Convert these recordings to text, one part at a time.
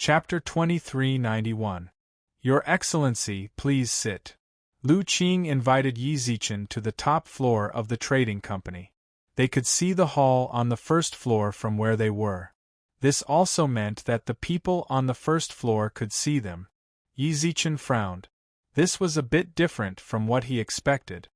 Chapter 2391. Your Excellency, please sit. Lu Qing invited Yi Zichen to the top floor of the trading company. They could see the hall on the first floor from where they were. This also meant that the people on the first floor could see them. Yi Zichen frowned. This was a bit different from what he expected.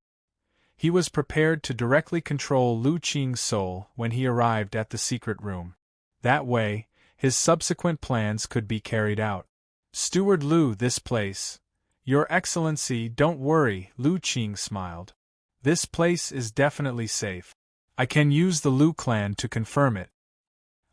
He was prepared to directly control Lu Qing's soul when he arrived at the secret room. That way, his subsequent plans could be carried out. Steward Lu, this place. Your Excellency, don't worry, Lu Qing smiled. This place is definitely safe. I can use the Lu clan to confirm it.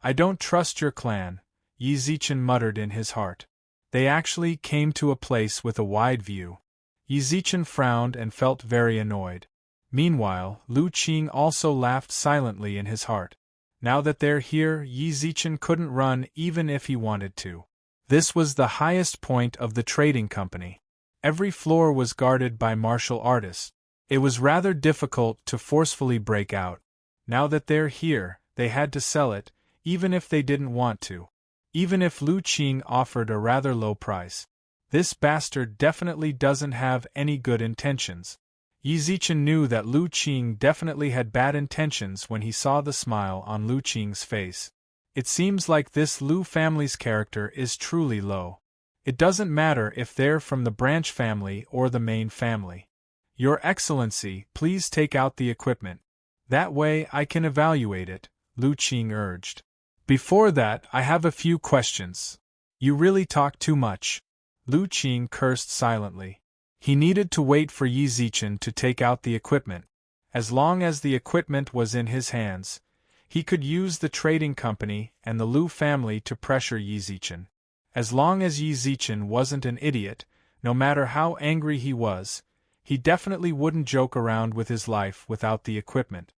I don't trust your clan, Yi Zichen muttered in his heart. They actually came to a place with a wide view. Yi Zichen frowned and felt very annoyed. Meanwhile, Lu Qing also laughed silently in his heart. Now that they're here, Yi Zichen couldn't run even if he wanted to. This was the highest point of the trading company. Every floor was guarded by martial artists. It was rather difficult to forcefully break out. Now that they're here, they had to sell it, even if they didn't want to. Even if Lu Qing offered a rather low price. This bastard definitely doesn't have any good intentions. Yi Zichen knew that Lu Qing definitely had bad intentions when he saw the smile on Lu Qing's face. It seems like this Lu family's character is truly low. It doesn't matter if they're from the branch family or the main family. Your Excellency, please take out the equipment. That way I can evaluate it, Lu Qing urged. Before that, I have a few questions. You really talk too much. Lu Qing cursed silently. He needed to wait for Yi Zichen to take out the equipment. As long as the equipment was in his hands, he could use the trading company and the Lu family to pressure Yi Zichen. As long as Yi Zichen wasn't an idiot, no matter how angry he was, he definitely wouldn't joke around with his life without the equipment.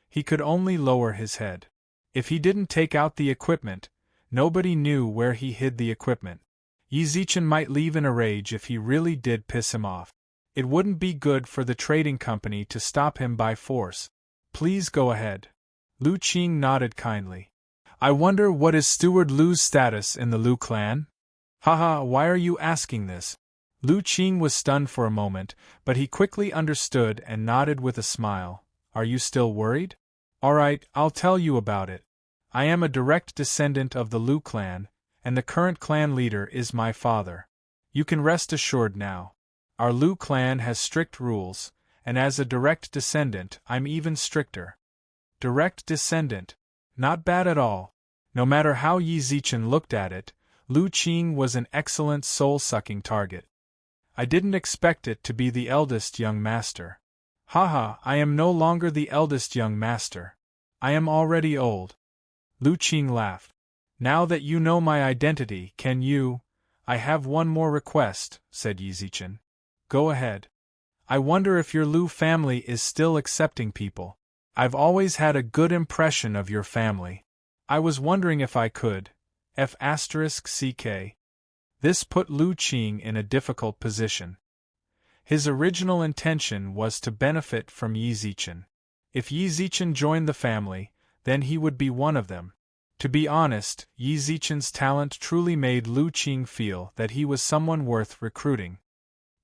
He could only lower his head. If he didn't take out the equipment, nobody knew where he hid the equipment. Yi Zichen might leave in a rage if he really did piss him off. It wouldn't be good for the trading company to stop him by force. Please go ahead. Lu Qing nodded kindly. I wonder what is Steward Lu's status in the Lu clan? Haha, why are you asking this? Lu Qing was stunned for a moment, but he quickly understood and nodded with a smile. Are you still worried? Alright, I'll tell you about it. I am a direct descendant of the Lu clan, and the current clan leader is my father. You can rest assured now. Our Lu clan has strict rules, and as a direct descendant, I'm even stricter. Direct descendant. Not bad at all. No matter how Yi Zichen looked at it, Lu Qing was an excellent soul-sucking target. I didn't expect it to be the eldest young master. Haha, I am no longer the eldest young master. I am already old. Lu Qing laughed. Now that you know my identity, can you? I have one more request, said Yi Zichen. Go ahead. I wonder if your Lu family is still accepting people. I've always had a good impression of your family. I was wondering if I could. F***ck. This put Lu Qing in a difficult position. His original intention was to benefit from Yi Zichen. If Yi Zichen joined the family, then he would be one of them. To be honest, Yi Zichen's talent truly made Lu Qing feel that he was someone worth recruiting.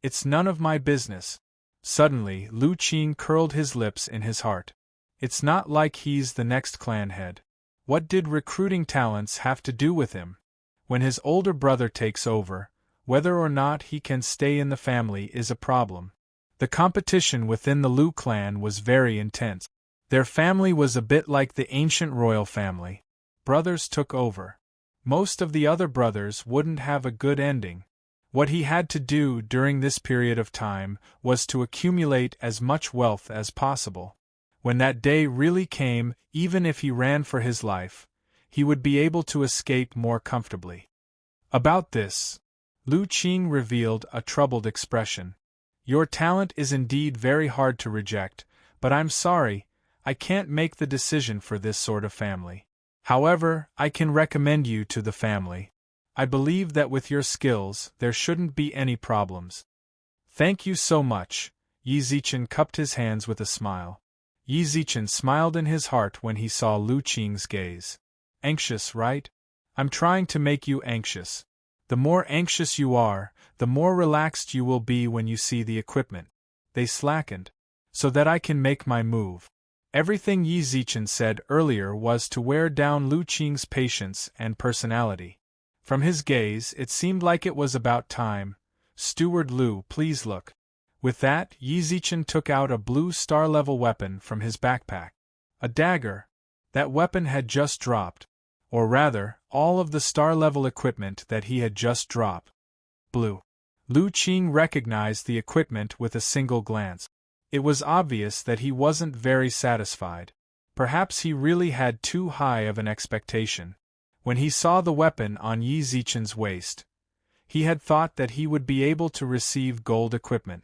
It's none of my business. Suddenly, Lu Qing curled his lips in his heart. It's not like he's the next clan head. What did recruiting talents have to do with him? When his older brother takes over, whether or not he can stay in the family is a problem. The competition within the Lu clan was very intense. Their family was a bit like the ancient royal family. Brothers took over. Most of the other brothers wouldn't have a good ending. What he had to do during this period of time was to accumulate as much wealth as possible. When that day really came, even if he ran for his life, he would be able to escape more comfortably. About this, Lu Qing revealed a troubled expression. Your talent is indeed very hard to reject, but I'm sorry, I can't make the decision for this sort of family. However, I can recommend you to the family. I believe that with your skills, there shouldn't be any problems. Thank you so much. Yi Zichen cupped his hands with a smile. Yi Zichen smiled in his heart when he saw Lu Qing's gaze. Anxious, right? I'm trying to make you anxious. The more anxious you are, the more relaxed you will be when you see the equipment. They slackened. So that I can make my move. Everything Yi Zichen said earlier was to wear down Lu Qing's patience and personality. From his gaze, it seemed like it was about time. Steward Lu, please look. With that, Yi Zichen took out a blue star-level weapon from his backpack. A dagger. That weapon had just dropped. Or rather, all of the star-level equipment that he had just dropped. Blue. Lu Qing recognized the equipment with a single glance. It was obvious that he wasn't very satisfied. Perhaps he really had too high of an expectation. When he saw the weapon on Yi Zichen's waist, he had thought that he would be able to receive gold equipment.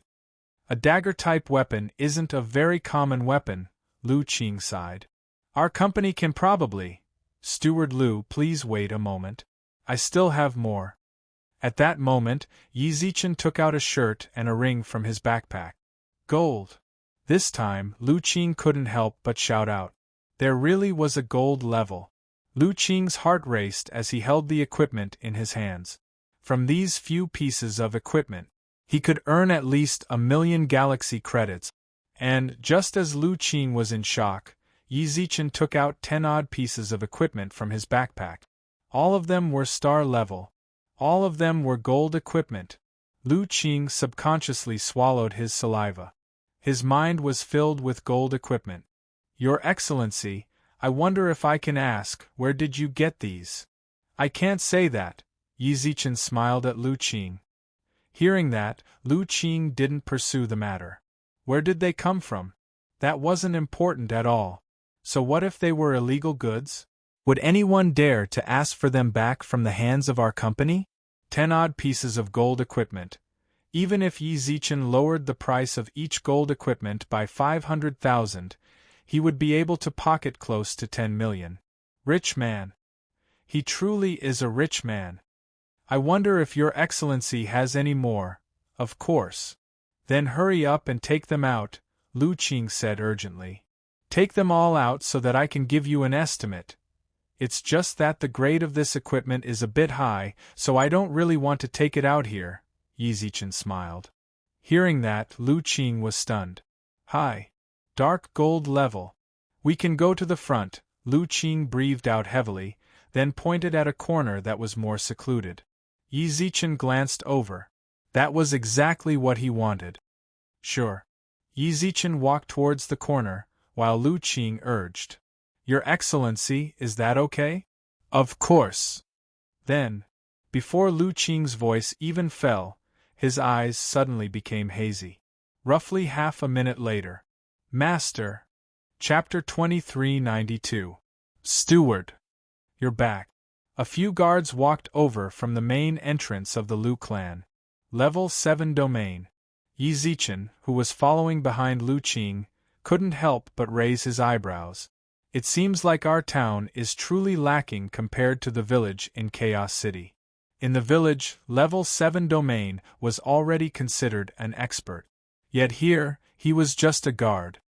A dagger-type weapon isn't a very common weapon, Lu Qing sighed. Our company can probably. Steward Lu, please wait a moment. I still have more. At that moment, Yi Zichen took out a shirt and a ring from his backpack. Gold. This time, Lu Qing couldn't help but shout out. There really was a gold level. Lu Qing's heart raced as he held the equipment in his hands. From these few pieces of equipment, he could earn at least 1,000,000 galaxy credits. And, just as Lu Qing was in shock, Yi Zichen took out 10 odd pieces of equipment from his backpack. All of them were star level. All of them were gold equipment. Lu Qing subconsciously swallowed his saliva. His mind was filled with gold equipment. Your Excellency, I wonder if I can ask, where did you get these? I can't say that, Yi Zichen smiled at Lu Qing. Hearing that, Lu Qing didn't pursue the matter. Where did they come from? That wasn't important at all. So what if they were illegal goods? Would anyone dare to ask for them back from the hands of our company? 10 odd pieces of gold equipment. Even if Yi Zichen lowered the price of each gold equipment by 500,000, he would be able to pocket close to 10 million. Rich man. He truly is a rich man. I wonder if Your Excellency has any more. Of course. Then hurry up and take them out, Lu Qing said urgently. Take them all out so that I can give you an estimate. It's just that the grade of this equipment is a bit high, so I don't really want to take it out here, Yi Zichen smiled. Hearing that, Lu Qing was stunned. High. Dark gold level. We can go to the front, Lu Qing breathed out heavily, then pointed at a corner that was more secluded. Yi Zichen glanced over. That was exactly what he wanted. Sure. Yi Zichen walked towards the corner, while Lu Qing urged. Your Excellency, is that okay? Of course. Then, before Lu Qing's voice even fell, his eyes suddenly became hazy. Roughly half a minute later. Master. Chapter 2392. Steward. You're back. A few guards walked over from the main entrance of the Lu clan. Level 7 domain. Yi Zichen, who was following behind Lu Qing, couldn't help but raise his eyebrows. It seems like our town is truly lacking compared to the village in Chaos City. In the village, level 7 domain was already considered an expert. Yet here, he was just a guard.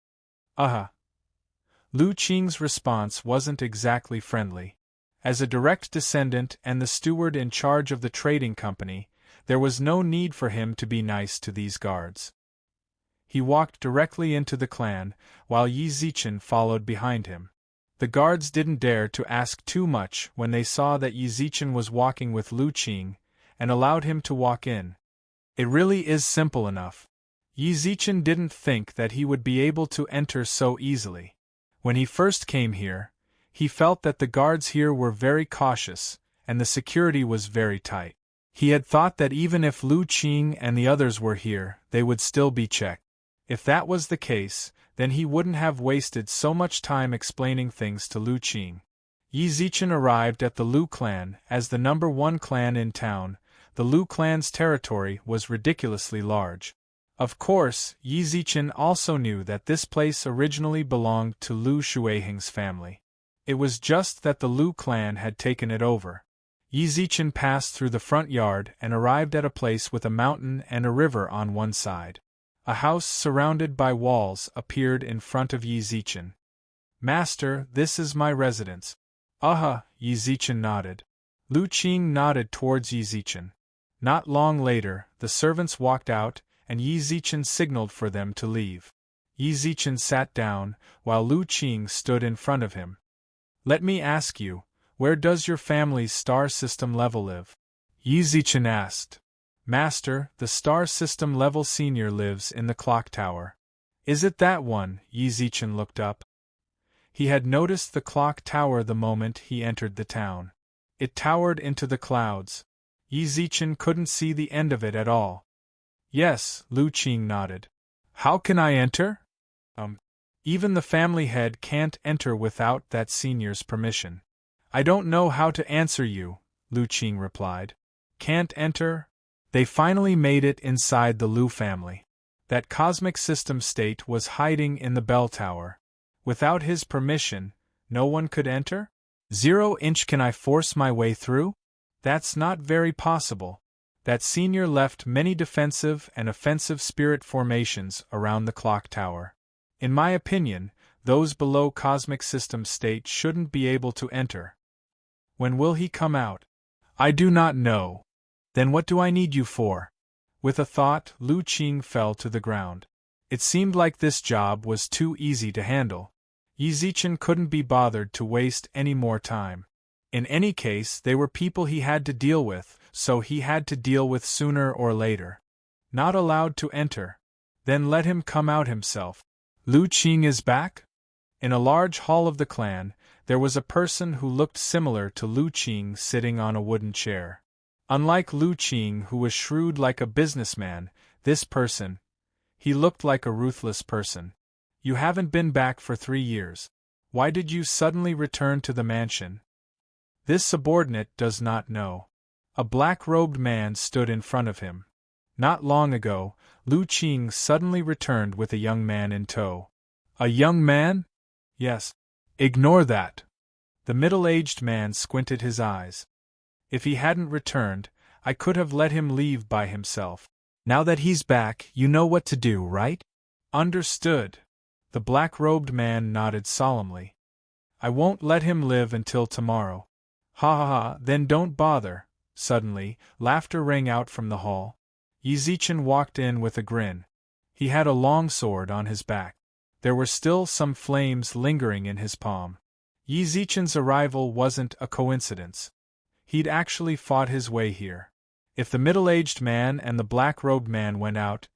Lu Qing's response wasn't exactly friendly. As a direct descendant and the steward in charge of the trading company, there was no need for him to be nice to these guards. He walked directly into the clan, while Yi Zichen followed behind him. The guards didn't dare to ask too much when they saw that Yi Zichen was walking with Lu Qing, and allowed him to walk in. It really is simple enough. Yi Zichen didn't think that he would be able to enter so easily. When he first came here, he felt that the guards here were very cautious, and the security was very tight. He had thought that even if Lu Qing and the others were here, they would still be checked. If that was the case, then he wouldn't have wasted so much time explaining things to Lu Qing. Yi Zichen arrived at the Lu clan as the number 1 clan in town. The Lu clan's territory was ridiculously large. Of course, Yi Zichen also knew that this place originally belonged to Lu Shuiheng's family. It was just that the Lu clan had taken it over. Yi Zichen passed through the front yard and arrived at a place with a mountain and a river on one side. A house surrounded by walls appeared in front of Yi Zichen. Master, this is my residence. Yi Zichen nodded. Lu Qing nodded towards Yi Zichen. Not long later, the servants walked out, and Yi Zichen signaled for them to leave. Yi Zichen sat down, while Lu Qing stood in front of him. Let me ask you, where does your family's star system level live? Yi Zichen asked. Master, the star system level senior lives in the clock tower. Is it that one? Yi Zichen looked up. He had noticed the clock tower the moment he entered the town. It towered into the clouds. Yi Zichen couldn't see the end of it at all. Yes, Lu Qing nodded. How can I enter? Even the family head can't enter without that senior's permission. I don't know how to answer you, Lu Qing replied. Can't enter? They finally made it inside the Lu family. That cosmic system state was hiding in the bell tower. Without his permission, no one could enter? 0-inch can I force my way through? That's not very possible. That senior left many defensive and offensive spirit formations around the clock tower. In my opinion, those below cosmic system state shouldn't be able to enter. When will he come out? I do not know. Then what do I need you for? With a thought, Lu Qing fell to the ground. It seemed like this job was too easy to handle. Yi Zichen couldn't be bothered to waste any more time. In any case, they were people he had to deal with, so he had to deal with sooner or later. Not allowed to enter. Then let him come out himself. Lu Qing is back? In a large hall of the clan, there was a person who looked similar to Lu Qing sitting on a wooden chair. Unlike Lu Qing, who was shrewd like a businessman, this person, he looked like a ruthless person. You haven't been back for 3 years. Why did you suddenly return to the mansion? This subordinate does not know. A black-robed man stood in front of him. Not long ago, Lu Qing suddenly returned with a young man in tow. A young man? Yes. Ignore that. The middle-aged man squinted his eyes. If he hadn't returned, I could have let him leave by himself. Now that he's back, you know what to do, right? Understood. The black-robed man nodded solemnly. I won't let him live until tomorrow. Ha ha ha, then don't bother. Suddenly, laughter rang out from the hall. Yi Zichen walked in with a grin. He had a long sword on his back. There were still some flames lingering in his palm. Yi Zichen's arrival wasn't a coincidence. He'd actually fought his way here. If the middle-aged man and the black-robed man went out,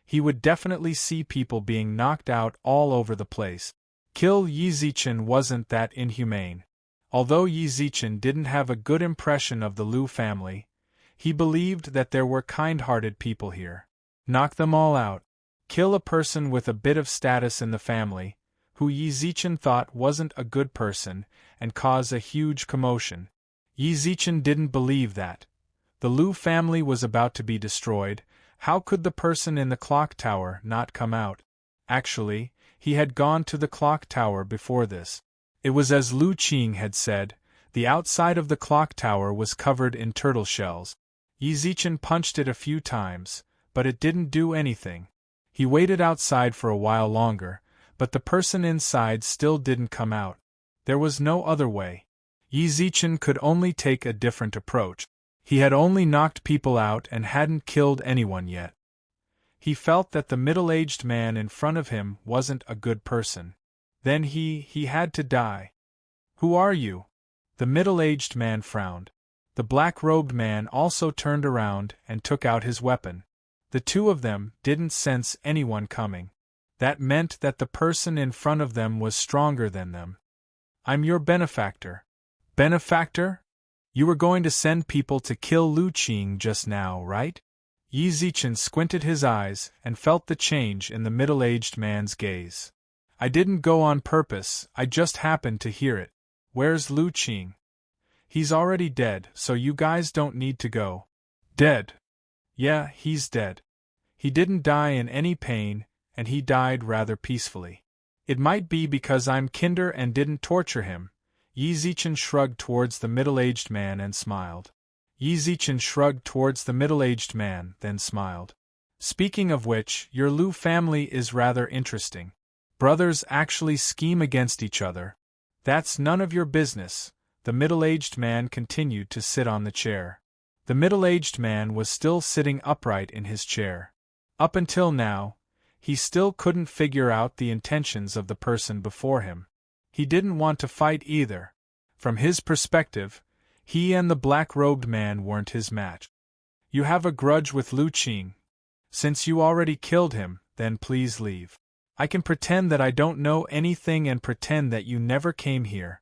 he would definitely see people being knocked out all over the place. Kill Yi Zichen wasn't that inhumane. Although Yi Zichen didn't have a good impression of the Lu family, he believed that there were kind-hearted people here. Knock them all out. Kill a person with a bit of status in the family, who Yi Zichen thought wasn't a good person, and cause a huge commotion. Yi Zichen didn't believe that. The Lu family was about to be destroyed. How could the person in the clock tower not come out? Actually, he had gone to the clock tower before this. It was as Lu Qing had said, the outside of the clock tower was covered in turtle shells. Yi Zichen punched it a few times, but it didn't do anything. He waited outside for a while longer, but the person inside still didn't come out. There was no other way. Yi Zichen could only take a different approach. He had only knocked people out and hadn't killed anyone yet. He felt that the middle-aged man in front of him wasn't a good person. Then he had to die. Who are you? The middle-aged man frowned. The black-robed man also turned around and took out his weapon. The two of them didn't sense anyone coming. That meant that the person in front of them was stronger than them. I'm your benefactor. Benefactor? You were going to send people to kill Lu Qing just now, right? Yi Zichen squinted his eyes and felt the change in the middle-aged man's gaze. I didn't go on purpose, I just happened to hear it. Where's Lu Qing? He's already dead, so you guys don't need to go. Dead? Yeah, he's dead. He didn't die in any pain, and he died rather peacefully. It might be because I'm kinder and didn't torture him. Yi Zichen shrugged towards the middle-aged man and smiled. Yi Zichen shrugged towards the middle-aged man, then smiled. Speaking of which, your Lu family is rather interesting. Brothers actually scheme against each other. That's none of your business, the middle-aged man continued to sit on the chair. The middle-aged man was still sitting upright in his chair. Up until now, he still couldn't figure out the intentions of the person before him. He didn't want to fight either. From his perspective, he and the black-robed man weren't his match. You have a grudge with Lu Qing. Since you already killed him, then please leave. I can pretend that I don't know anything and pretend that you never came here.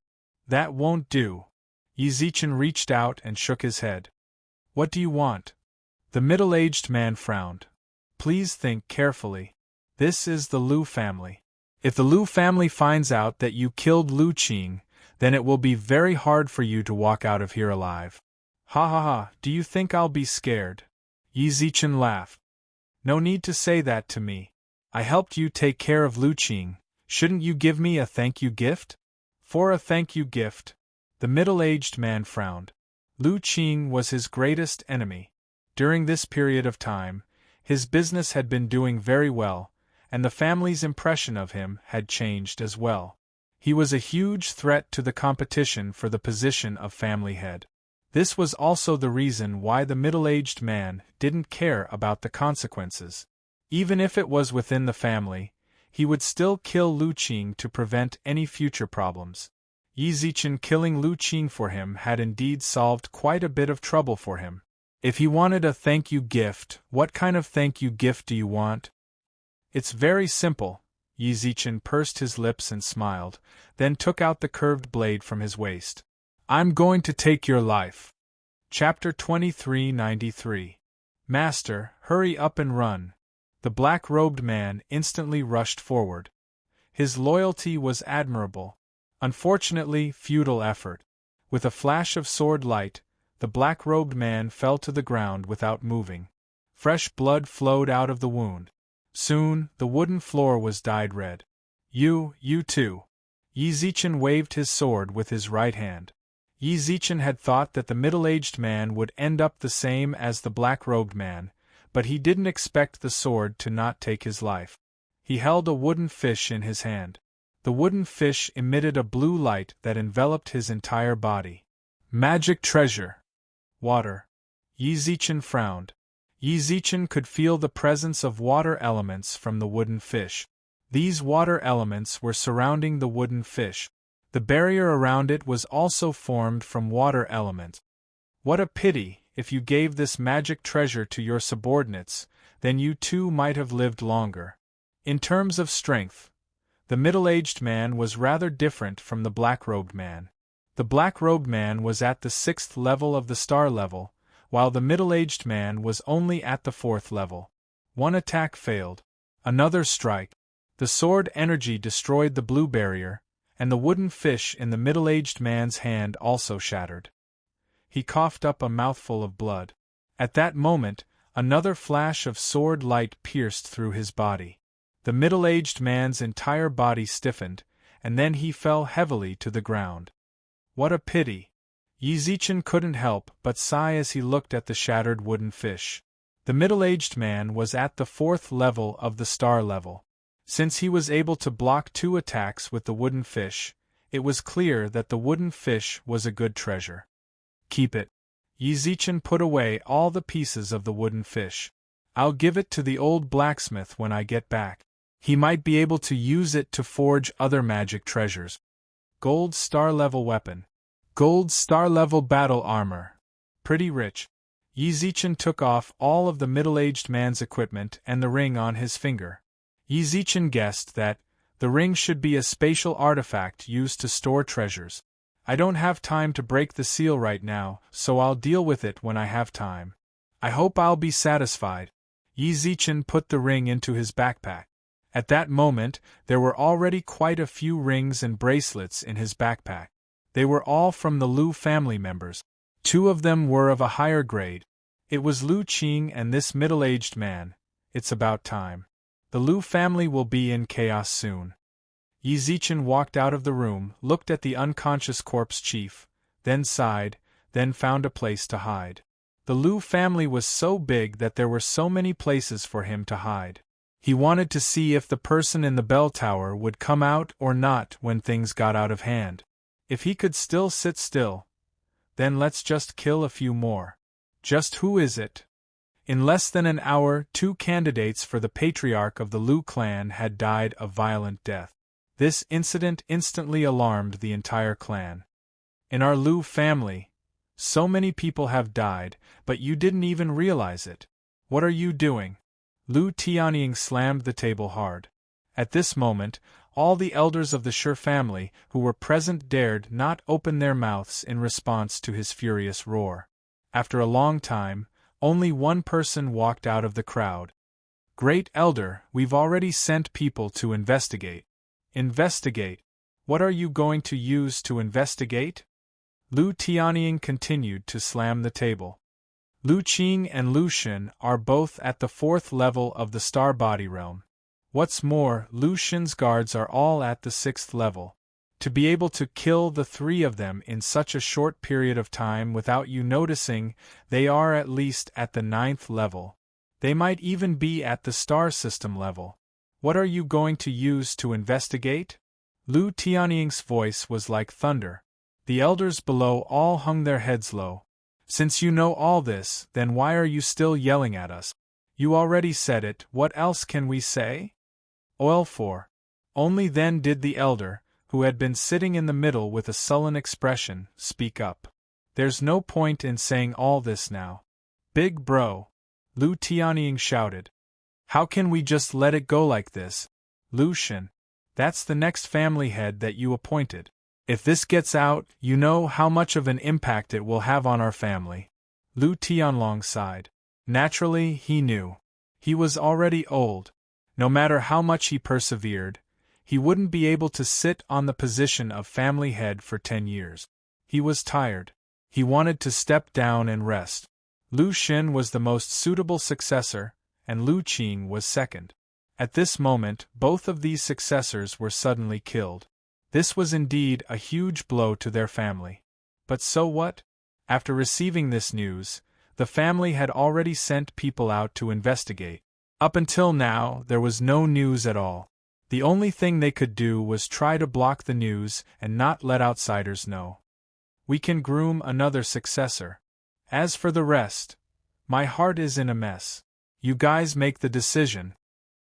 That won't do. Yi Zichen reached out and shook his head. What do you want? The middle-aged man frowned. Please think carefully. This is the Lu family. If the Lu family finds out that you killed Lu Qing, then it will be very hard for you to walk out of here alive. Ha ha ha, do you think I'll be scared? Yi Zichen laughed. No need to say that to me. I helped you take care of Lu Qing. Shouldn't you give me a thank you gift? For a thank you gift? The middle-aged man frowned. Lu Qing was his greatest enemy. During this period of time, his business had been doing very well, and the family's impression of him had changed as well. He was a huge threat to the competition for the position of family head. This was also the reason why the middle-aged man didn't care about the consequences. Even if it was within the family, he would still kill Lu Qing to prevent any future problems. Yi Zichen killing Lu Qing for him had indeed solved quite a bit of trouble for him. If he wanted a thank you gift, what kind of thank you gift do you want? It's very simple. Yi Zichen pursed his lips and smiled, then took out the curved blade from his waist. I'm going to take your life. Chapter 2393. Master, hurry up and run. The black-robed man instantly rushed forward. His loyalty was admirable. Unfortunately, futile effort. With a flash of sword light, the black-robed man fell to the ground without moving. Fresh blood flowed out of the wound. Soon, the wooden floor was dyed red. You too. Yi Zichen waved his sword with his right hand. Yi Zichen had thought that the middle-aged man would end up the same as the black-robed man, but he didn't expect the sword to not take his life. He held a wooden fish in his hand. The wooden fish emitted a blue light that enveloped his entire body. Magic treasure. Water. Yi Zichen frowned. Yi Zichen could feel the presence of water elements from the wooden fish. These water elements were surrounding the wooden fish. The barrier around it was also formed from water elements. What a pity! If you gave this magic treasure to your subordinates, then you too might have lived longer. In terms of strength, the middle-aged man was rather different from the black-robed man. The black-robed man was at the 6th level of the star level, while the middle-aged man was only at the 4th level. One attack failed. Another strike. The sword energy destroyed the blue barrier, and the wooden fish in the middle-aged man's hand also shattered. He coughed up a mouthful of blood. At that moment, another flash of sword light pierced through his body. The middle-aged man's entire body stiffened, and then he fell heavily to the ground. What a pity! Yi Zichen couldn't help but sigh as he looked at the shattered wooden fish. The middle-aged man was at the 4th level of the star level. Since he was able to block 2 attacks with the wooden fish, it was clear that the wooden fish was a good treasure. Keep it. Yi Zichen put away all the pieces of the wooden fish. I'll give it to the old blacksmith when I get back. He might be able to use it to forge other magic treasures. Gold star-level weapon. Gold star-level battle armor. Pretty rich. Yi Zichen took off all of the middle-aged man's equipment and the ring on his finger. Yi Zichen guessed that the ring should be a spatial artifact used to store treasures. I don't have time to break the seal right now, so I'll deal with it when I have time. I hope I'll be satisfied. Yi Zichen put the ring into his backpack. At that moment, there were already quite a few rings and bracelets in his backpack. They were all from the Lu family members. 2 of them were of a higher grade. It was Lu Qing and this middle-aged man. It's about time. The Lu family will be in chaos soon. Yi Zichen walked out of the room, looked at the unconscious corpse chief, then sighed, then found a place to hide. The Lu family was so big that there were so many places for him to hide. He wanted to see if the person in the bell tower would come out or not when things got out of hand. If he could still sit still, then let's just kill a few more. Just who is it? In less than an hour, 2 candidates for the patriarch of the Lu clan had died a violent death. This incident instantly alarmed the entire clan. In our Lu family, so many people have died, but you didn't even realize it. What are you doing? Lu Tianying slammed the table hard. At this moment, all the elders of the Shi family who were present dared not open their mouths in response to his furious roar. After a long time, only one person walked out of the crowd. Great Elder, we've already sent people to investigate. Investigate? What are you going to use to investigate? Lu Tianying continued to slam the table. Lu Qing and Lu Shen are both at the 4th level of the Star Body Realm. What's more, Lu Shen's guards are all at the 6th level. To be able to kill the 3 of them in such a short period of time without you noticing, they are at least at the 9th level. They might even be at the star system level. What are you going to use to investigate? Lu Tianying's voice was like thunder. The elders below all hung their heads low. Since you know all this, then why are you still yelling at us? You already said it, what else can we say? Oil for. Only then did the elder, who had been sitting in the middle with a sullen expression, speak up. There's no point in saying all this now. Big bro. Lu Tianying shouted. How can we just let it go like this? Lu Shen. That's the next family head that you appointed. If this gets out, you know how much of an impact it will have on our family. Lu Tianlong sighed. Naturally, he knew. He was already old. No matter how much he persevered, he wouldn't be able to sit on the position of family head for 10 years. He was tired. He wanted to step down and rest. Lu Shen was the most suitable successor, and Lu Qing was second. At this moment, both of these successors were suddenly killed. This was indeed a huge blow to their family. But so what? After receiving this news, the family had already sent people out to investigate. Up until now, there was no news at all. The only thing they could do was try to block the news and not let outsiders know. We can groom another successor. As for the rest, my heart is in a mess. You guys make the decision.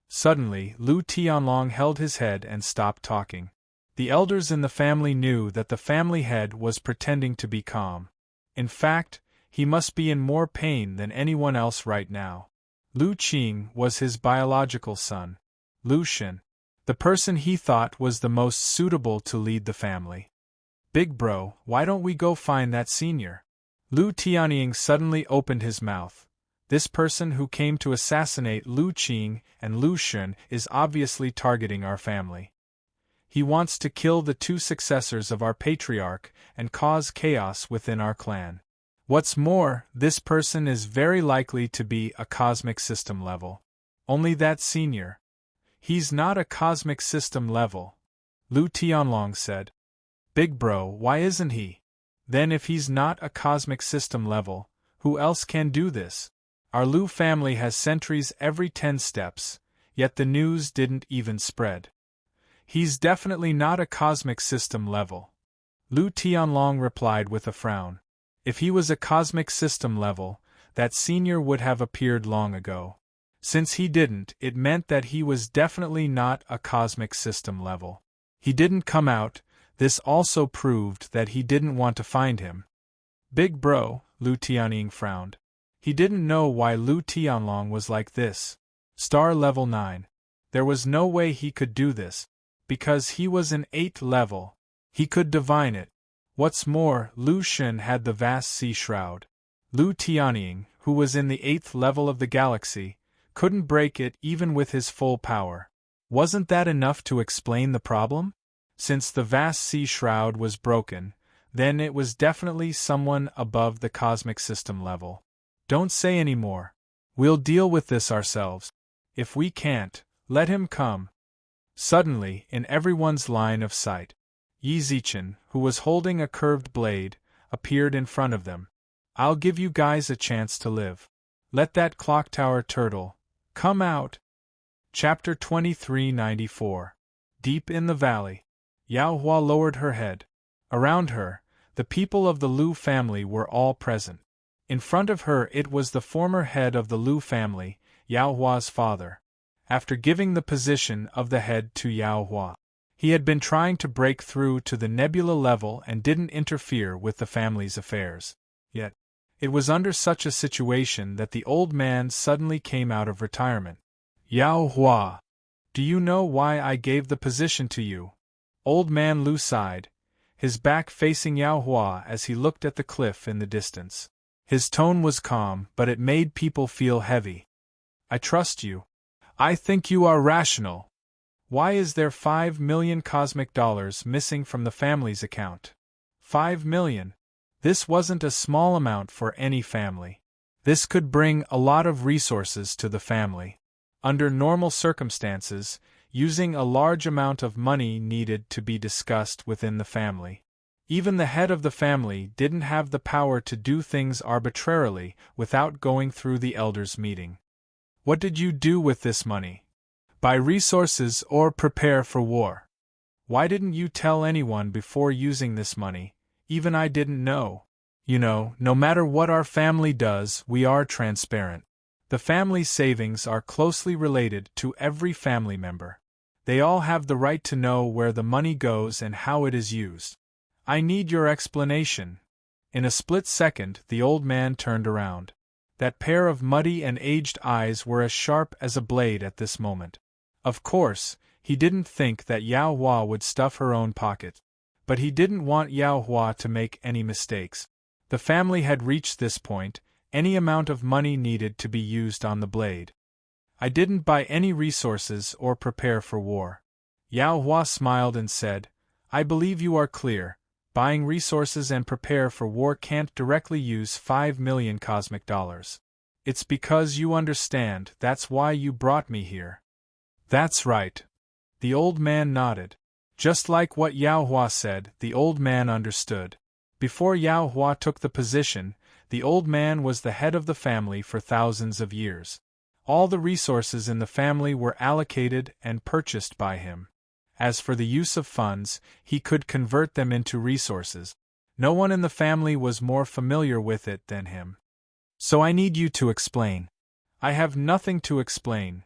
Suddenly, Lu Tianlong held his head and stopped talking. The elders in the family knew that the family head was pretending to be calm. In fact, he must be in more pain than anyone else right now. Lu Qing was his biological son. Lu Shen, the person he thought was the most suitable to lead the family. Big bro, why don't we go find that senior? Lu Tianying suddenly opened his mouth. This person who came to assassinate Lu Qing and Lu Shen is obviously targeting our family. He wants to kill the 2 successors of our patriarch and cause chaos within our clan. What's more, this person is very likely to be a cosmic system level. Only that senior. He's not a cosmic system level, Lu Tianlong said. Big bro, why isn't he? Then if he's not a cosmic system level, who else can do this? Our Lu family has sentries every 10 steps, yet the news didn't even spread. He's definitely not a cosmic system level, Lu Tianlong replied with a frown. If he was a cosmic system level, that senior would have appeared long ago. Since he didn't, it meant that he was definitely not a cosmic system level. He didn't come out. This also proved that he didn't want to find him. Big bro, Lu Tianying frowned. He didn't know why Lu Tianlong was like this. Star level 9. There was no way he could do this. Because he was an 8th level. He could divine it. What's more, Lu Shen had the vast sea shroud. Lu Tianying, who was in the 8th level of the galaxy, couldn't break it even with his full power. Wasn't that enough to explain the problem? Since the vast sea shroud was broken, then it was definitely someone above the cosmic system level. Don't say any more. We'll deal with this ourselves. If we can't, let him come. Suddenly, in everyone's line of sight, Yi Zichen, who was holding a curved blade, appeared in front of them. I'll give you guys a chance to live. Let that clock tower turtle come out. Chapter 2394. Deep in the valley. Yao Hua lowered her head. Around her, the people of the Liu family were all present. In front of her it was the former head of the Liu family, Yao Hua's father. After giving the position of the head to Yao Hua, he had been trying to break through to the nebula level and didn't interfere with the family's affairs. Yet, it was under such a situation that the old man suddenly came out of retirement. Yao Hua, do you know why I gave the position to you? Old man Liu sighed, his back facing Yao Hua as he looked at the cliff in the distance. His tone was calm, but it made people feel heavy. I trust you. I think you are rational. Why is there 5 million cosmic dollars missing from the family's account? 5 million. This wasn't a small amount for any family. This could bring a lot of resources to the family. Under normal circumstances, using a large amount of money needed to be discussed within the family. Even the head of the family didn't have the power to do things arbitrarily without going through the elders' meeting. What did you do with this money? Buy resources or prepare for war? Why didn't you tell anyone before using this money? Even I didn't know. You know, no matter what our family does, we are transparent. The family savings are closely related to every family member. They all have the right to know where the money goes and how it is used. I need your explanation. In a split second, the old man turned around. That pair of muddy and aged eyes were as sharp as a blade at this moment. Of course, he didn't think that Yao Hua would stuff her own pocket. But he didn't want Yao Hua to make any mistakes. The family had reached this point, any amount of money needed to be used on the blade. I didn't buy any resources or prepare for war. Yao Hua smiled and said, I believe you are clear. Buying resources and prepare for war can't directly use 5 million cosmic dollars. It's because you understand, that's why you brought me here. That's right. The old man nodded. Just like what Yao Hua said, the old man understood. Before Yao Hua took the position, the old man was the head of the family for thousands of years. All the resources in the family were allocated and purchased by him. As for the use of funds, he could convert them into resources. No one in the family was more familiar with it than him. So I need you to explain. I have nothing to explain.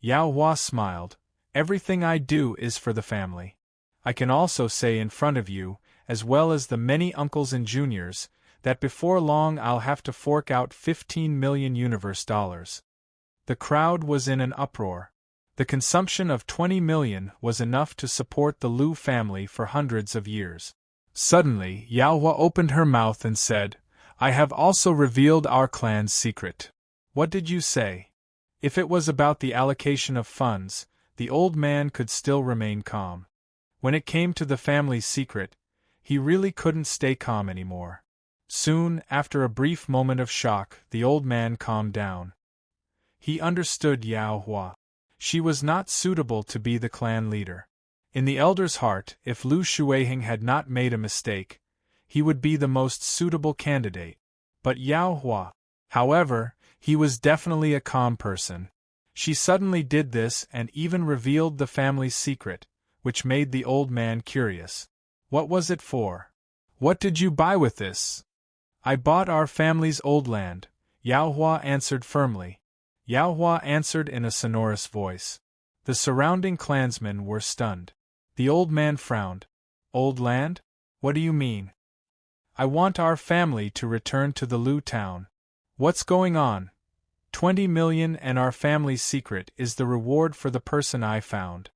Yao Hua smiled. Everything I do is for the family. I can also say in front of you, as well as the many uncles and juniors, that before long I'll have to fork out 15 million universe dollars. The crowd was in an uproar. The consumption of 20 million was enough to support the Liu family for hundreds of years. Suddenly, Yao Hua opened her mouth and said, I have also revealed our clan's secret. What did you say? If it was about the allocation of funds, the old man could still remain calm. When it came to the family's secret, he really couldn't stay calm anymore. Soon, after a brief moment of shock, the old man calmed down. He understood Yao Hua. She was not suitable to be the clan leader. In the elder's heart, if Liu Shuiheng had not made a mistake, he would be the most suitable candidate. But Yao Hua, however, he was definitely a calm person. She suddenly did this and even revealed the family's secret, which made the old man curious. What was it for? What did you buy with this? I bought our family's old land, Yao Hua answered firmly. Yao Hua answered in a sonorous voice. The surrounding clansmen were stunned. The old man frowned. Old land? What do you mean? I want our family to return to the Liu town. What's going on? 20 million and our family's secret is the reward for the person I found.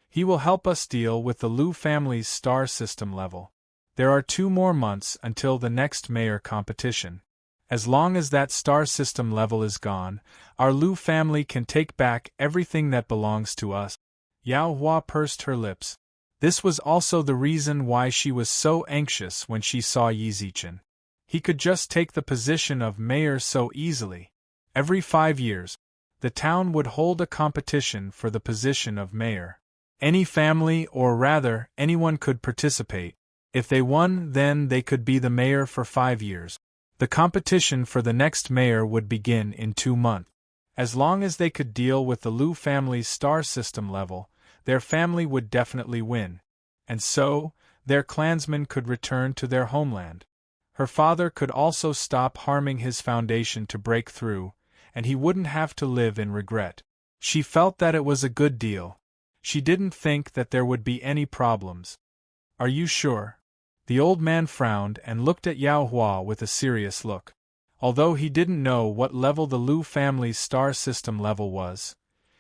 He will help us deal with the Liu family's star system level. There are 2 more months until the next mayor competition. As long as that star system level is gone, our Liu family can take back everything that belongs to us. Yao Hua pursed her lips. This was also the reason why she was so anxious when she saw Yi Zichen. He could just take the position of mayor so easily. Every 5 years, the town would hold a competition for the position of mayor. Any family, or rather, anyone could participate. If they won, then they could be the mayor for 5 years. The competition for the next mayor would begin in 2 months. As long as they could deal with the Liu family's star system level, their family would definitely win. And so, their clansmen could return to their homeland. Her father could also stop harming his foundation to break through, and he wouldn't have to live in regret. She felt that it was a good deal. She didn't think that there would be any problems. Are you sure? The old man frowned and looked at Yao Hua with a serious look. Although he didn't know what level the Lu family's star system level was,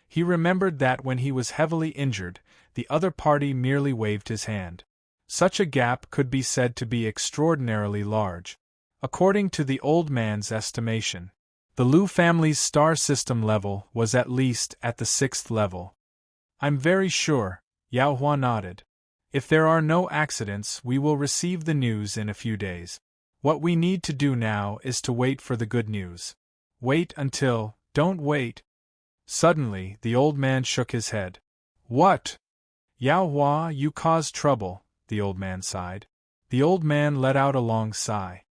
he remembered that when he was heavily injured, the other party merely waved his hand. Such a gap could be said to be extraordinarily large. According to the old man's estimation, the Lu family's star system level was at least at the 6th level. I'm very sure, Yao Hua nodded. If there are no accidents, we will receive the news in a few days. What we need to do now is to wait for the good news. Wait until, don't wait. Suddenly, the old man shook his head. What? Yao Hua, you caused trouble, the old man sighed. The old man let out a long sigh.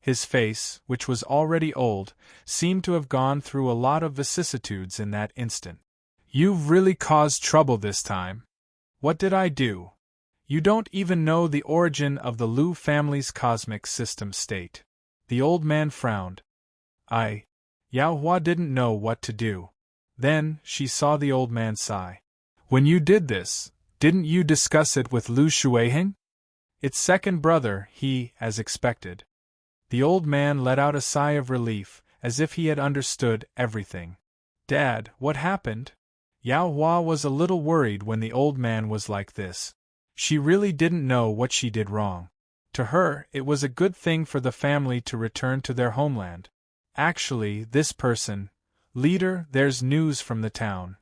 His face, which was already old, seemed to have gone through a lot of vicissitudes in that instant. You've really caused trouble this time. What did I do? You don't even know the origin of the Lu family's cosmic system state. The old man frowned. Yao Hua didn't know what to do. Then, she saw the old man sigh. When you did this, didn't you discuss it with Lu Shuiheng? Its second brother, he, as expected. The old man let out a sigh of relief, as if he had understood everything. Dad, what happened? Yao Hua was a little worried when the old man was like this. She really didn't know what she did wrong. To her, it was a good thing for the family to return to their homeland. Actually, this person, leader, there's news from the town.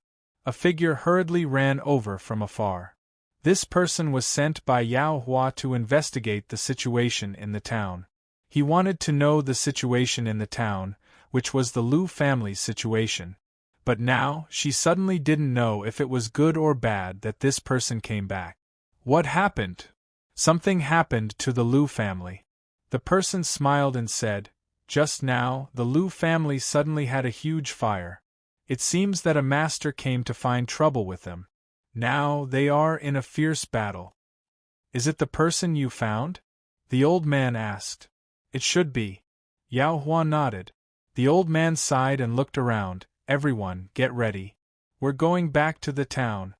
A figure hurriedly ran over from afar. This person was sent by Yao Hua to investigate the situation in the town. He wanted to know the situation in the town, which was the Lu family's situation. But now, she suddenly didn't know if it was good or bad that this person came back. What happened? Something happened to the Lu family. The person smiled and said, just now, the Lu family suddenly had a huge fire. It seems that a master came to find trouble with them. Now they are in a fierce battle. Is it the person you found? The old man asked. It should be. Yao Hua nodded. The old man sighed and looked around. Everyone, get ready. We're going back to the town.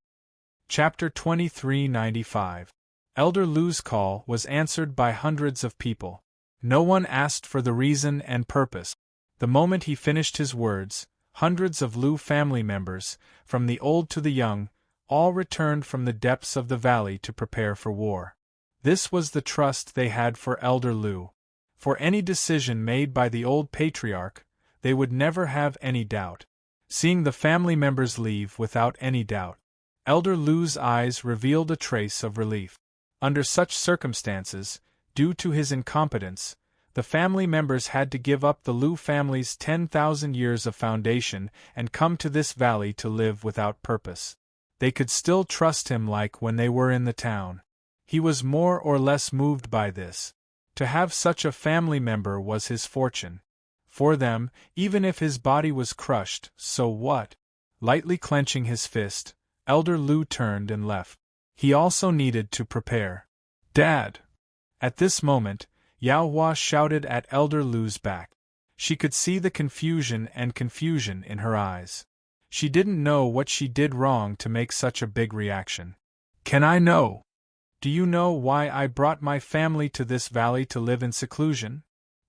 Chapter 2395. Elder Lu's call was answered by hundreds of people. No one asked for the reason and purpose. The moment he finished his words, hundreds of Lu family members, from the old to the young, all returned from the depths of the valley to prepare for war. This was the trust they had for Elder Lu. For any decision made by the old patriarch, they would never have any doubt. Seeing the family members leave without any doubt, Elder Lu's eyes revealed a trace of relief. Under such circumstances, due to his incompetence, the family members had to give up the Lu family's 10,000 years of foundation and come to this valley to live without purpose. They could still trust him like when they were in the town. He was more or less moved by this. To have such a family member was his fortune. For them, even if his body was crushed, so what? Lightly clenching his fist, Elder Lu turned and left. He also needed to prepare. Dad! At this moment, Yao Hua shouted at Elder Lu's back. She could see the confusion in her eyes. She didn't know what she did wrong to make such a big reaction. Can I know? Do you know why I brought my family to this valley to live in seclusion?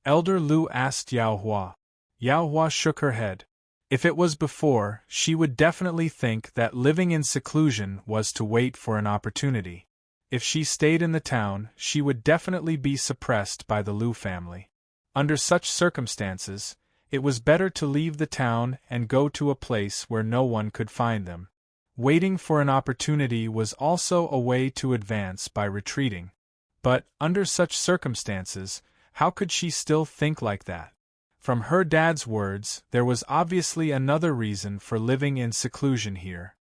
Elder Lu asked Yao Hua. Yao Hua shook her head. If it was before, she would definitely think that living in seclusion was to wait for an opportunity. If she stayed in the town, she would definitely be suppressed by the Lu family. Under such circumstances, it was better to leave the town and go to a place where no one could find them. Waiting for an opportunity was also a way to advance by retreating. But, under such circumstances, how could she still think like that? From her dad's words, there was obviously another reason for living in seclusion here.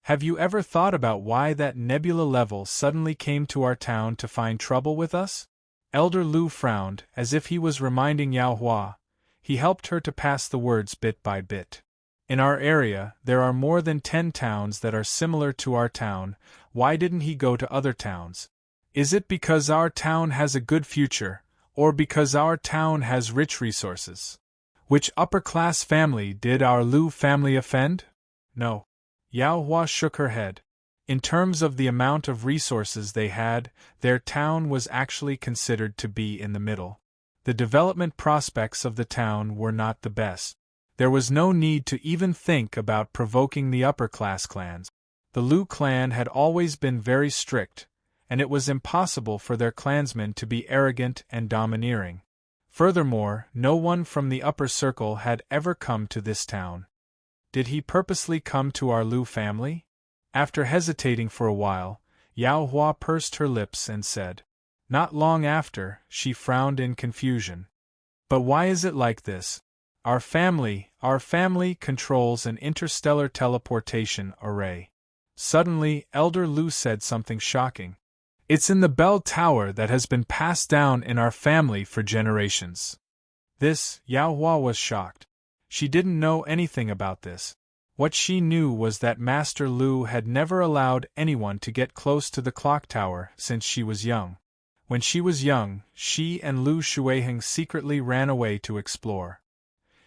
Have you ever thought about why that nebula level suddenly came to our town to find trouble with us? Elder Lu frowned, as if he was reminding Yao Hua. He helped her to pass the words bit by bit. In our area, there are more than 10 towns that are similar to our town. Why didn't he go to other towns? Is it because our town has a good future, or because our town has rich resources? Which upper-class family did our Lu family offend? No. Yao Hua shook her head. In terms of the amount of resources they had, their town was actually considered to be in the middle. The development prospects of the town were not the best. There was no need to even think about provoking the upper-class clans. The Lu clan had always been very strict, and it was impossible for their clansmen to be arrogant and domineering. Furthermore, no one from the upper circle had ever come to this town. Did he purposely come to our Lu family? After hesitating for a while, Yao Hua pursed her lips and said. Not long after, she frowned in confusion. But why is it like this? Our family controls an interstellar teleportation array. Suddenly, Elder Lu said something shocking. It's in the bell tower that has been passed down in our family for generations. This, Yao Hua was shocked. She didn't know anything about this. What she knew was that Master Lu had never allowed anyone to get close to the clock tower since she was young. When she was young, she and Lu Shuiheng secretly ran away to explore.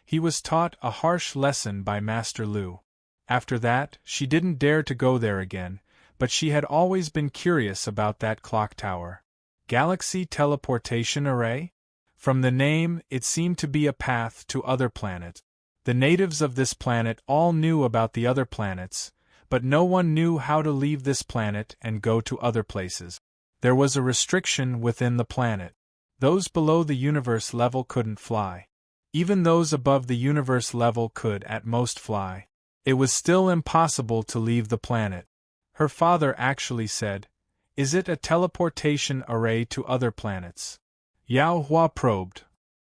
He was taught a harsh lesson by Master Lu. After that, she didn't dare to go there again, but she had always been curious about that clock tower. Galaxy Teleportation Array? From the name, it seemed to be a path to other planets. The natives of this planet all knew about the other planets, but no one knew how to leave this planet and go to other places. There was a restriction within the planet. Those below the universe level couldn't fly. Even those above the universe level could at most fly. It was still impossible to leave the planet. Her father actually said, "Is it a teleportation array to other planets?" Yao Hua probed.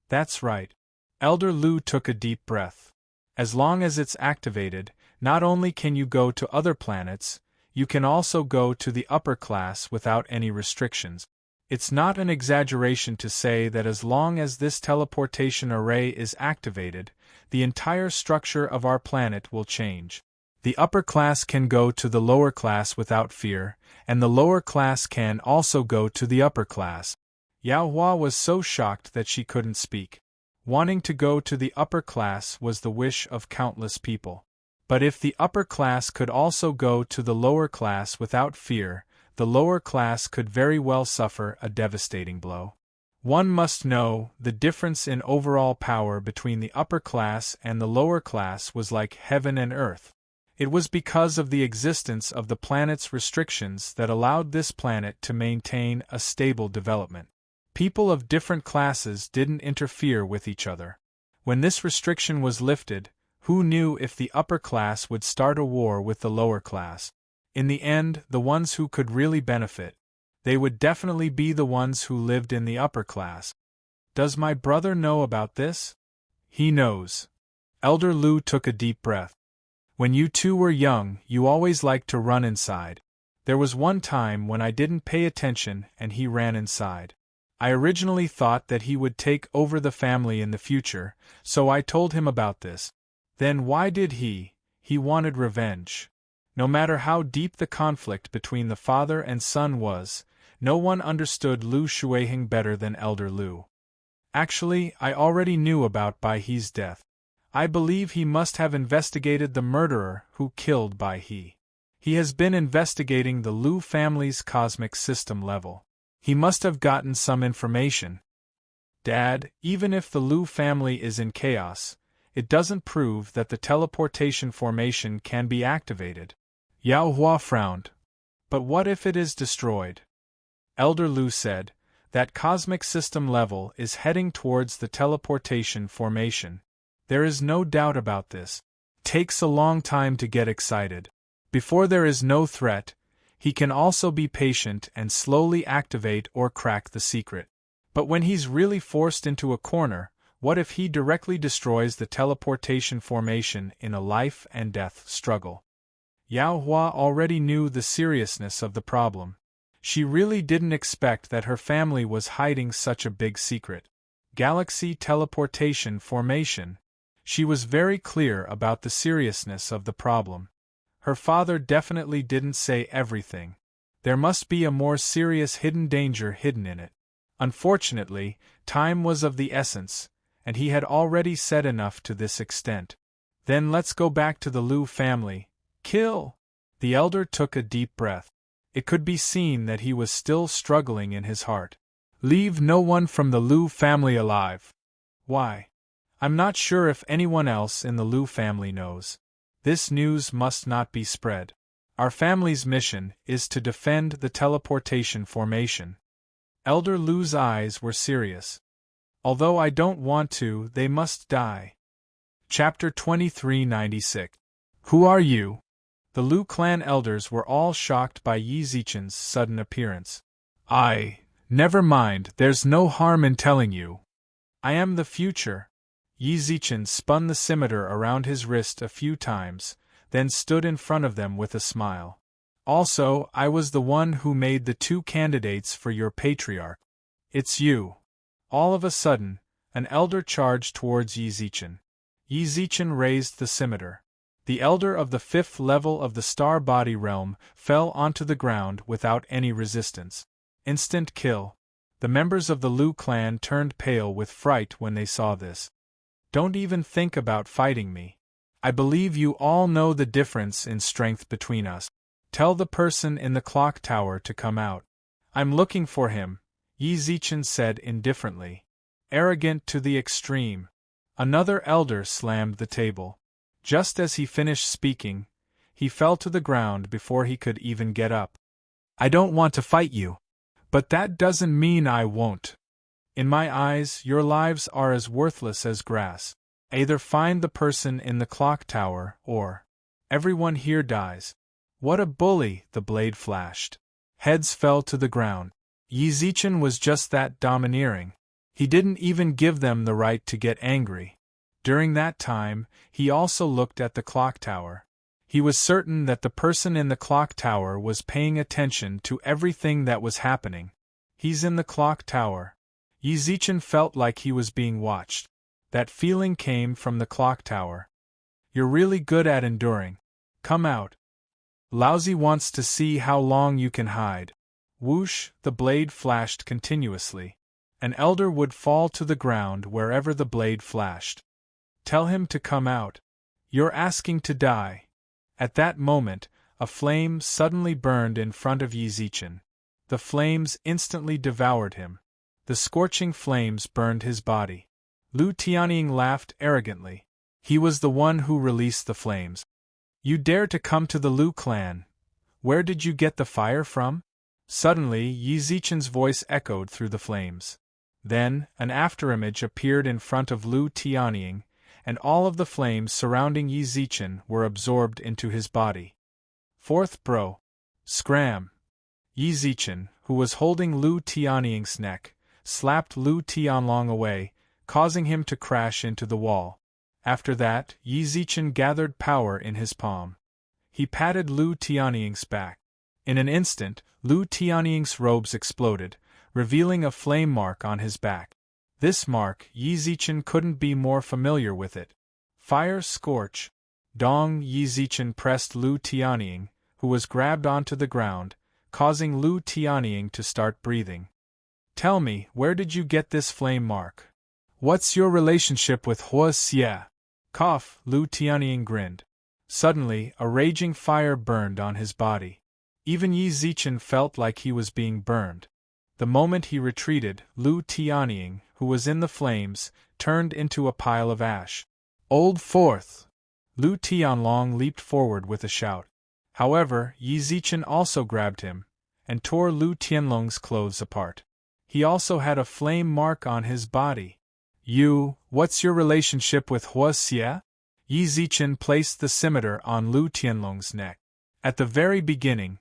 That's right. Elder Lu took a deep breath. As long as it's activated, not only can you go to other planets, you can also go to the upper class without any restrictions. It's not an exaggeration to say that as long as this teleportation array is activated, the entire structure of our planet will change. The upper class can go to the lower class without fear, and the lower class can also go to the upper class. Yao Hua was so shocked that she couldn't speak. Wanting to go to the upper class was the wish of countless people. But if the upper class could also go to the lower class without fear, the lower class could very well suffer a devastating blow. One must know, the difference in overall power between the upper class and the lower class was like heaven and earth. It was because of the existence of the planet's restrictions that allowed this planet to maintain a stable development. People of different classes didn't interfere with each other. When this restriction was lifted, who knew if the upper class would start a war with the lower class? In the end, the ones who could really benefit, they would definitely be the ones who lived in the upper class. Does my brother know about this? He knows. Elder Lu took a deep breath. When you two were young, you always liked to run inside. There was one time when I didn't pay attention and he ran inside. I originally thought that he would take over the family in the future, so I told him about this. Then why did he? He wanted revenge. No matter how deep the conflict between the father and son was, no one understood Lu Shuiheng better than Elder Lu. Actually, I already knew about Bai He's death. I believe he must have investigated the murderer who killed Bai He. He has been investigating the Lu family's cosmic system level. He must have gotten some information. Dad, even if the Lu family is in chaos, it doesn't prove that the teleportation formation can be activated. Yao Hua frowned. But what if it is destroyed? Elder Lu said, that cosmic system level is heading towards the teleportation formation. There is no doubt about this. Takes a long time to get excited. Before there is no threat, he can also be patient and slowly activate or crack the secret. But when he's really forced into a corner, what if he directly destroys the teleportation formation in a life and death struggle? Yao Hua already knew the seriousness of the problem. She really didn't expect that her family was hiding such a big secret. Galaxy teleportation formation. She was very clear about the seriousness of the problem. Her father definitely didn't say everything. There must be a more serious hidden danger hidden in it. Unfortunately, time was of the essence, and he had already said enough to this extent. Then let's go back to the Liu family. Kill! The elder took a deep breath. It could be seen that he was still struggling in his heart. Leave no one from the Liu family alive. Why? I'm not sure if anyone else in the Liu family knows. This news must not be spread. Our family's mission is to defend the teleportation formation. Elder Liu's eyes were serious. Although I don't want to, they must die. Chapter 2396. Who are you? The Liu clan elders were all shocked by Yi Zichen's sudden appearance. Never mind, there's no harm in telling you. I am the future. Yi Zichen spun the scimitar around his wrist a few times, then stood in front of them with a smile. Also, I was the one who made the 2 candidates for your patriarch. It's you. All of a sudden, an elder charged towards Yi Zichen. Yi Zichen raised the scimitar. The elder of the 5th level of the star body realm fell onto the ground without any resistance. Instant kill. The members of the Liu clan turned pale with fright when they saw this. Don't even think about fighting me. I believe you all know the difference in strength between us. Tell the person in the clock tower to come out. I'm looking for him, Yi Zichen said indifferently. Arrogant to the extreme. Another elder slammed the table. Just as he finished speaking, he fell to the ground before he could even get up. I don't want to fight you. But that doesn't mean I won't. In my eyes, your lives are as worthless as grass. Either find the person in the clock tower, or everyone here dies. What a bully, the blade flashed. Heads fell to the ground. Yi Zichen was just that domineering. He didn't even give them the right to get angry. During that time, he also looked at the clock tower. He was certain that the person in the clock tower was paying attention to everything that was happening. He's in the clock tower. Yi Zichen felt like he was being watched. That feeling came from the clock tower. You're really good at enduring. Come out. Lousy wants to see how long you can hide. Whoosh, the blade flashed continuously. An elder would fall to the ground wherever the blade flashed. Tell him to come out. You're asking to die. At that moment, a flame suddenly burned in front of Yi Zichen. The flames instantly devoured him. The scorching flames burned his body. Liu Tianying laughed arrogantly. He was the one who released the flames. You dare to come to the Liu clan? Where did you get the fire from? Suddenly, Yi Zichen's voice echoed through the flames. Then, an afterimage appeared in front of Liu Tianying, and all of the flames surrounding Yi Zichen were absorbed into his body. Fourth bro. Scram. Yi Zichen, who was holding Liu Tianying's neck, slapped Liu Tianlong away, causing him to crash into the wall. After that, Yi Zichen gathered power in his palm. He patted Liu Tianying's back. In an instant, Liu Tianying's robes exploded, revealing a flame mark on his back. This mark, Yi Zichen couldn't be more familiar with it. Fire scorch. Dong. Yi Zichen pressed Liu Tianying, who was grabbed onto the ground, causing Liu Tianying to start breathing. Tell me, where did you get this flame mark? What's your relationship with Hua Xie? Cough, Liu Tianying grinned. Suddenly, a raging fire burned on his body. Even Yi Zichen felt like he was being burned. The moment he retreated, Liu Tianying, who was in the flames, turned into a pile of ash. Old Fourth! Liu Tianlong leaped forward with a shout. However, Yi Zichen also grabbed him, and tore Liu Tianlong's clothes apart. He also had a flame mark on his body. What's your relationship with Hua Xie? Yi Zichen placed the scimitar on Liu Tianlong's neck. At the very beginning,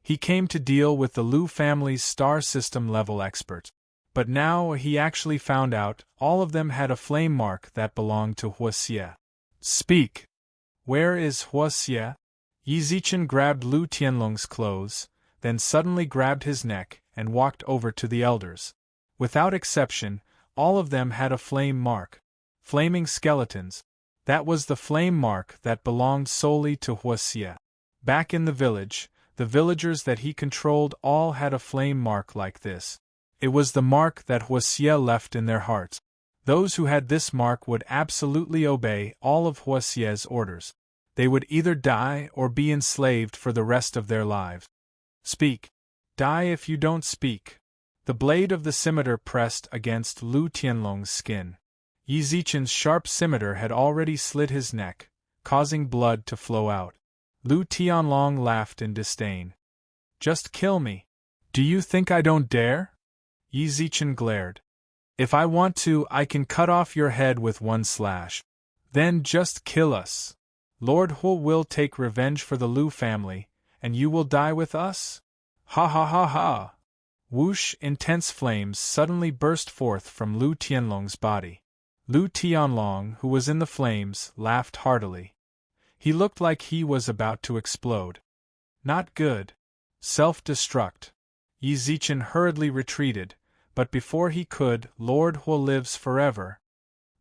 he came to deal with the Liu family's star system level experts. But now he actually found out all of them had a flame mark that belonged to Hua Xie. Speak! Where is Hua Xie? Yi Zichen grabbed Liu Tianlong's clothes, then suddenly grabbed his neck and walked over to the elders. Without exception, all of them had a flame mark. Flaming skeletons. That was the flame mark that belonged solely to Hua Xie. Back in the village, The villagers that he controlled all had a flame mark like this. It was the mark that Huaxia left in their hearts. Those who had this mark would absolutely obey all of Huaxia's orders. They would either die or be enslaved for the rest of their lives. Speak. Die if you don't speak. The blade of the scimitar pressed against Lu Tianlong's skin. Yi Zichen's sharp scimitar had already slit his neck, causing blood to flow out. Lu Tianlong laughed in disdain. Just kill me. Do you think I don't dare? Yi Zichen glared. If I want to, I can cut off your head with one slash. Then just kill us. Lord Hu will take revenge for the Lu family, and you will die with us? Ha ha ha ha! Whoosh! Intense flames suddenly burst forth from Lu Tianlong's body. Lu Tianlong, who was in the flames, laughed heartily. He looked like he was about to explode. Not good. Self-destruct. Yi Zichen hurriedly retreated, but before he could, Lord Hu lives forever.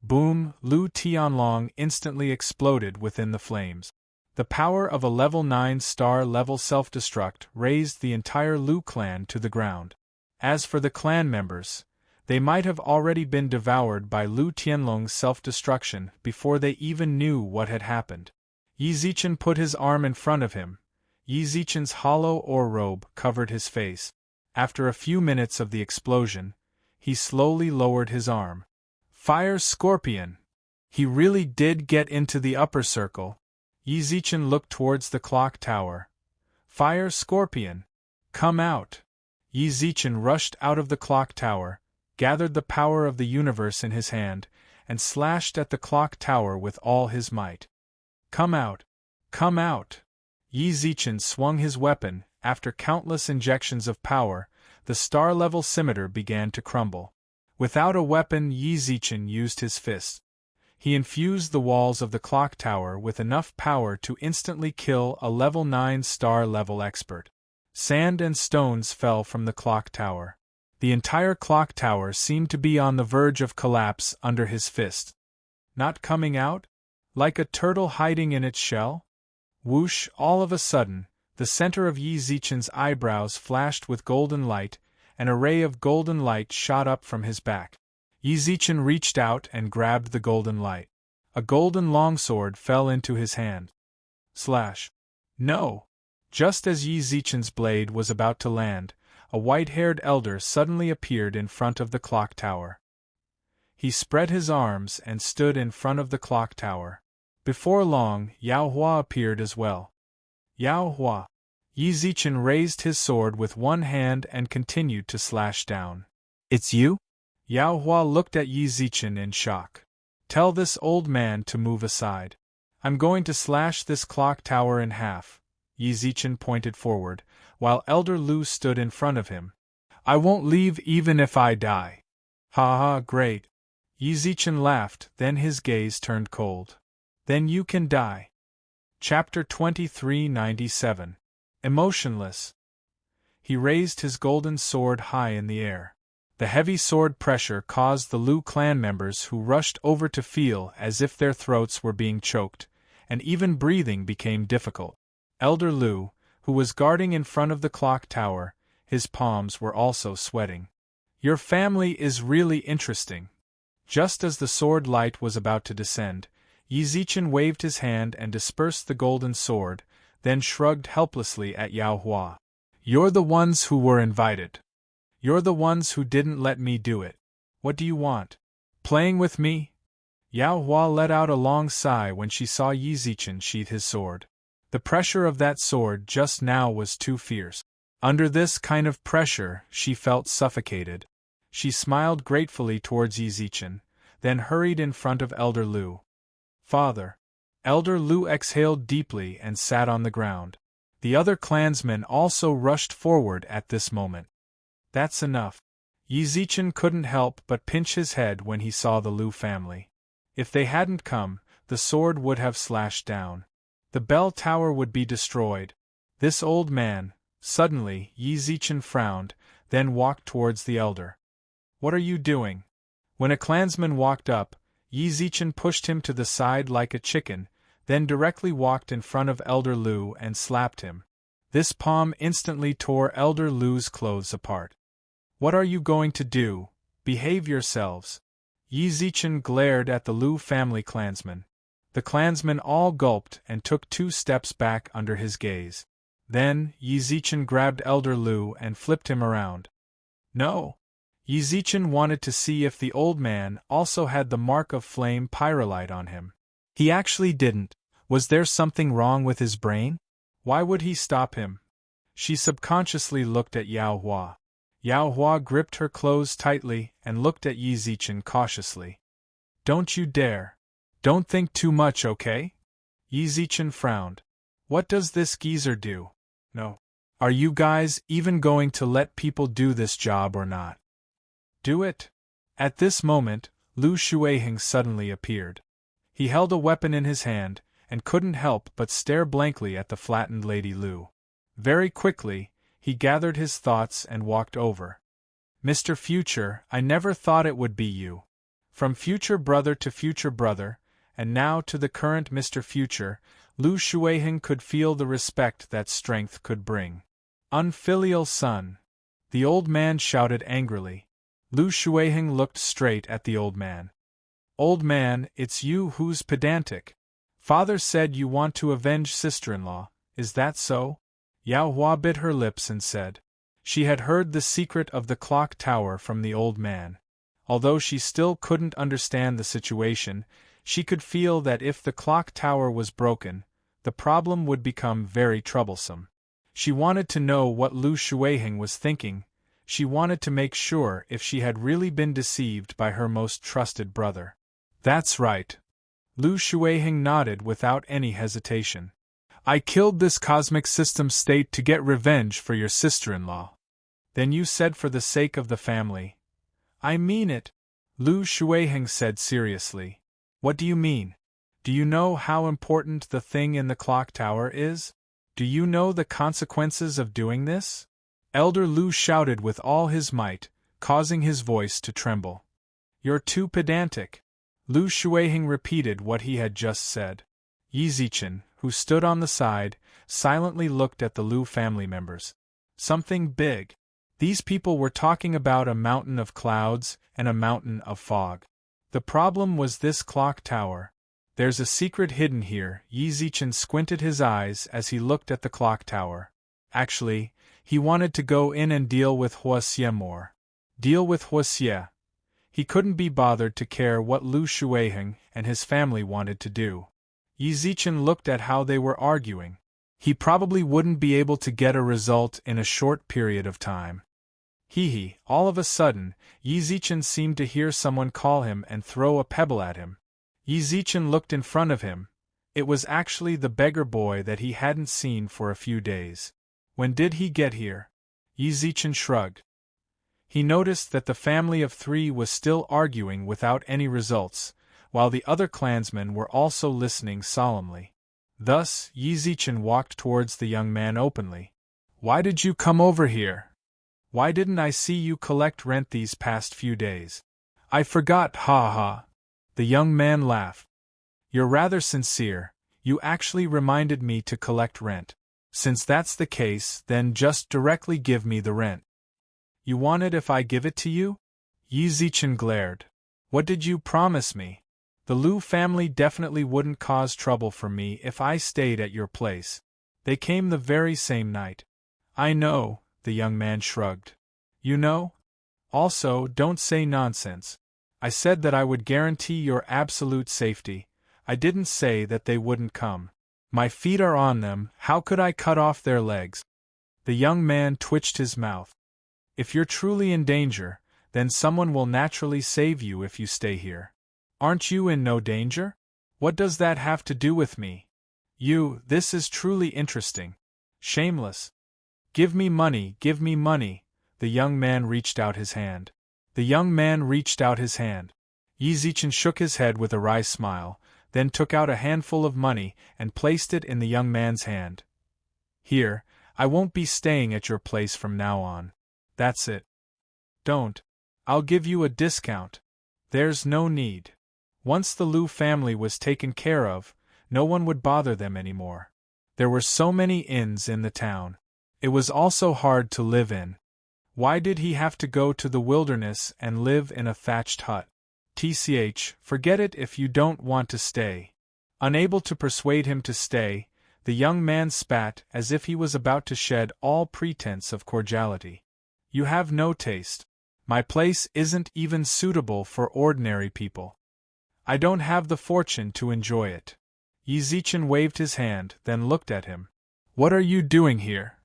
Boom! Lu Tianlong instantly exploded within the flames. The power of a level 9 star level self-destruct raised the entire Lu clan to the ground. As for the clan members, they might have already been devoured by Lu Tianlong's self-destruction before they even knew what had happened. Yi Zichen put his arm in front of him. Yi Zichen's hollow ore robe covered his face. After a few minutes of the explosion, he slowly lowered his arm. Fire Scorpion! He really did get into the upper circle. Yi Zichen looked towards the clock tower. Fire Scorpion! Come out! Yi Zichen rushed out of the clock tower, gathered the power of the universe in his hand, and slashed at the clock tower with all his might. Come out! Come out! Yi Zichen swung his weapon. After countless injections of power, the star-level scimitar began to crumble. Without a weapon, Yi Zichen used his fist. He infused the walls of the clock tower with enough power to instantly kill a level 9 star-level expert. Sand and stones fell from the clock tower. The entire clock tower seemed to be on the verge of collapse under his fist. Not coming out? Like a turtle hiding in its shell? Whoosh! All of a sudden, the center of Yi Zichen's eyebrows flashed with golden light. An array of golden light shot up from his back. Yi Zichen reached out and grabbed the golden light. A golden longsword fell into his hand. Slash! No! Just as Yi Zichen's blade was about to land, a white-haired elder suddenly appeared in front of the clock tower. He spread his arms and stood in front of the clock tower. Before long, Yao Hua appeared as well. Yao Hua. Yi Zichen raised his sword with one hand and continued to slash down. It's you? Yao Hua looked at Yi Zichen in shock. Tell this old man to move aside. I'm going to slash this clock tower in half. Yi Zichen pointed forward, while Elder Lu stood in front of him. I won't leave even if I die. Ha ha, great. Yi Zichen laughed, then his gaze turned cold. Then you can die. Chapter 2397. Emotionless. He raised his golden sword high in the air. The heavy sword pressure caused the Lu clan members who rushed over to feel as if their throats were being choked, and even breathing became difficult. Elder Lu, who was guarding in front of the clock tower, his palms were also sweating. Your family is really interesting. Just as the sword light was about to descend, Yi Zichen waved his hand and dispersed the golden sword, then shrugged helplessly at Yao Hua. You're the ones who were invited. You're the ones who didn't let me do it. What do you want? Playing with me? Yao Hua let out a long sigh when she saw Yi Zichen sheath his sword. The pressure of that sword just now was too fierce. Under this kind of pressure, she felt suffocated. She smiled gratefully towards Yi Zichen, then hurried in front of Elder Lu. Father. Elder Lu exhaled deeply and sat on the ground. The other clansmen also rushed forward at this moment. That's enough. Yi Zichen couldn't help but pinch his head when he saw the Lu family. If they hadn't come, the sword would have slashed down. The bell tower would be destroyed. This old man. Suddenly, Yi Zichen frowned, then walked towards the elder. What are you doing? When a clansman walked up, Yi Zichen pushed him to the side like a chicken, then directly walked in front of Elder Lu and slapped him. This palm instantly tore Elder Lu's clothes apart. What are you going to do? Behave yourselves. Yi Zichen glared at the Lu family clansmen. The clansmen all gulped and took 2 steps back under his gaze. Then, Yi Zichen grabbed Elder Lu and flipped him around. No! Yi Zichen wanted to see if the old man also had the mark of flame pyrolite on him. He actually didn't. Was there something wrong with his brain? Why would he stop him? She subconsciously looked at Yao Hua. Yao Hua gripped her clothes tightly and looked at Yi Zichen cautiously. Don't you dare. Don't think too much, okay? Yi Zichen frowned. What does this geezer do? No. Are you guys even going to let people do this job or not? Do it. At this moment, Lu Shuiheng suddenly appeared. He held a weapon in his hand, and couldn't help but stare blankly at the flattened Lady Lu. Very quickly, he gathered his thoughts and walked over. Mr. Future, I never thought it would be you. From future brother to future brother, and now to the current Mr. Future, Lu Shuiheng could feel the respect that strength could bring. Unfilial son! The old man shouted angrily. Lu Shuiheng looked straight at the old man. Old man, it's you who's pedantic. Father said you want to avenge sister-in-law, is that so? Yao Hua bit her lips and said. She had heard the secret of the clock tower from the old man. Although she still couldn't understand the situation, she could feel that if the clock tower was broken, the problem would become very troublesome. She wanted to know what Lu Shuiheng was thinking. She wanted to make sure if she had really been deceived by her most trusted brother. That's right. Lu Shuiheng nodded without any hesitation. I killed this cosmic system state to get revenge for your sister-in-law. Then you said for the sake of the family. I mean it, Lu Shuiheng said seriously. What do you mean? Do you know how important the thing in the clock tower is? Do you know the consequences of doing this? Elder Lu shouted with all his might, causing his voice to tremble. You're too pedantic. Lu Shuiheng repeated what he had just said. Yi Zichen, who stood on the side, silently looked at the Lu family members. Something big. These people were talking about a mountain of clouds and a mountain of fog. The problem was this clock tower. There's a secret hidden here. Yi Zichen squinted his eyes as he looked at the clock tower. Actually, he wanted to go in and deal with Huaxie more. Deal with Huaxie. He couldn't be bothered to care what Lu Shuiheng and his family wanted to do. Yi Zichen looked at how they were arguing. He probably wouldn't be able to get a result in a short period of time. Hee. All of a sudden, Yi Zichen seemed to hear someone call him and throw a pebble at him. Yi Zichen looked in front of him. It was actually the beggar boy that he hadn't seen for a few days. When did he get here? Yi Zichen shrugged. He noticed that the family of 3 was still arguing without any results, while the other clansmen were also listening solemnly. Thus, Yi Zichen walked towards the young man openly. Why did you come over here? Why didn't I see you collect rent these past few days? I forgot, ha. The young man laughed. You're rather sincere. You actually reminded me to collect rent. Since that's the case, then just directly give me the rent. You want it if I give it to you? Yi Zichen glared. What did you promise me? The Lu family definitely wouldn't cause trouble for me if I stayed at your place. They came the very same night. I know, the young man shrugged. You know? Also, don't say nonsense. I said that I would guarantee your absolute safety. I didn't say that they wouldn't come. My feet are on them, how could I cut off their legs? The young man twitched his mouth. If you're truly in danger, then someone will naturally save you if you stay here. Aren't you in no danger? What does that have to do with me? This is truly interesting. Shameless. Give me money. The young man reached out his hand. Yi Zichen shook his head with a wry smile, then took out a handful of money and placed it in the young man's hand. Here, I won't be staying at your place from now on. That's it. Don't. I'll give you a discount. There's no need. Once the Lu family was taken care of, no one would bother them anymore. There were so many inns in the town. It was also hard to live in. Why did he have to go to the wilderness and live in a thatched hut? Forget it if you don't want to stay. Unable to persuade him to stay, the young man spat as if he was about to shed all pretense of cordiality. You have no taste. My place isn't even suitable for ordinary people. I don't have the fortune to enjoy it. Yizichin waved his hand, then looked at him. What are you doing here?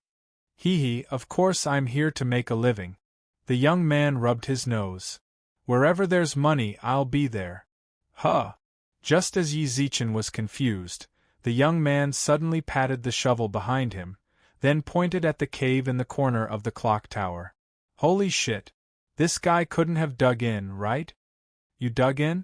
Of course I'm here to make a living. The young man rubbed his nose. Wherever there's money I'll be there. Huh. Just as Yizichin was confused, the young man suddenly patted the shovel behind him, then pointed at the cave in the corner of the clock tower. Holy shit. This guy couldn't have dug in, right? You dug in?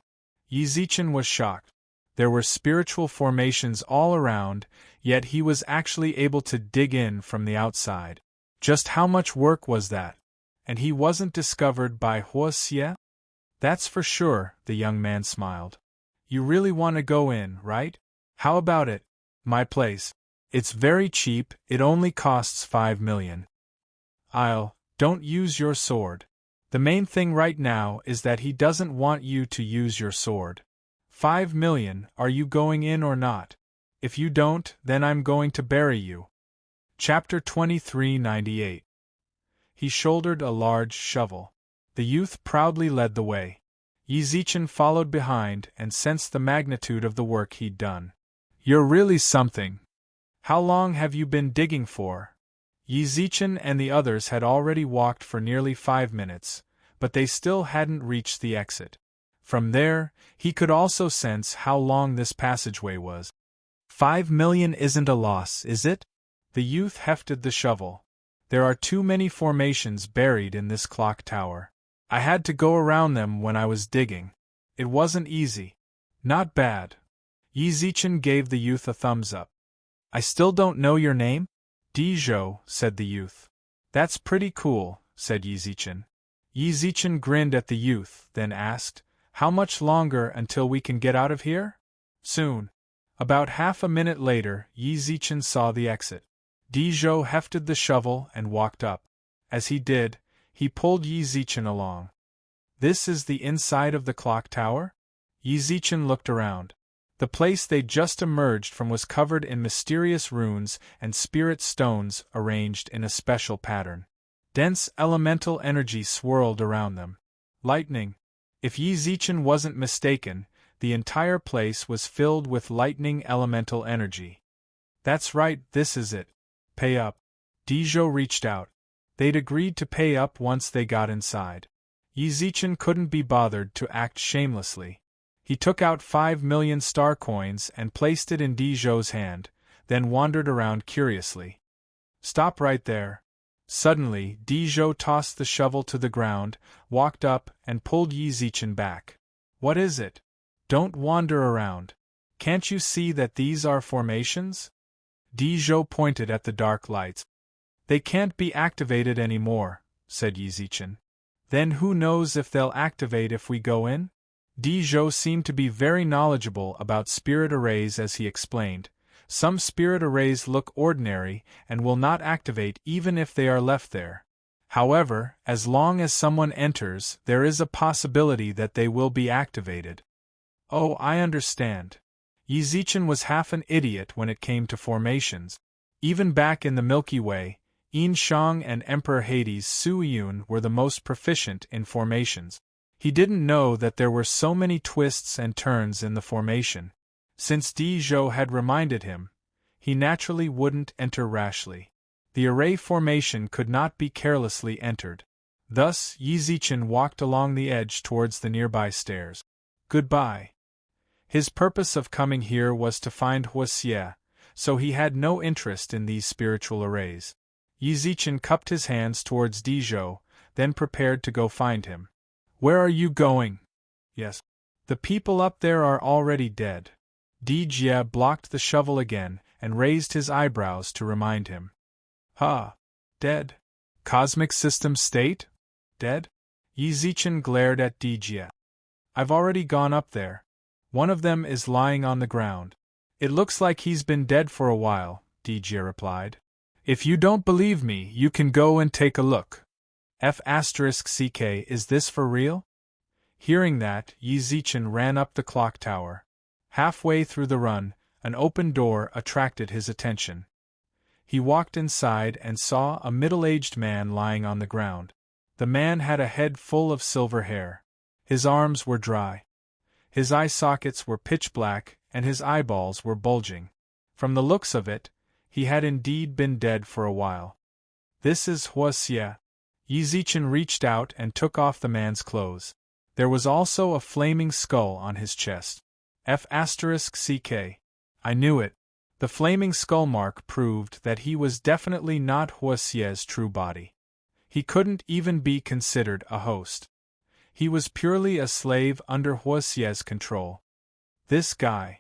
Yizichin was shocked. There were spiritual formations all around, yet he was actually able to dig in from the outside. Just how much work was that? And he wasn't discovered by Huoxie? That's for sure, the young man smiled. You really want to go in, right? How about it? My place. It's very cheap, it only costs 5 million. Don't use your sword. The main thing right now is that he doesn't want you to use your sword. 5 million, are you going in or not? If you don't, then I'm going to bury you. Chapter 2398. He shouldered a large shovel. The youth proudly led the way. Yizichin followed behind and sensed the magnitude of the work he'd done. You're really something. How long have you been digging for? Yizichin and the others had already walked for nearly 5 minutes, but they still hadn't reached the exit. From there, he could also sense how long this passageway was. 5 million isn't a loss, is it? The youth hefted the shovel. There are too many formations buried in this clock tower. I had to go around them when I was digging. It wasn't easy. Not bad. Yizichin gave the youth a thumbs up. I still don't know your name? Dizhou, said the youth. That's pretty cool, said Yizichin. Yizichin grinned at the youth, then asked, How much longer until we can get out of here? Soon. About half a minute later, Yizichin saw the exit. Dizhou hefted the shovel and walked up. As he did, he pulled Yizichin along. This is the inside of the clock tower? Yizichin looked around. The place they'd just emerged from was covered in mysterious runes and spirit stones arranged in a special pattern. Dense elemental energy swirled around them. Lightning. If Yizichin wasn't mistaken, the entire place was filled with lightning elemental energy. That's right, this is it. Pay up. Dizhou reached out. They'd agreed to pay up once they got inside. Yizichin couldn't be bothered to act shamelessly. He took out 5 million star coins and placed it in Dizhou's hand, then wandered around curiously. Stop right there. Suddenly, Dizhou tossed the shovel to the ground, walked up, and pulled Yizichin back. What is it? Don't wander around. Can't you see that these are formations? Dizhou pointed at the dark lights. They can't be activated anymore, said Yizichin. Then who knows if they'll activate if we go in? Dizhou seemed to be very knowledgeable about spirit arrays as he explained. Some spirit arrays look ordinary and will not activate even if they are left there. However, as long as someone enters, there is a possibility that they will be activated. Oh, I understand. Yizichin was half an idiot when it came to formations. Even back in the Milky Way, Yin Shang and Emperor Hades' Suiyun were the most proficient in formations. He didn't know that there were so many twists and turns in the formation. Since Dizhou had reminded him, he naturally wouldn't enter rashly. The array formation could not be carelessly entered. Thus, Yizichin walked along the edge towards the nearby stairs. Goodbye. His purpose of coming here was to find Huoxie, so he had no interest in these spiritual arrays. Yizichin cupped his hands towards Dizhou, then prepared to go find him. Where are you going? Yes. The people up there are already dead. Dizhou blocked the shovel again and raised his eyebrows to remind him. Dead? Cosmic system state? Dead? Yizichin glared at Dizhou. I've already gone up there. One of them is lying on the ground. It looks like he's been dead for a while, Dizhou replied. If you don't believe me, you can go and take a look. F***ck, is this for real? Hearing that, Yi Zichen ran up the clock tower. Halfway through the run, an open door attracted his attention. He walked inside and saw a middle-aged man lying on the ground. The man had a head full of silver hair. His arms were dry. His eye sockets were pitch black, and his eyeballs were bulging. From the looks of it, he had indeed been dead for a while. This is Huaxia. Yi Zichen reached out and took off the man's clothes. There was also a flaming skull on his chest. F***ck. I knew it. The flaming skull mark proved that he was definitely not Huaxia's true body. He couldn't even be considered a host. He was purely a slave under Huaxia's control. This guy.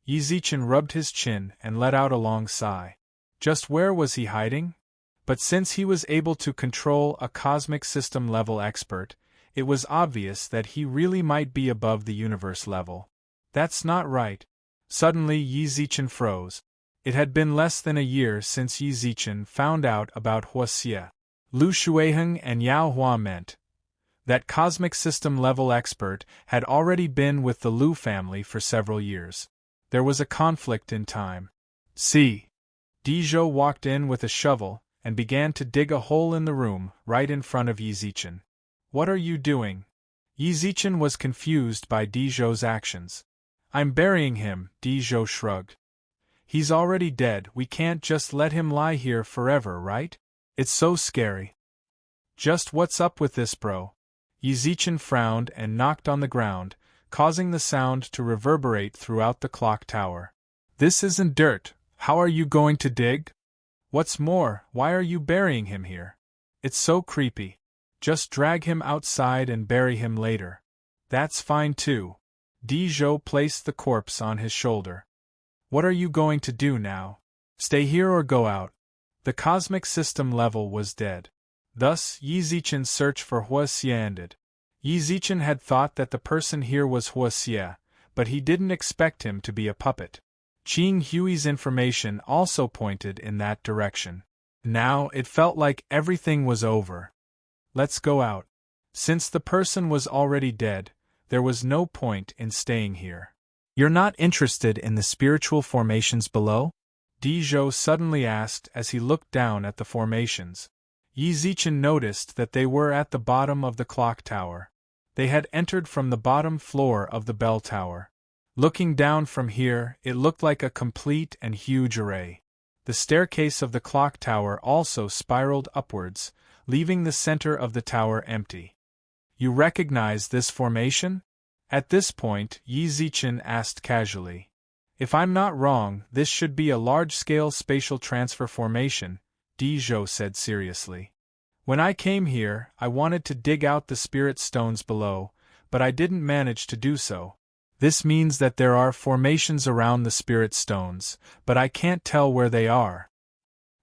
Yi Zichen rubbed his chin and let out a long sigh. Just where was he hiding? But since he was able to control a cosmic system level expert, it was obvious that he really might be above the universe level. That's not right. Suddenly Yi Zichen froze. It had been less than a year since Yi Zichen found out about Huaxia. Lu Shuiheng and Yao Hua meant that cosmic system level expert had already been with the Lu family for several years. There was a conflict in time. See. Dizhou walked in with a shovel and began to dig a hole in the room right in front of Yi Zichen. What are you doing? Yi Zichen was confused by Dizhou's actions. I'm burying him, Dizhou shrugged. He's already dead, we can't just let him lie here forever, right? It's so scary. Just what's up with this, bro? Yi Zichen frowned and knocked on the ground, causing the sound to reverberate throughout the clock tower. This isn't dirt, how are you going to dig? What's more, why are you burying him here? It's so creepy. Just drag him outside and bury him later. That's fine too. Dizhou placed the corpse on his shoulder. What are you going to do now? Stay here or go out? The cosmic system level was dead. Thus, Yi Zichen's search for Huaxia ended. Yi Zichen had thought that the person here was Huaxia, but he didn't expect him to be a puppet. Qing Hui's information also pointed in that direction. Now it felt like everything was over. Let's go out. Since the person was already dead, there was no point in staying here. You're not interested in the spiritual formations below? Dizhou suddenly asked as he looked down at the formations. Yi Zichen noticed that they were at the bottom of the clock tower. They had entered from the bottom floor of the bell tower. Looking down from here, it looked like a complete and huge array. The staircase of the clock tower also spiraled upwards, leaving the center of the tower empty. You recognize this formation? At this point, Yi Zichen asked casually. If I'm not wrong, this should be a large-scale spatial transfer formation, Dizhou said seriously. When I came here, I wanted to dig out the spirit stones below, but I didn't manage to do so. This means that there are formations around the spirit stones, but I can't tell where they are.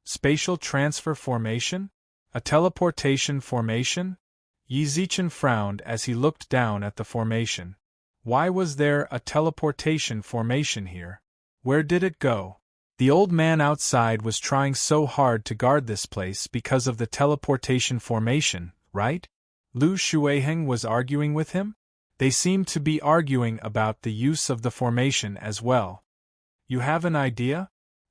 Spatial transfer formation? A teleportation formation? Yi Zichen frowned as he looked down at the formation. Why was there a teleportation formation here? Where did it go? The old man outside was trying so hard to guard this place because of the teleportation formation, right? Lu Shuiheng was arguing with him? They seemed to be arguing about the use of the formation as well. You have an idea?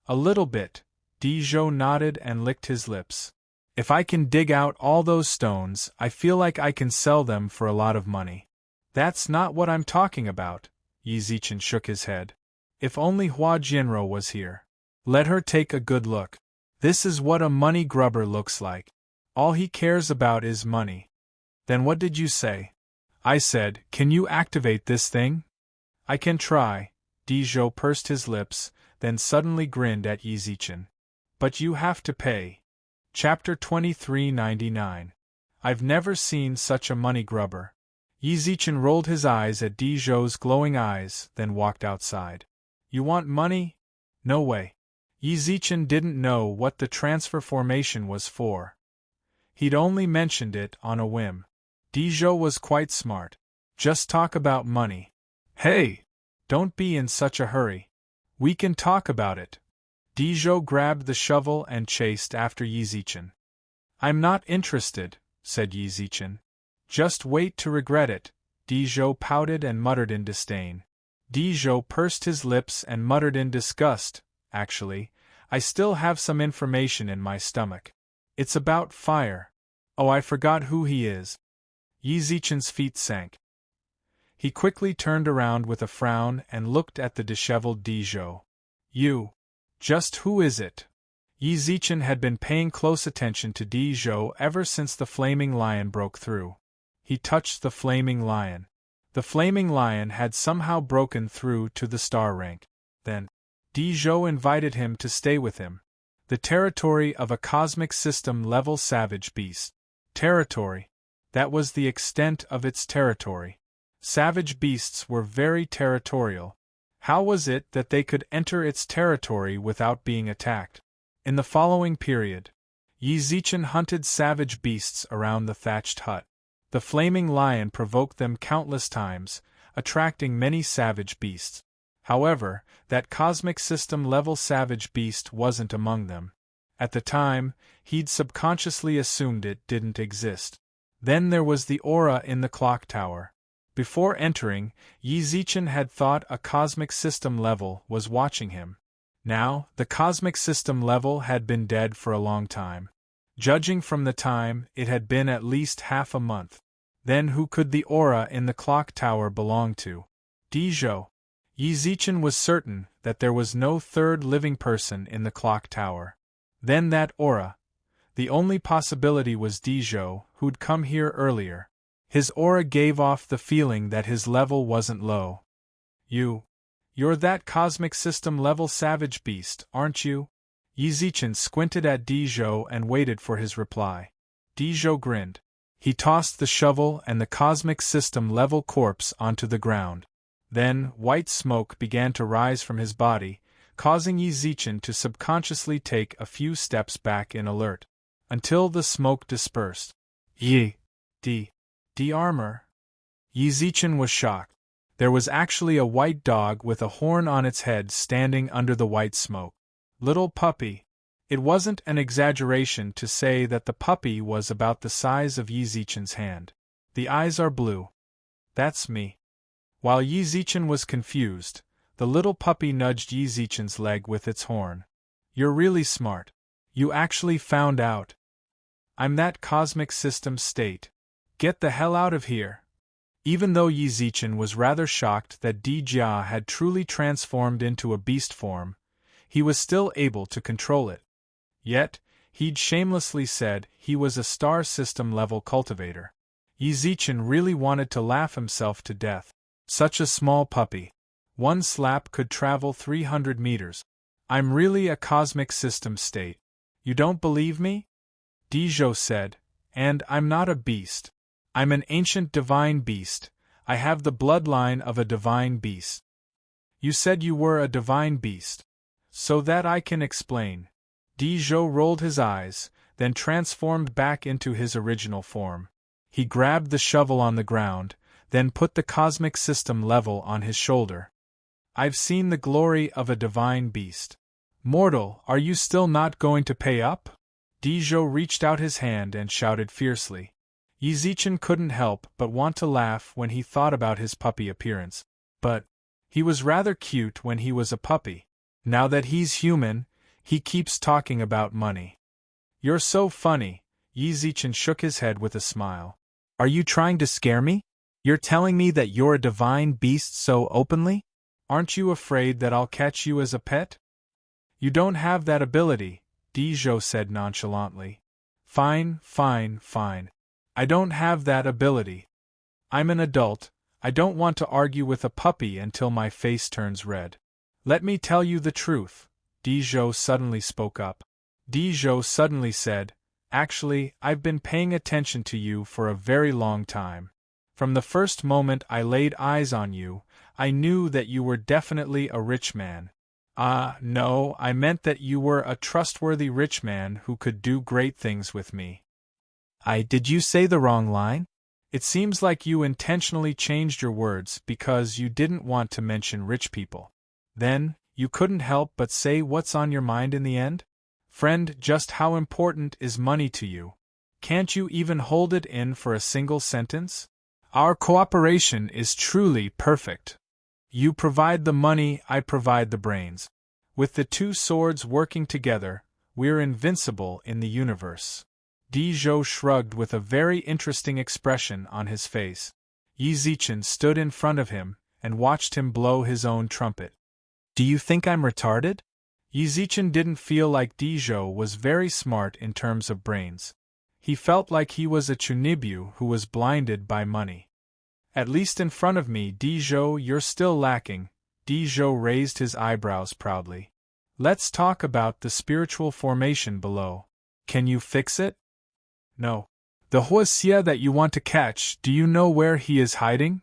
A little bit. Dizhou nodded and licked his lips. If I can dig out all those stones, I feel like I can sell them for a lot of money. That's not what I'm talking about, Yi Zichen shook his head. If only Hua Jianrou was here. Let her take a good look. This is what a money grubber looks like. All he cares about is money. Then what did you say? I said, can you activate this thing? I can try. Dizhou pursed his lips, then suddenly grinned at Yi Zichen. But you have to pay. Chapter 2399. I've never seen such a money grubber. Yi Zichen rolled his eyes at Dizhou's glowing eyes, then walked outside. You want money? No way. Yi Zichen didn't know what the transfer formation was for. He'd only mentioned it on a whim. Dizhou was quite smart. Just talk about money. Hey! Don't be in such a hurry. We can talk about it. Dizhou grabbed the shovel and chased after Yizichin. I'm not interested, said Yizichin. Just wait to regret it, Dizhou pouted and muttered in disdain. Dizhou pursed his lips and muttered in disgust, actually, I still have some information in my stomach. It's about fire. Oh, I forgot who he is. Yizichin's feet sank. He quickly turned around with a frown and looked at the disheveled Dizhou. You. Just who is it? Yizichin had been paying close attention to Dizhou ever since the flaming lion broke through. He touched the flaming lion. The flaming lion had somehow broken through to the star rank. Then, Dizhou invited him to stay with him. The territory of a cosmic system-level savage beast. Territory. That was the extent of its territory. Savage beasts were very territorial. How was it that they could enter its territory without being attacked? In the following period, Yizichin hunted savage beasts around the thatched hut. The flaming lion provoked them countless times, attracting many savage beasts. However, that cosmic system-level savage beast wasn't among them. At the time, he'd subconsciously assumed it didn't exist. Then there was the aura in the clock tower. Before entering, Yizichin had thought a cosmic system level was watching him. Now, the cosmic system level had been dead for a long time. Judging from the time, it had been at least half a month. Then who could the aura in the clock tower belong to? Dizhou. Yizichin was certain that there was no third living person in the clock tower. Then that aura. The only possibility was Dizhou, who'd come here earlier. His aura gave off the feeling that his level wasn't low. You're that cosmic system-level savage beast, aren't you? Yizichin squinted at Dizhou and waited for his reply. Dizhou grinned. He tossed the shovel and the cosmic system-level corpse onto the ground. Then, white smoke began to rise from his body, causing Yizichin to subconsciously take a few steps back in alert. Until the smoke dispersed. D armor. Yizichin was shocked. There was actually a white dog with a horn on its head standing under the white smoke. Little puppy. It wasn't an exaggeration to say that the puppy was about the size of Yizichin's hand. The eyes are blue. That's me. While Yizichin was confused, the little puppy nudged Yizichin's leg with its horn. You're really smart. You actually found out. I'm that cosmic system state. Get the hell out of here. Even though Yizichin was rather shocked that Dijia had truly transformed into a beast form, he was still able to control it. Yet, he'd shamelessly said he was a star system-level cultivator. Yizichin really wanted to laugh himself to death. Such a small puppy. One slap could travel 300 meters. I'm really a cosmic system state. You don't believe me? Dizhou said, and I'm not a beast. I'm an ancient divine beast. I have the bloodline of a divine beast. You said you were a divine beast. So that I can explain. Dizhou rolled his eyes, then transformed back into his original form. He grabbed the shovel on the ground, then put the cosmic system level on his shoulder. I've seen the glory of a divine beast. Mortal, are you still not going to pay up? Dizhou reached out his hand and shouted fiercely. Yizichin couldn't help but want to laugh when he thought about his puppy appearance. But he was rather cute when he was a puppy. Now that he's human, he keeps talking about money. You're so funny, Yizichin shook his head with a smile. Are you trying to scare me? You're telling me that you're a divine beast so openly? Aren't you afraid that I'll catch you as a pet? You don't have that ability, Dizhou said nonchalantly. Fine. I don't have that ability. I'm an adult. I don't want to argue with a puppy until my face turns red. Let me tell you the truth, Dizhou suddenly spoke up. Dizhou suddenly said, actually, I've been paying attention to you for a very long time. From the first moment I laid eyes on you, I knew that you were definitely a rich man. No, I meant that you were a trustworthy rich man who could do great things with me. Did you say the wrong line? It seems like you intentionally changed your words because you didn't want to mention rich people. Then, you couldn't help but say what's on your mind in the end? Friend, just how important is money to you? Can't you even hold it in for a single sentence? Our cooperation is truly perfect. You provide the money, I provide the brains. With the two swords working together, we're invincible in the universe. Dizhou shrugged with a very interesting expression on his face. Yi Zichen stood in front of him and watched him blow his own trumpet. Do you think I'm retarded? Yi Zichen didn't feel like Dizhou was very smart in terms of brains. He felt like he was a chunibyu who was blinded by money. At least in front of me, Dizhou, you're still lacking. Dizhou raised his eyebrows proudly. Let's talk about the spiritual formation below. Can you fix it? No. The Huaxia that you want to catch, do you know where he is hiding?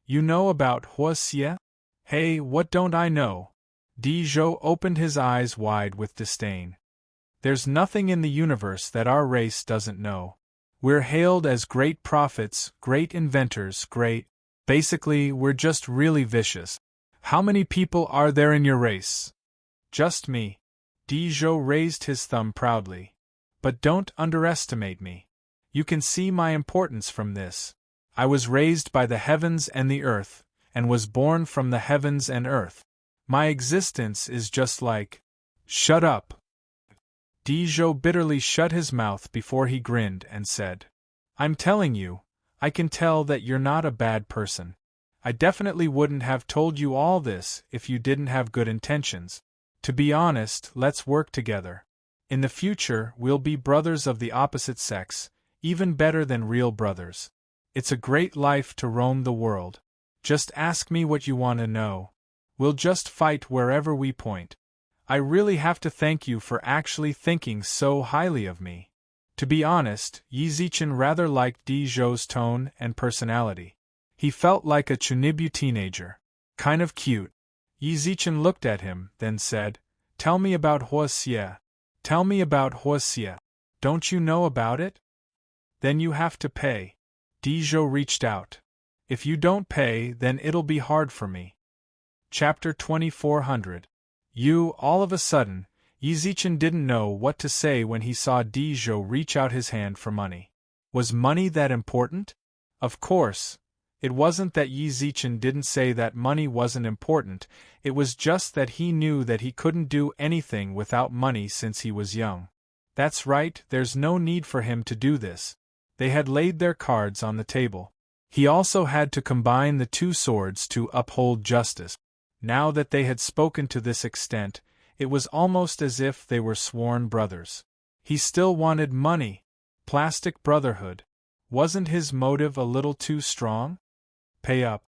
You know about Huaxia? Hey, what don't I know? Dizhou opened his eyes wide with disdain. There's nothing in the universe that our race doesn't know. We're hailed as great prophets, great inventors, Basically, we're just really vicious. How many people are there in your race? Just me. Dizhou raised his thumb proudly. But don't underestimate me. You can see my importance from this. I was raised by the heavens and the earth, and was born from the heavens and earth. My existence is just like… Shut up! Dizhou bitterly shut his mouth before he grinned and said, I'm telling you, I can tell that you're not a bad person. I definitely wouldn't have told you all this if you didn't have good intentions. To be honest, let's work together. In the future, we'll be brothers of the opposite sex, even better than real brothers. It's a great life to roam the world. Just ask me what you want to know. We'll just fight wherever we point. I really have to thank you for actually thinking so highly of me. To be honest, Yi Zichen rather liked Dizhou's tone and personality. He felt like a chunibyu teenager. Kind of cute. Yi Zichen looked at him, then said, Tell me about Huaxia. Tell me about Huaxia. Don't you know about it? Then you have to pay. Dizhou reached out. If you don't pay, then it'll be hard for me. Chapter 2400. All of a sudden, Yi Zichen didn't know what to say when he saw Dizhou reach out his hand for money. Was money that important? Of course. It wasn't that Yi Zichen didn't say that money wasn't important, it was just that he knew that he couldn't do anything without money since he was young. That's right, there's no need for him to do this. They had laid their cards on the table. He also had to combine the two swords to uphold justice. Now that they had spoken to this extent, it was almost as if they were sworn brothers. He still wanted money. Plastic brotherhood. Wasn't his motive a little too strong? Pay up.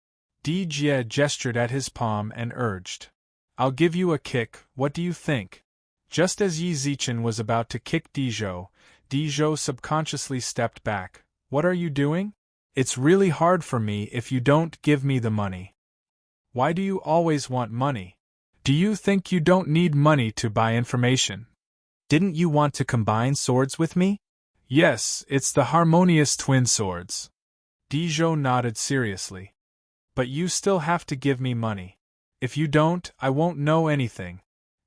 Dijie gestured at his palm and urged. I'll give you a kick, what do you think? Just as Yi Zichen was about to kick Dizhou, Dizhou subconsciously stepped back. What are you doing? It's really hard for me if you don't give me the money. Why do you always want money? Do you think you don't need money to buy information? Didn't you want to combine swords with me? Yes, it's the harmonious twin swords. Dizhou nodded seriously. But you still have to give me money. If you don't, I won't know anything.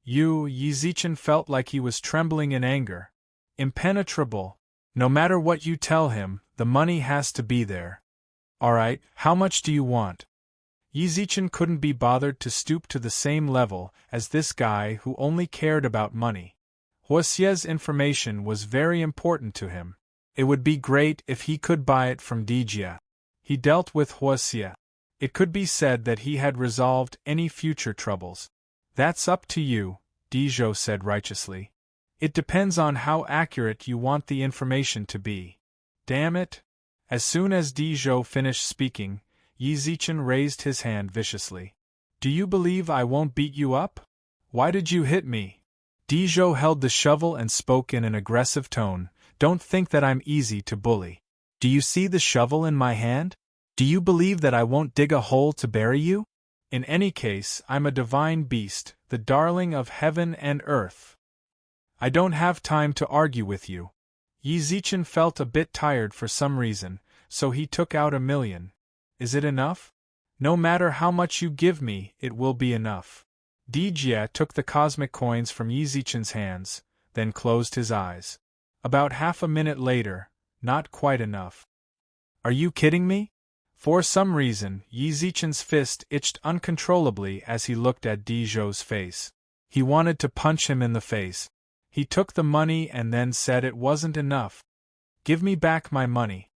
Yi Zichen felt like he was trembling in anger. Impenetrable. No matter what you tell him, the money has to be there. Alright, how much do you want? Yi Zichen couldn't be bothered to stoop to the same level as this guy who only cared about money. Huaxia's information was very important to him. It would be great if he could buy it from Dijie. He dealt with Huaxia. It could be said that he had resolved any future troubles. That's up to you, Dizhou said righteously. It depends on how accurate you want the information to be. Damn it! As soon as Dizhou finished speaking, Yi Zichen raised his hand viciously. Do you believe I won't beat you up? Why did you hit me? Dizhou held the shovel and spoke in an aggressive tone. Don't think that I'm easy to bully. Do you see the shovel in my hand? Do you believe that I won't dig a hole to bury you? In any case, I'm a divine beast, the darling of heaven and earth. I don't have time to argue with you. Yi Zichen felt a bit tired for some reason, so he took out $1,000,000. Is it enough? No matter how much you give me, it will be enough. Dijia took the cosmic coins from Yizichen's hands, then closed his eyes. About half a minute later, not quite enough. Are you kidding me? For some reason, Yizichen's fist itched uncontrollably as he looked at Dijou's face. He wanted to punch him in the face. He took the money and then said it wasn't enough. Give me back my money.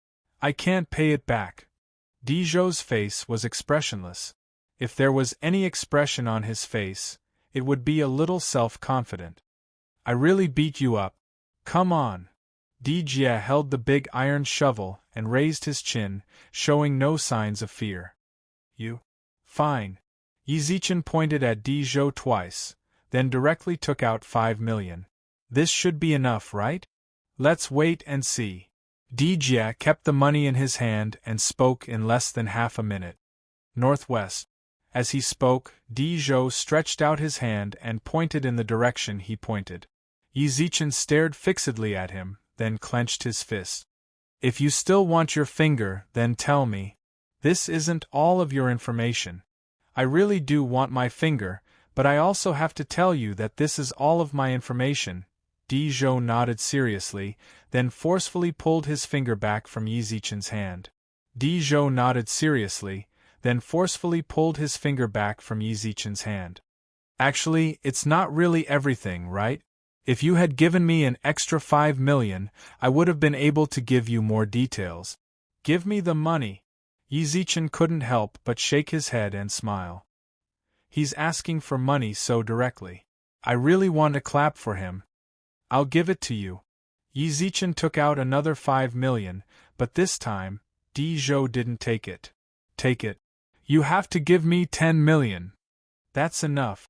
I can't pay it back. Dijou's face was expressionless. If there was any expression on his face, it would be a little self-confident. I really beat you up. Come on. Dijia held the big iron shovel and raised his chin, showing no signs of fear. You? Fine. Yizichen pointed at Dijou twice, then directly took out 5 million. This should be enough, right? Let's wait and see. Dijia kept the money in his hand and spoke in less than half a minute. Northwest. As he spoke, Dijou stretched out his hand and pointed in the direction he pointed. Yizichen stared fixedly at him, then clenched his fist. If you still want your finger, then tell me. This isn't all of your information. I really do want my finger, but I also have to tell you that this is all of my information. Dijou nodded seriously, then forcefully pulled his finger back from Yizichen's hand. Dijou nodded seriously, then forcefully pulled his finger back from Yizichen's hand. Actually, it's not really everything, right? If you had given me an extra 5 million, I would have been able to give you more details. Give me the money. Yizichen couldn't help but shake his head and smile. He's asking for money so directly. I really want to clap for him. I'll give it to you. Yizichen took out another 5 million, but this time, Dijou didn't take it. Take it. You have to give me 10 million. That's enough.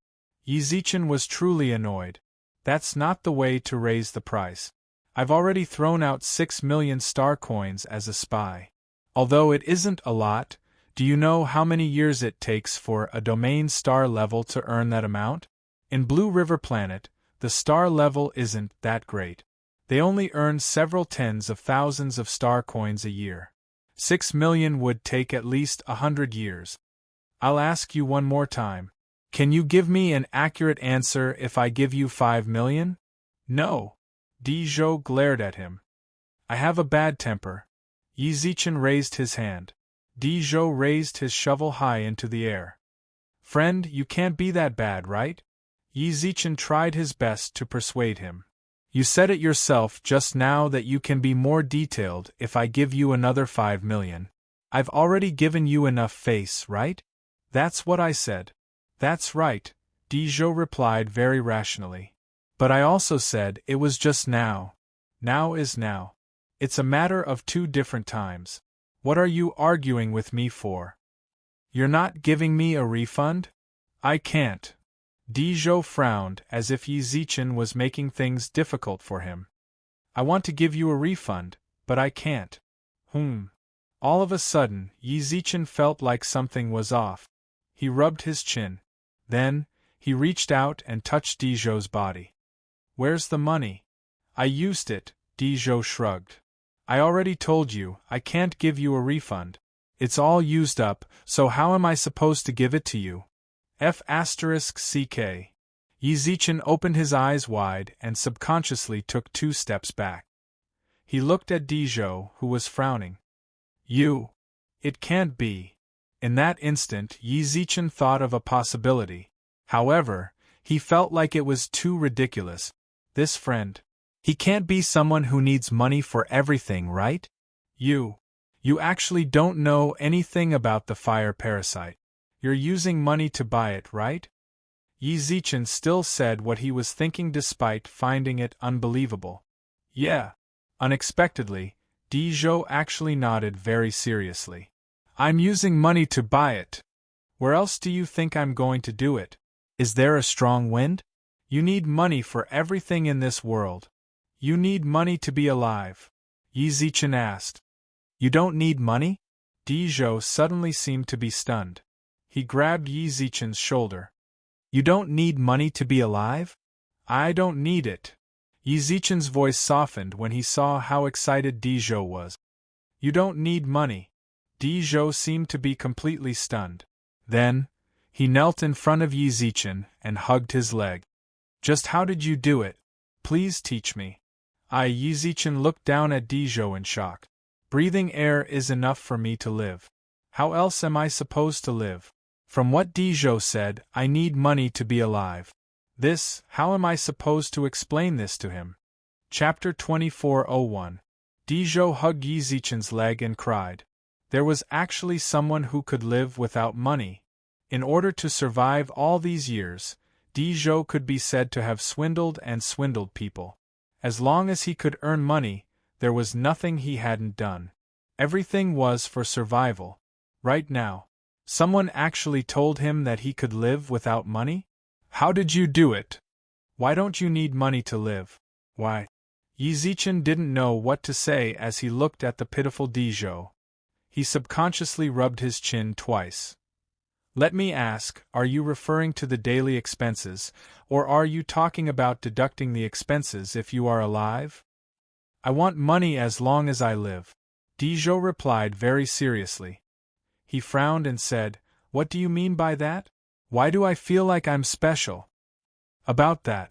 Yizichen was truly annoyed. That's not the way to raise the price. I've already thrown out 6 million star coins as a spy. Although it isn't a lot, do you know how many years it takes for a domain star level to earn that amount? In Blue River Planet, the star level isn't that great. They only earn several tens of thousands of star coins a year. 6 million would take at least 100 years. I'll ask you one more time. Can you give me an accurate answer if I give you 5 million? No. Dijou glared at him. I have a bad temper. Yizichen raised his hand. Dijou raised his shovel high into the air. Friend, you can't be that bad, right? Yizichen tried his best to persuade him. You said it yourself just now that you can be more detailed if I give you another 5 million. I've already given you enough face, right? That's what I said. That's right, Dijou replied very rationally. But I also said it was just now. Now is now. It's a matter of 2 different times. What are you arguing with me for? You're not giving me a refund? I can't. Dijou frowned as if Yizichen was making things difficult for him. I want to give you a refund, but I can't. All of a sudden, Yizichen felt like something was off. He rubbed his chin. Then, he reached out and touched Dijou's body. Where's the money? I used it, Dijou shrugged. I already told you, I can't give you a refund. It's all used up, so how am I supposed to give it to you? F***CK. Yizichen opened his eyes wide and subconsciously took 2 steps back. He looked at Dijou, who was frowning. You. It can't be. In that instant, Yizichen thought of a possibility. However, he felt like it was too ridiculous. This friend. He can't be someone who needs money for everything, right? You actually don't know anything about the fire parasite. You're using money to buy it, right? Yizichen still said what he was thinking despite finding it unbelievable. Yeah. Unexpectedly, Dijou actually nodded very seriously. I'm using money to buy it. Where else do you think I'm going to do it? Is there a strong wind? You need money for everything in this world. You need money to be alive. Yizichen asked. You don't need money? Dijou suddenly seemed to be stunned. He grabbed Yizichen's shoulder. You don't need money to be alive? I don't need it. Yizichen's voice softened when he saw how excited Dijou was. You don't need money. Dijou seemed to be completely stunned. Then, He knelt in front of Yi Zichen and hugged his leg. Just how did you do it? Please teach me. Yi Zichen looked down at Dizhou in shock. Breathing air is enough for me to live. How else am I supposed to live? From what Dizhou said, I need money to be alive. How am I supposed to explain this to him? Chapter 24:01. Dizhou hugged Yi Zichen's leg and cried. There was actually someone who could live without money. In order to survive all these years, Dizhou could be said to have swindled and swindled people. As long as he could earn money, there was nothing he hadn't done. Everything was for survival. Right now, someone actually told him that he could live without money? How did you do it? Why don't you need money to live? Why? Yi Zichen didn't know what to say as he looked at the pitiful Dizhou. He subconsciously rubbed his chin twice. Let me ask, are you referring to the daily expenses, or are you talking about deducting the expenses if you are alive? I want money as long as I live, Dizhou replied very seriously. He frowned and said, What do you mean by that? Why do I feel like I'm special? About that.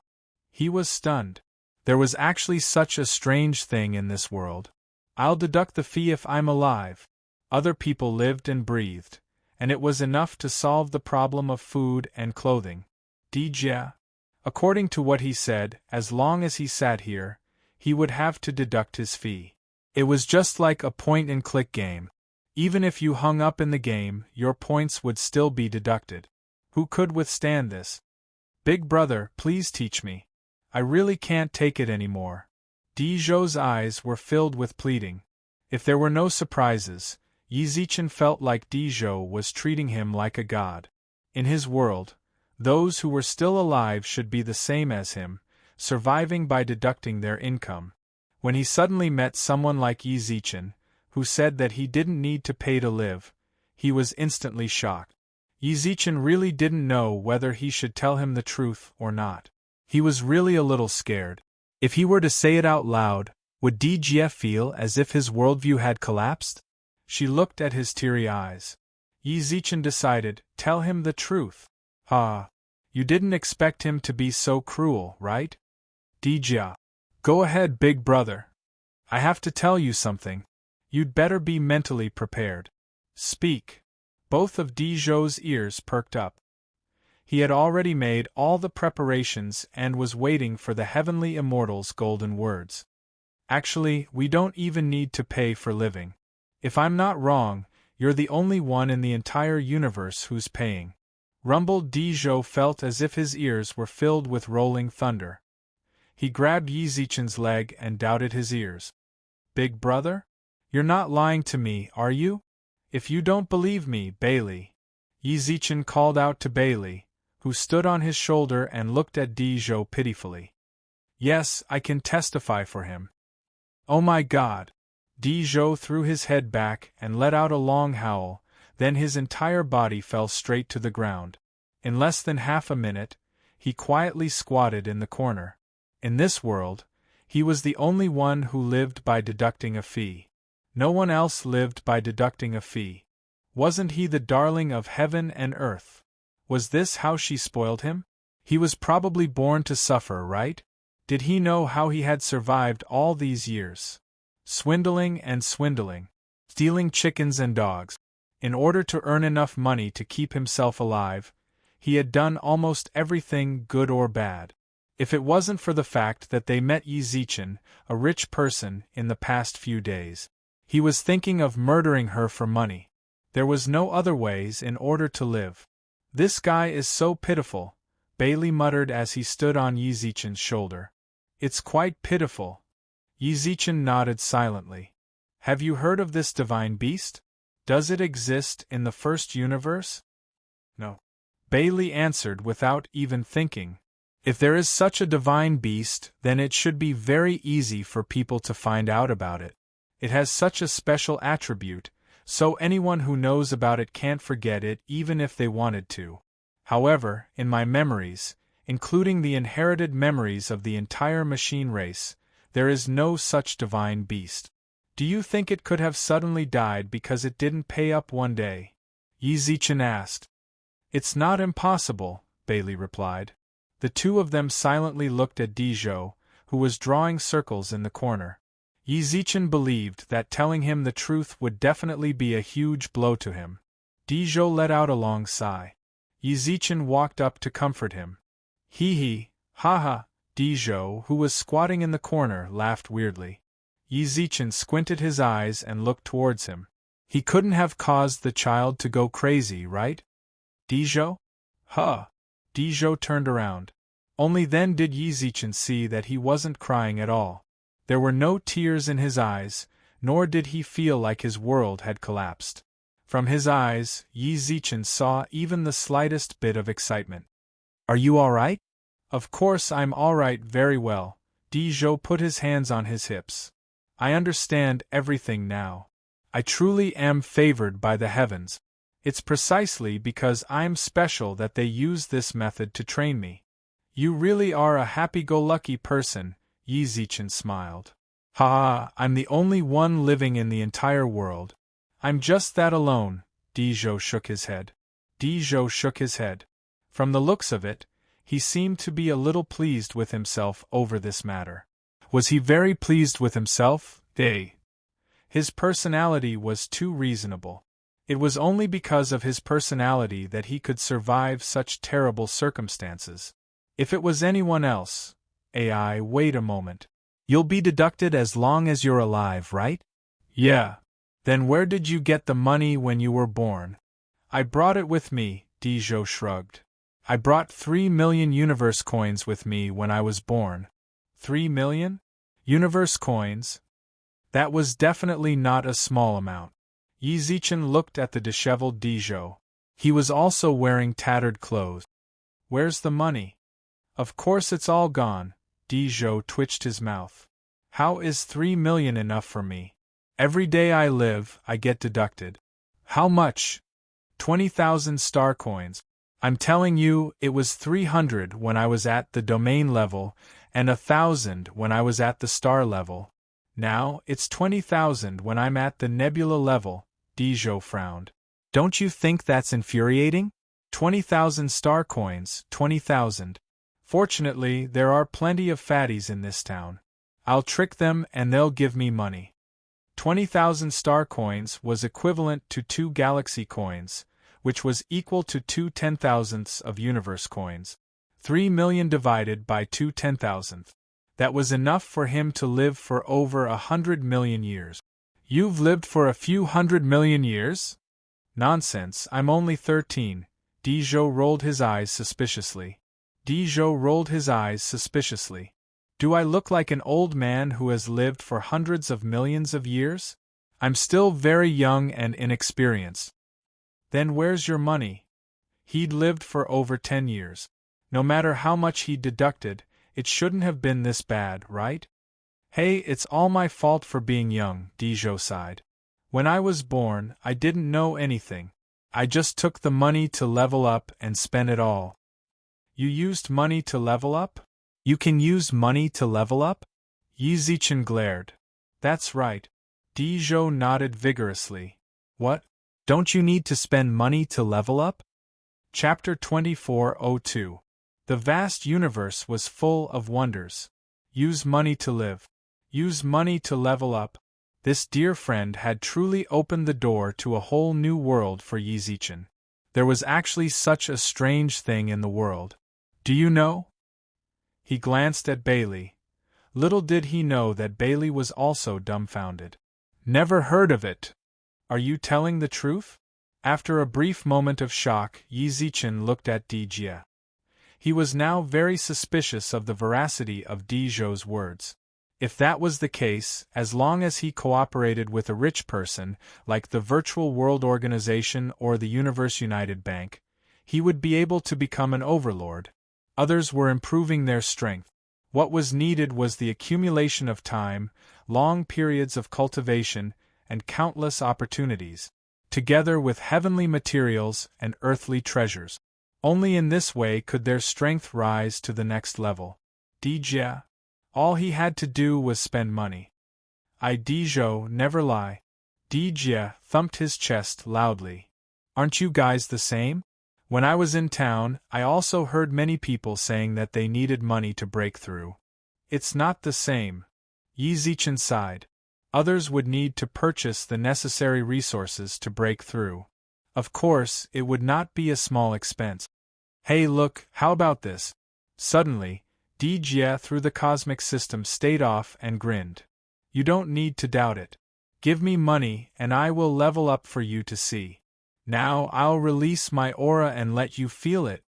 He was stunned. There was actually such a strange thing in this world. I'll deduct the fee if I'm alive. Other people lived and breathed, and it was enough to solve the problem of food and clothing. Dizhou. According to what he said, as long as he sat here, he would have to deduct his fee. It was just like a point-and-click game. Even if you hung up in the game, your points would still be deducted. Who could withstand this? Big brother, please teach me. I really can't take it anymore. Dizhou's eyes were filled with pleading. If there were no surprises, Yi Zichen felt like Dizhou was treating him like a god. In his world, those who were still alive should be the same as him, surviving by deducting their income. When he suddenly met someone like Yi Zichen, who said that he didn't need to pay to live, he was instantly shocked. Yi Zichen really didn't know whether he should tell him the truth or not. He was really a little scared. If he were to say it out loud, would Dizhou feel as if his worldview had collapsed? She looked at his teary eyes. Yi Zichen decided, tell him the truth. You didn't expect him to be so cruel, right? Dizhou. Go ahead, big brother. I have to tell you something. You'd better be mentally prepared. Speak. Both of Dizhou's ears perked up. He had already made all the preparations and was waiting for the heavenly immortal's golden words. Actually, we don't even need to pay for living. If I'm not wrong, you're the only one in the entire universe who's paying. Rumbled Dizhou felt as if his ears were filled with rolling thunder. He grabbed Yi Zichen's leg and doubted his ears. Big brother? You're not lying to me, are you? If you don't believe me, Bailey. Yi Zichen called out to Bailey, who stood on his shoulder and looked at Dizhou pitifully. Yes, I can testify for him. Oh my God! Dizhou threw his head back and let out a long howl, then his entire body fell straight to the ground. In less than half a minute, he quietly squatted in the corner. In this world, he was the only one who lived by deducting a fee. No one else lived by deducting a fee. Wasn't he the darling of heaven and earth? Was this how she spoiled him? He was probably born to suffer, right? Did he know how he had survived all these years? Swindling and swindling. Stealing chickens and dogs. In order to earn enough money to keep himself alive, he had done almost everything, good or bad. If it wasn't for the fact that they met Yi Zichen, a rich person, in the past few days, he was thinking of murdering her for money. There was no other ways in order to live. This guy is so pitiful, Bailey muttered as he stood on Yi Zichen's shoulder. It's quite pitiful. Yi Zichen nodded silently. Have you heard of this divine beast? Does it exist in the first universe? No. Bailey answered without even thinking. If there is such a divine beast, then it should be very easy for people to find out about it. It has such a special attribute, so anyone who knows about it can't forget it even if they wanted to. However, in my memories, including the inherited memories of the entire machine race, there is no such divine beast. Do you think it could have suddenly died because it didn't pay up one day? Yi Zichen asked. It's not impossible, Bailey replied. The two of them silently looked at Dijo, who was drawing circles in the corner. Yi Zichen believed that telling him the truth would definitely be a huge blow to him. Dijo let out a long sigh. Yi Zichen walked up to comfort him. Hee, ha. Dijo, who was squatting in the corner, laughed weirdly. Yi Zichen squinted his eyes and looked towards him. He couldn't have caused the child to go crazy, right? Dijo? Huh. Dijo turned around. Only then did Yi Zichen see that he wasn't crying at all. There were no tears in his eyes, nor did he feel like his world had collapsed. From his eyes, Yi Zichen saw even the slightest bit of excitement. Are you all right? Of course I'm all right, very well. Dijo put his hands on his hips. I understand everything now. I truly am favored by the heavens. It's precisely because I'm special that they use this method to train me. You really are a happy-go-lucky person, Yi Zichen smiled. Ha, I'm the only one living in the entire world. I'm just that alone, Dijo shook his head. Dijo shook his head. From the looks of it, he seemed to be a little pleased with himself over this matter. Was he very pleased with himself? His personality was too reasonable. It was only because of his personality that he could survive such terrible circumstances. If it was anyone else, wait a moment. You'll be deducted as long as you're alive, right? Yeah. Then where did you get the money when you were born? I brought it with me, Dijo shrugged. I brought 3 million universe coins with me when I was born. 3 million? Universe coins? That was definitely not a small amount. Yi Zichen looked at the disheveled Dijo. He was also wearing tattered clothes. Where's the money? Of course it's all gone. Dijo twitched his mouth. How is 3 million enough for me? Every day I live, I get deducted. How much? 20,000 star coins. I'm telling you, it was 300 when I was at the domain level, and 1,000 when I was at the star level. Now, it's 20,000 when I'm at the nebula level, Dijo frowned. Don't you think that's infuriating? 20,000 star coins, 20,000. Fortunately, there are plenty of fatties in this town. I'll trick them and they'll give me money. 20,000 star coins was equivalent to 2 galaxy coins, which was equal to 2 10,000ths of universe coins. 3 million divided by 2 10,000ths. That was enough for him to live for over 100 million years. You've lived for a few 100 million years? Nonsense, I'm only 13. Dijo rolled his eyes suspiciously. Do I look like an old man who has lived for hundreds of millions of years? I'm still very young and inexperienced. Then where's your money? He'd lived for over 10 years. No matter how much he'd deducted, it shouldn't have been this bad, right? Hey, it's all my fault for being young, Dijo sighed. When I was born, I didn't know anything. I just took the money to level up and spent it all. You used money to level up? You can use money to level up? Yi Zichen glared. That's right. Dijo nodded vigorously. What? Don't you need to spend money to level up? Chapter 2402. The vast universe was full of wonders. Use money to live. Use money to level up. This dear friend had truly opened the door to a whole new world for Yi Zichen. There was actually such a strange thing in the world. Do you know? He glanced at Bailey. Little did he know that Bailey was also dumbfounded. Never heard of it. Are you telling the truth? After a brief moment of shock, Yi Zichen looked at Dijia. He was now very suspicious of the veracity of Dijo's words. If that was the case, as long as he cooperated with a rich person, like the Virtual World Organization or the Universe United Bank, he would be able to become an overlord. Others were improving their strength. What was needed was the accumulation of time, long periods of cultivation, and countless opportunities, together with heavenly materials and earthly treasures. Only in this way could their strength rise to the next level. Dijia. All he had to do was spend money. Dijo never lie. Dijia thumped his chest loudly. Aren't you guys the same? When I was in town, I also heard many people saying that they needed money to break through. It's not the same. Yi Zichen sighed. Others would need to purchase the necessary resources to break through. Of course, it would not be a small expense. Hey look, how about this? Suddenly, Di Jie through the cosmic system stayed off and grinned. You don't need to doubt it. Give me money and I will level up for you to see. Now I'll release my aura and let you feel it.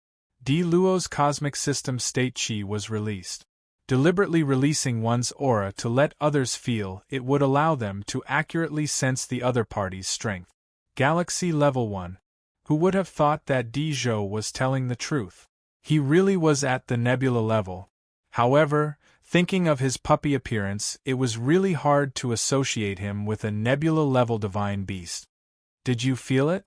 Di Luo's cosmic system state chi was released. Deliberately releasing one's aura to let others feel it would allow them to accurately sense the other party's strength. Galaxy Level 1. Who would have thought that Di Zhou was telling the truth? He really was at the nebula level. However, thinking of his puppy appearance, it was really hard to associate him with a nebula-level divine beast. Did you feel it?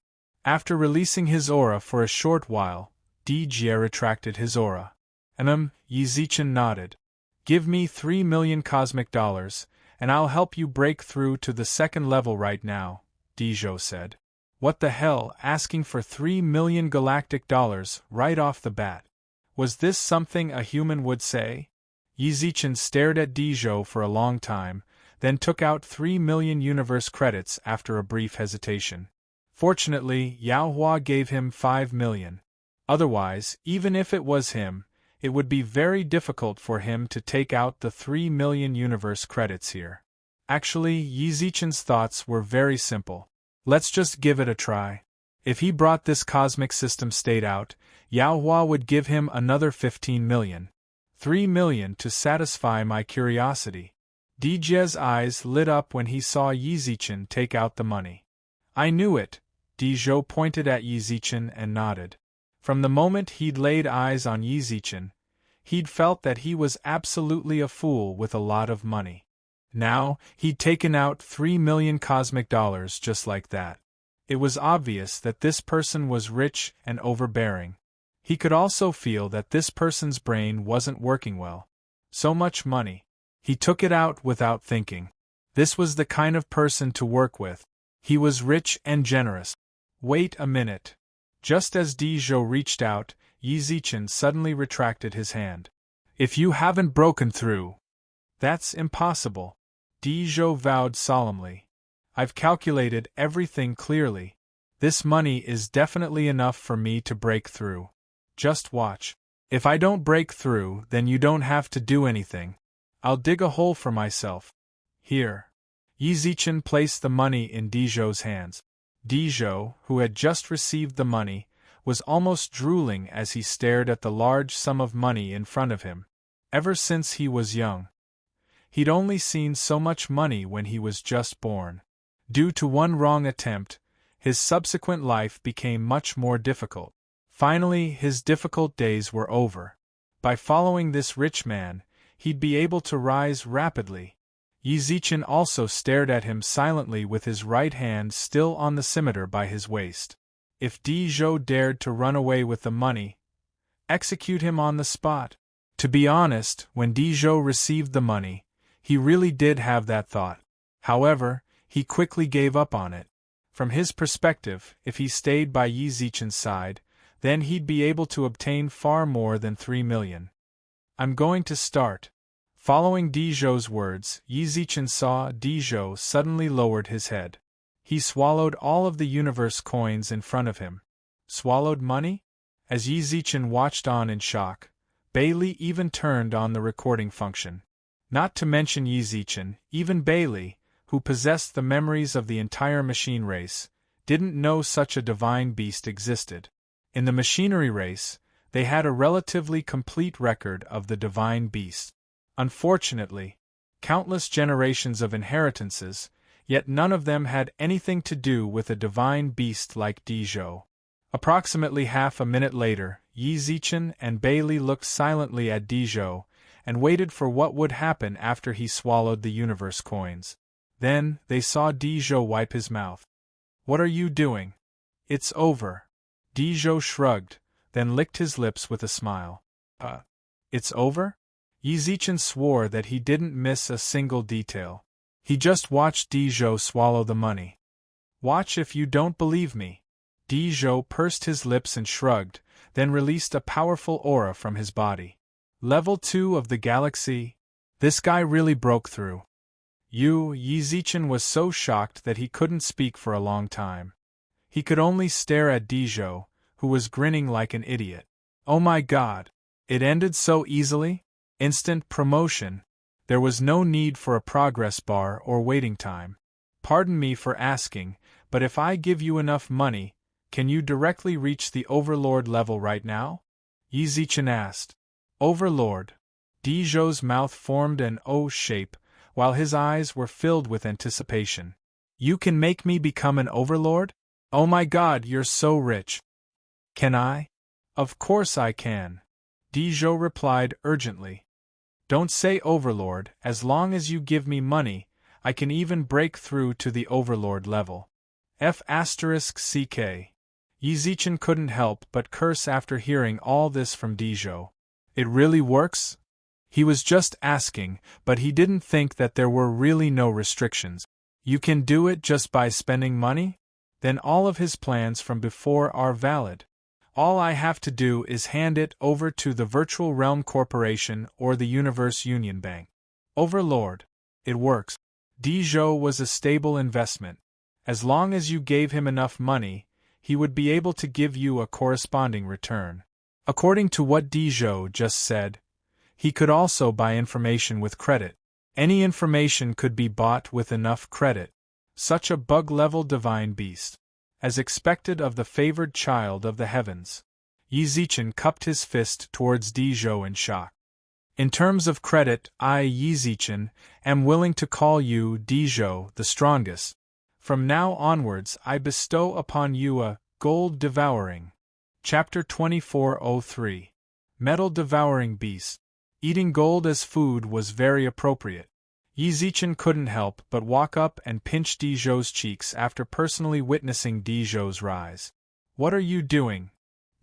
After releasing his aura for a short while, Di Jie retracted his aura. Yi Zichen nodded. Give me 3 million cosmic dollars, and I'll help you break through to the second level right now, Di Zhou said. What the hell, asking for 3 million galactic dollars right off the bat? Was this something a human would say? Yi Zichen stared at Di Zhou for a long time, then took out 3 million universe credits after a brief hesitation. Fortunately, Yao Hua gave him 5 million. Otherwise, even if it was him, it would be very difficult for him to take out the 3 million universe credits here. Actually, Yi Zichen's thoughts were very simple. Let's just give it a try. If he brought this cosmic system state out, Yao Hua would give him another 15 million. 3 million to satisfy my curiosity. Di Jie's eyes lit up when he saw Yi Zichen take out the money. I knew it. Di Zhou pointed at Yi Zichen and nodded. From the moment he'd laid eyes on Yi Zichen, he'd felt that he was absolutely a fool with a lot of money. Now, he'd taken out 3 million cosmic dollars just like that. It was obvious that this person was rich and overbearing. He could also feel that this person's brain wasn't working well. So much money. He took it out without thinking. This was the kind of person to work with. He was rich and generous. Wait a minute. Just as Di Zhou reached out, Yi Zichen suddenly retracted his hand. If you haven't broken through. That's impossible. Di Zhou vowed solemnly. I've calculated everything clearly. This money is definitely enough for me to break through. Just watch. If I don't break through, then you don't have to do anything. I'll dig a hole for myself. Here. Yi Zichen placed the money in Di Zhou's hands. Di Zhou, who had just received the money, was almost drooling as he stared at the large sum of money in front of him. Ever since he was young, he'd only seen so much money when he was just born. Due to one wrong attempt, his subsequent life became much more difficult. Finally, his difficult days were over. By following this rich man, he'd be able to rise rapidly. Yi Zichen also stared at him silently with his right hand still on the scimitar by his waist. If Di Zhou dared to run away with the money, execute him on the spot. To be honest, when Di Zhou received the money, he really did have that thought. However, he quickly gave up on it. From his perspective, if he stayed by Yi Zichen's side, then he'd be able to obtain far more than 3 million. I'm going to start. Following Di Zhou's words, Yi Zichen saw Di Zhou suddenly lowered his head. He swallowed all of the universe coins in front of him. Swallowed money? As Yi Zichen watched on in shock, Bailey even turned on the recording function. Not to mention Yi Zichen, even Bailey, who possessed the memories of the entire machine race, didn't know such a divine beast existed. In the machinery race, they had a relatively complete record of the divine beast. Unfortunately, countless generations of inheritances, yet none of them had anything to do with a divine beast like Di Zhou. Approximately half a minute later, Yi Zichen and Bailey looked silently at Di Zhou and waited for what would happen after he swallowed the universe coins. Then, they saw Di Zhou wipe his mouth. What are you doing? It's over. Di Zhou shrugged, then licked his lips with a smile. It's over? Yi Zichen swore that he didn't miss a single detail. He just watched Di Zhou swallow the money. Watch if you don't believe me. Dizhou pursed his lips and shrugged, then released a powerful aura from his body. Level 2 of the galaxy? This guy really broke through. Yi Zichen was so shocked that he couldn't speak for a long time. He could only stare at Dizhou, who was grinning like an idiot. Oh my god! It ended so easily? Instant promotion. There was no need for a progress bar or waiting time. Pardon me for asking, but if I give you enough money, can you directly reach the Overlord level right now? Yi Zichen asked. Overlord. Dizhou's mouth formed an O shape, while his eyes were filled with anticipation. You can make me become an overlord? Oh my god, you're so rich. Can I? Of course I can. Dizhou replied urgently. Don't say overlord, as long as you give me money, I can even break through to the overlord level. F***ck. Yi Zichen couldn't help but curse after hearing all this from Dizhou. It really works? He was just asking, but he didn't think that there were really no restrictions. You can do it just by spending money? Then all of his plans from before are valid. All I have to do is hand it over to the Virtual Realm Corporation or the Universe Union Bank. Overlord. It works. Dizhou was a stable investment. As long as you gave him enough money, he would be able to give you a corresponding return. According to what Dizhou just said, he could also buy information with credit. Any information could be bought with enough credit. Such a bug-level divine beast. As expected of the favored child of the heavens. Yi Zichen cupped his fist towards Dizhou in shock. In terms of credit, I, Yi Zichen, am willing to call you, Dizhou, the strongest. From now onwards I bestow upon you a gold devouring. Chapter 2403. Metal devouring beast. Eating gold as food was very appropriate. Yi Zichen couldn't help but walk up and pinch Dizhou's cheeks after personally witnessing Dizhou's rise. What are you doing?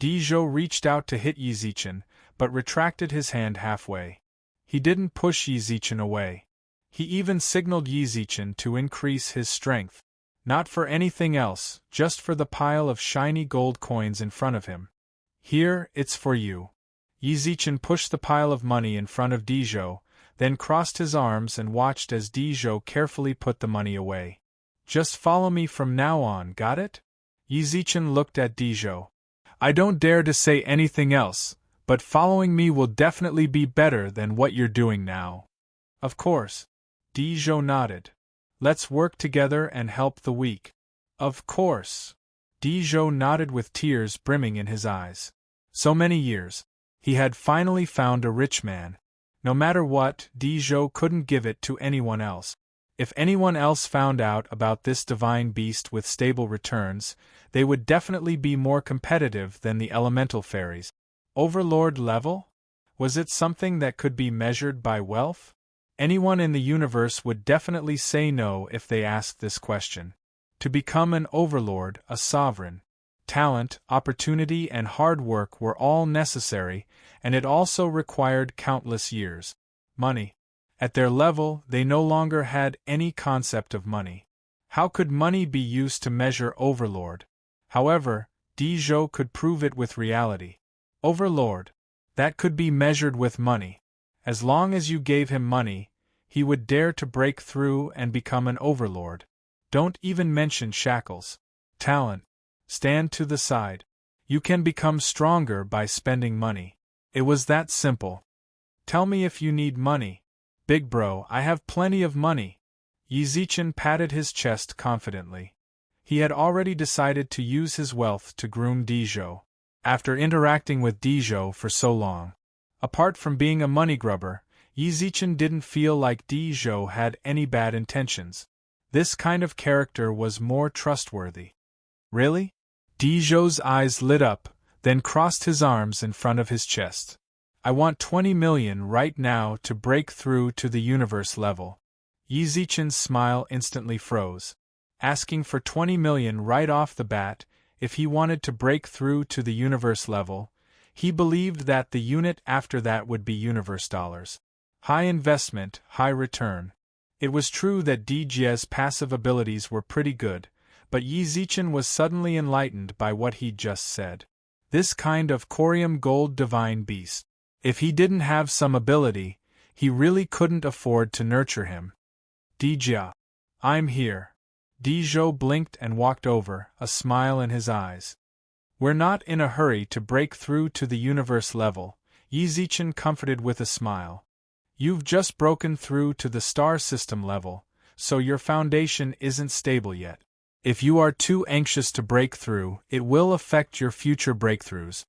Dizhou reached out to hit Yi Zichen, but retracted his hand halfway. He didn't push Yi Zichen away. He even signaled Yi Zichen to increase his strength. Not for anything else, just for the pile of shiny gold coins in front of him. Here, it's for you. Yi Zichen pushed the pile of money in front of Dizhou, then crossed his arms and watched as Dizhou carefully put the money away. Just follow me from now on, got it? Yi Zichen looked at Dizhou. I don't dare to say anything else, but following me will definitely be better than what you're doing now. Of course. Dizhou nodded. Let's work together and help the weak. Of course. Dizhou nodded with tears brimming in his eyes. So many years. He had finally found a rich man. No matter what, Dizhou couldn't give it to anyone else. If anyone else found out about this divine beast with stable returns, they would definitely be more competitive than the elemental fairies. Overlord level? Was it something that could be measured by wealth? Anyone in the universe would definitely say no if they asked this question. To become an overlord, a sovereign, talent, opportunity, and hard work were all necessary, and it also required countless years. Money. At their level, they no longer had any concept of money. How could money be used to measure overlord? However, Dizhou could prove it with reality. Overlord. That could be measured with money. As long as you gave him money, he would dare to break through and become an overlord. Don't even mention shackles. Talent. Stand to the side. You can become stronger by spending money. It was that simple. Tell me if you need money. Big bro, I have plenty of money. Yi Zichen patted his chest confidently. He had already decided to use his wealth to groom Dizhou. After interacting with Dizhou for so long. Apart from being a money grubber, Yi Zichen didn't feel like Dizhou had any bad intentions. This kind of character was more trustworthy. Really? Dizhou's eyes lit up, then crossed his arms in front of his chest. I want 20 million right now to break through to the universe level. Yi Zichen's smile instantly froze. Asking for 20 million right off the bat, if he wanted to break through to the universe level, he believed that the unit after that would be universe dollars. High investment, high return. It was true that Dizhou's passive abilities were pretty good, But Yi Zichen was suddenly enlightened by what he'd just said. This kind of corium gold divine beast. If he didn't have some ability, he really couldn't afford to nurture him. Dijia. I'm here. Dijou blinked and walked over, a smile in his eyes. We're not in a hurry to break through to the universe level, Yi Zichen comforted with a smile. You've just broken through to the star system level, so your foundation isn't stable yet. If you are too anxious to break through, it will affect your future breakthroughs.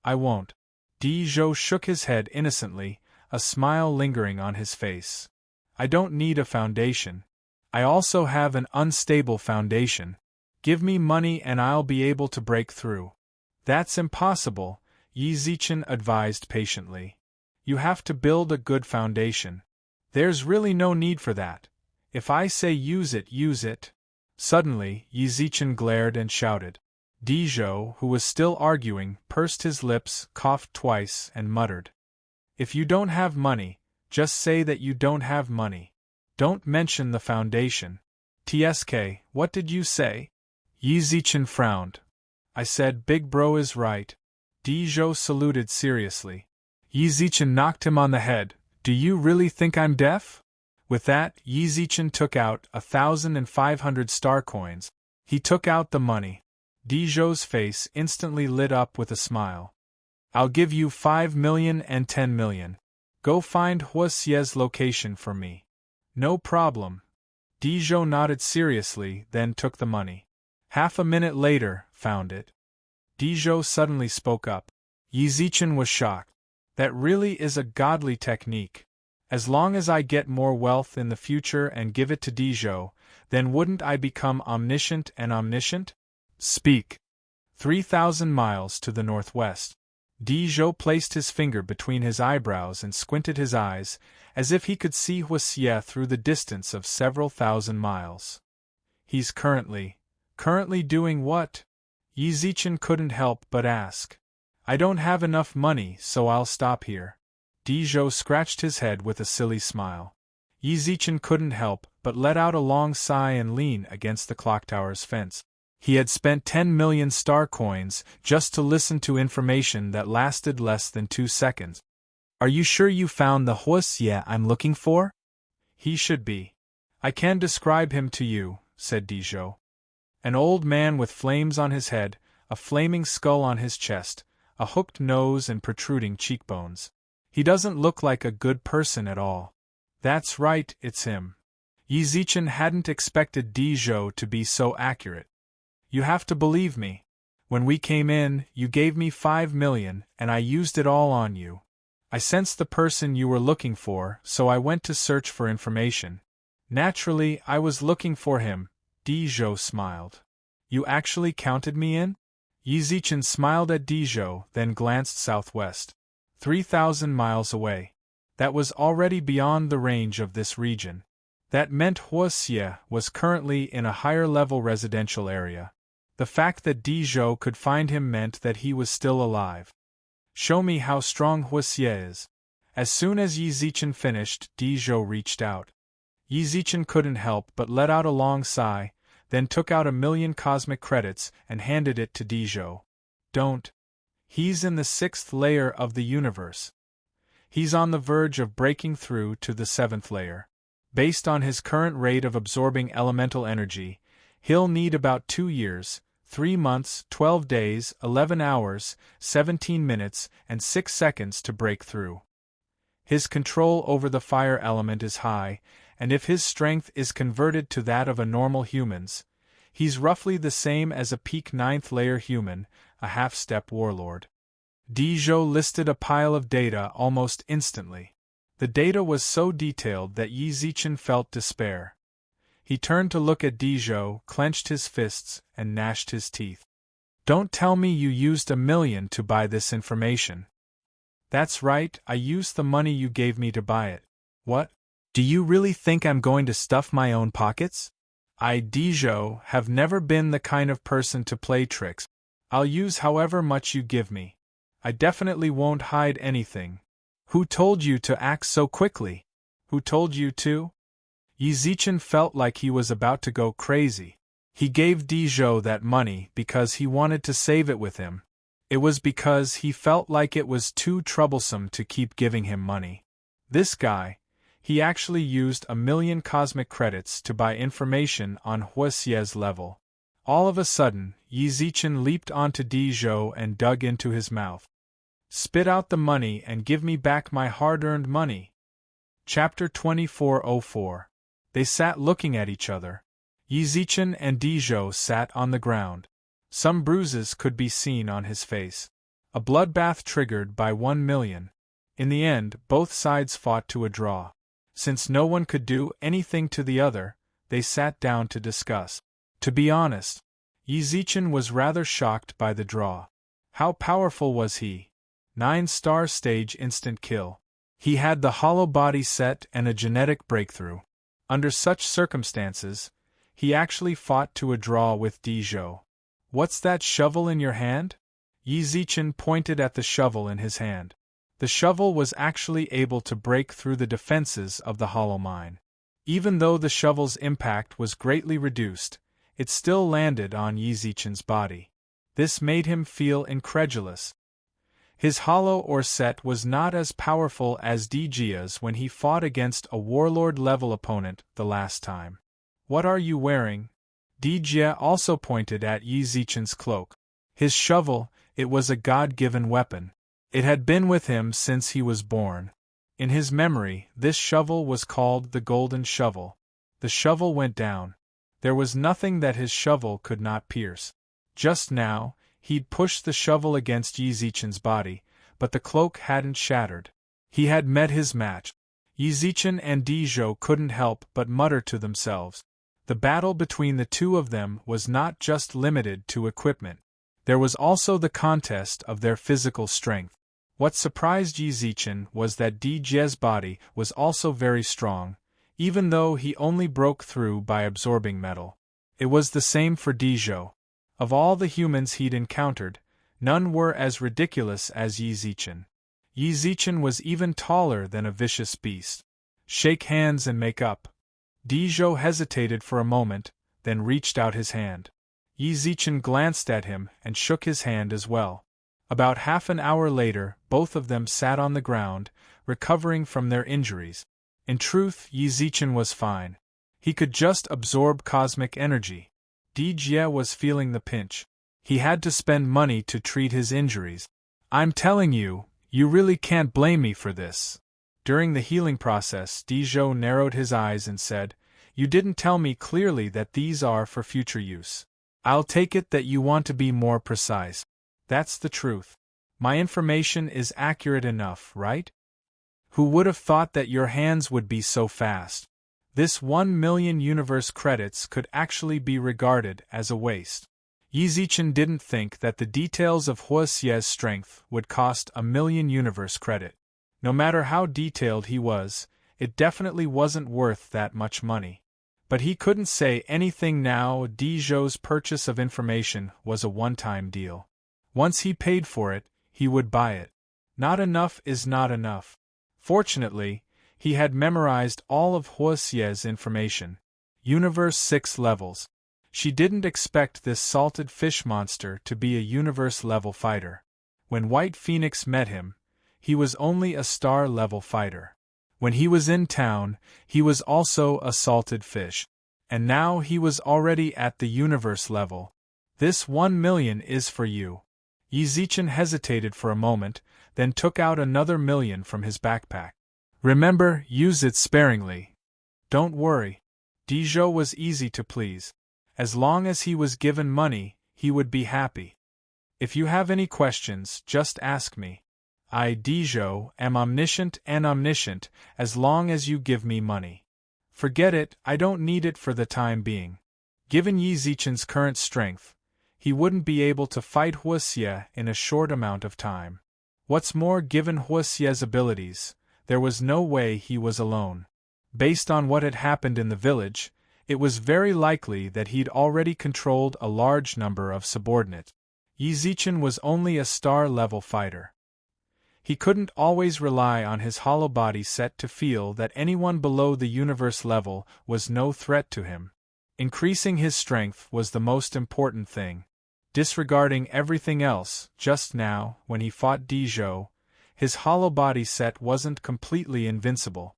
I won't. Dijou shook his head innocently, a smile lingering on his face. I don't need a foundation. I also have an unstable foundation. Give me money and I'll be able to break through. That's impossible, Yi Zichen advised patiently. You have to build a good foundation. There's really no need for that. If I say use it, use it. Suddenly, Yi Zichen glared and shouted. Dijou, who was still arguing, pursed his lips, coughed twice, and muttered. If you don't have money, just say that you don't have money. Don't mention the foundation. TSK, what did you say? Yi Zichen frowned. I said Big Bro is right. Dijou saluted seriously. Yi Zichen knocked him on the head. Do you really think I'm deaf? With that, Yi Zichen took out 1,500 star coins. He took out the money. Dijou's face instantly lit up with a smile. I'll give you 5 million and 10 million. Go find Huasie's location for me. No problem. Dijou nodded seriously, then took the money. Half a minute later, found it. Dijou suddenly spoke up. Yi Zichen was shocked. That really is a godly technique. As long as I get more wealth in the future and give it to Dijou, then wouldn't I become omniscient and omniscient? Speak. 3,000 miles to the northwest. Dijou placed his finger between his eyebrows and squinted his eyes, as if he could see Huasie through the distance of several thousand miles. He's currently doing what? Yi Zichen couldn't help but ask. I don't have enough money, so I'll stop here. Dijou scratched his head with a silly smile. Yi Zichen couldn't help but let out a long sigh and lean against the clock tower's fence. He had spent 10 million star coins just to listen to information that lasted less than 2 seconds. Are you sure you found the Huasie I'm looking for? He should be. I can describe him to you, said Dijou. An old man with flames on his head, a flaming skull on his chest, a hooked nose and protruding cheekbones. He doesn't look like a good person at all. That's right, it's him. Yi Zichen hadn't expected Dijou to be so accurate. You have to believe me. When we came in, you gave me 5 million, and I used it all on you. I sensed the person you were looking for, so I went to search for information. Naturally, I was looking for him. Dijou smiled. You actually counted me in? Yi Zichen smiled at Dijou, then glanced southwest. 3,000 miles away. That was already beyond the range of this region. That meant Huasie was currently in a higher-level residential area. The fact that Dijou could find him meant that he was still alive. Show me how strong Huasie is. As soon as Yi Zichen finished, Dijou reached out. Yi Zichen couldn't help but let out a long sigh, then took out 1 million cosmic credits and handed it to Dijou. Don't. He's in the 6th layer of the universe. He's on the verge of breaking through to the 7th layer. Based on his current rate of absorbing elemental energy, he'll need about 2 years, 3 months, 12 days, 11 hours, 17 minutes, and 6 seconds to break through. His control over the fire element is high, and if his strength is converted to that of a normal human's, he's roughly the same as a peak 9th layer human, a half-step warlord. Dijou listed a pile of data almost instantly. The data was so detailed that Yi Zichen felt despair. He turned to look at Dijou, clenched his fists, and gnashed his teeth. Don't tell me you used 1 million to buy this information. That's right, I used the money you gave me to buy it. What? Do you really think I'm going to stuff my own pockets? I, Dijou, have never been the kind of person to play tricks. I'll use however much you give me. I definitely won't hide anything. Who told you to act so quickly? Who told you to? Yi Zichen felt like he was about to go crazy. He gave Dizhou that money because he wanted to save it with him. It was because he felt like it was too troublesome to keep giving him money. This guy, he actually used 1,000,000 cosmic credits to buy information on Huasie's level. All of a sudden, Yi Zichen leaped onto Dizhou and dug into his mouth. Spit out the money and give me back my hard-earned money. Chapter 2404. They sat looking at each other. Yi Zichen and Dizhou sat on the ground. Some bruises could be seen on his face. A bloodbath triggered by 1,000,000. In the end, both sides fought to a draw. Since no one could do anything to the other, they sat down to discuss. To be honest, Yi Zichen was rather shocked by the draw. How powerful was he? 9-star stage instant kill. He had the hollow body set and a genetic breakthrough. Under such circumstances, he actually fought to a draw with Dizhou. What's that shovel in your hand? Yi Zichen pointed at the shovel in his hand. The shovel was actually able to break through the defenses of the hollow mine. Even though the shovel's impact was greatly reduced, it still landed on Yi Zichen's body. This made him feel incredulous. His hollow ore set was not as powerful as Dijia's when he fought against a warlord-level opponent the last time. What are you wearing? Dijia also pointed at Yi Zichen's cloak. His shovel, it was a god-given weapon. It had been with him since he was born. In his memory, this shovel was called the Golden Shovel. The shovel went down. There was nothing that his shovel could not pierce. Just now, he'd pushed the shovel against Yi Zichen's body, but the cloak hadn't shattered. He had met his match. Yi Zichen and Dizhou couldn't help but mutter to themselves. The battle between the two of them was not just limited to equipment. There was also the contest of their physical strength. What surprised Yi Zichen was that Dijia's body was also very strong, even though he only broke through by absorbing metal. It was the same for Dizhou. Of all the humans he'd encountered, none were as ridiculous as Yi Zichen. Yi Zichen was even taller than a vicious beast. Shake hands and make up. Dizhou hesitated for a moment, then reached out his hand. Yi Zichen glanced at him and shook his hand as well. About half an hour later, both of them sat on the ground, recovering from their injuries. In truth, Yi Zichen was fine. He could just absorb cosmic energy. Dijia was feeling the pinch. He had to spend money to treat his injuries. I'm telling you, you really can't blame me for this. During the healing process, Dizhou narrowed his eyes and said, You didn't tell me clearly that these are for future use. I'll take it that you want to be more precise. That's the truth. My information is accurate enough, right? Who would have thought that your hands would be so fast? This 1,000,000 universe credits could actually be regarded as a waste. Yi Zichen didn't think that the details of Huasie's strength would cost 1,000,000 universe credit. No matter how detailed he was, it definitely wasn't worth that much money. But he couldn't say anything now. Dizhou's purchase of information was a one-time deal. Once he paid for it, he would buy it. Not enough is not enough. Fortunately, he had memorized all of Huasie's information. Universe 6 levels. She didn't expect this salted fish monster to be a universe-level fighter. When White Phoenix met him, he was only a star-level fighter. When he was in town, he was also a salted fish. And now he was already at the universe level. This 1,000,000 is for you. Yi Zichen hesitated for a moment, then took out another 1,000,000 from his backpack. Remember, use it sparingly. Don't worry. Dizhou was easy to please. As long as he was given money, he would be happy. If you have any questions, just ask me. I, Dizhou, am omniscient and omniscient as long as you give me money. Forget it, I don't need it for the time being. Given Yi Zichen's current strength, he wouldn't be able to fight Huasie in a short amount of time. What's more, given Huasie's abilities, there was no way he was alone. Based on what had happened in the village, it was very likely that he'd already controlled a large number of subordinates. Yi Zichen was only a star-level fighter. He couldn't always rely on his hollow body set to feel that anyone below the universe level was no threat to him. Increasing his strength was the most important thing. Disregarding everything else, just now, when he fought Dizhou, his hollow body set wasn't completely invincible.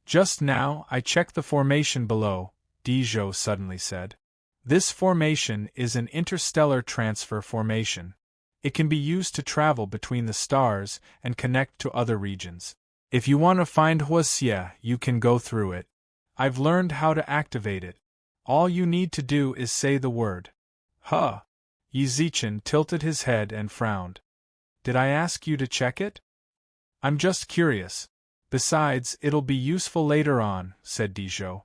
Just now, I checked the formation below, Dizhou suddenly said. This formation is an interstellar transfer formation. It can be used to travel between the stars and connect to other regions. If you want to find Huaxia, you can go through it. I've learned how to activate it. All you need to do is say the word. Huh. Yi Zichen tilted his head and frowned. Did I ask you to check it? I'm just curious. Besides, it'll be useful later on, said Dizhou.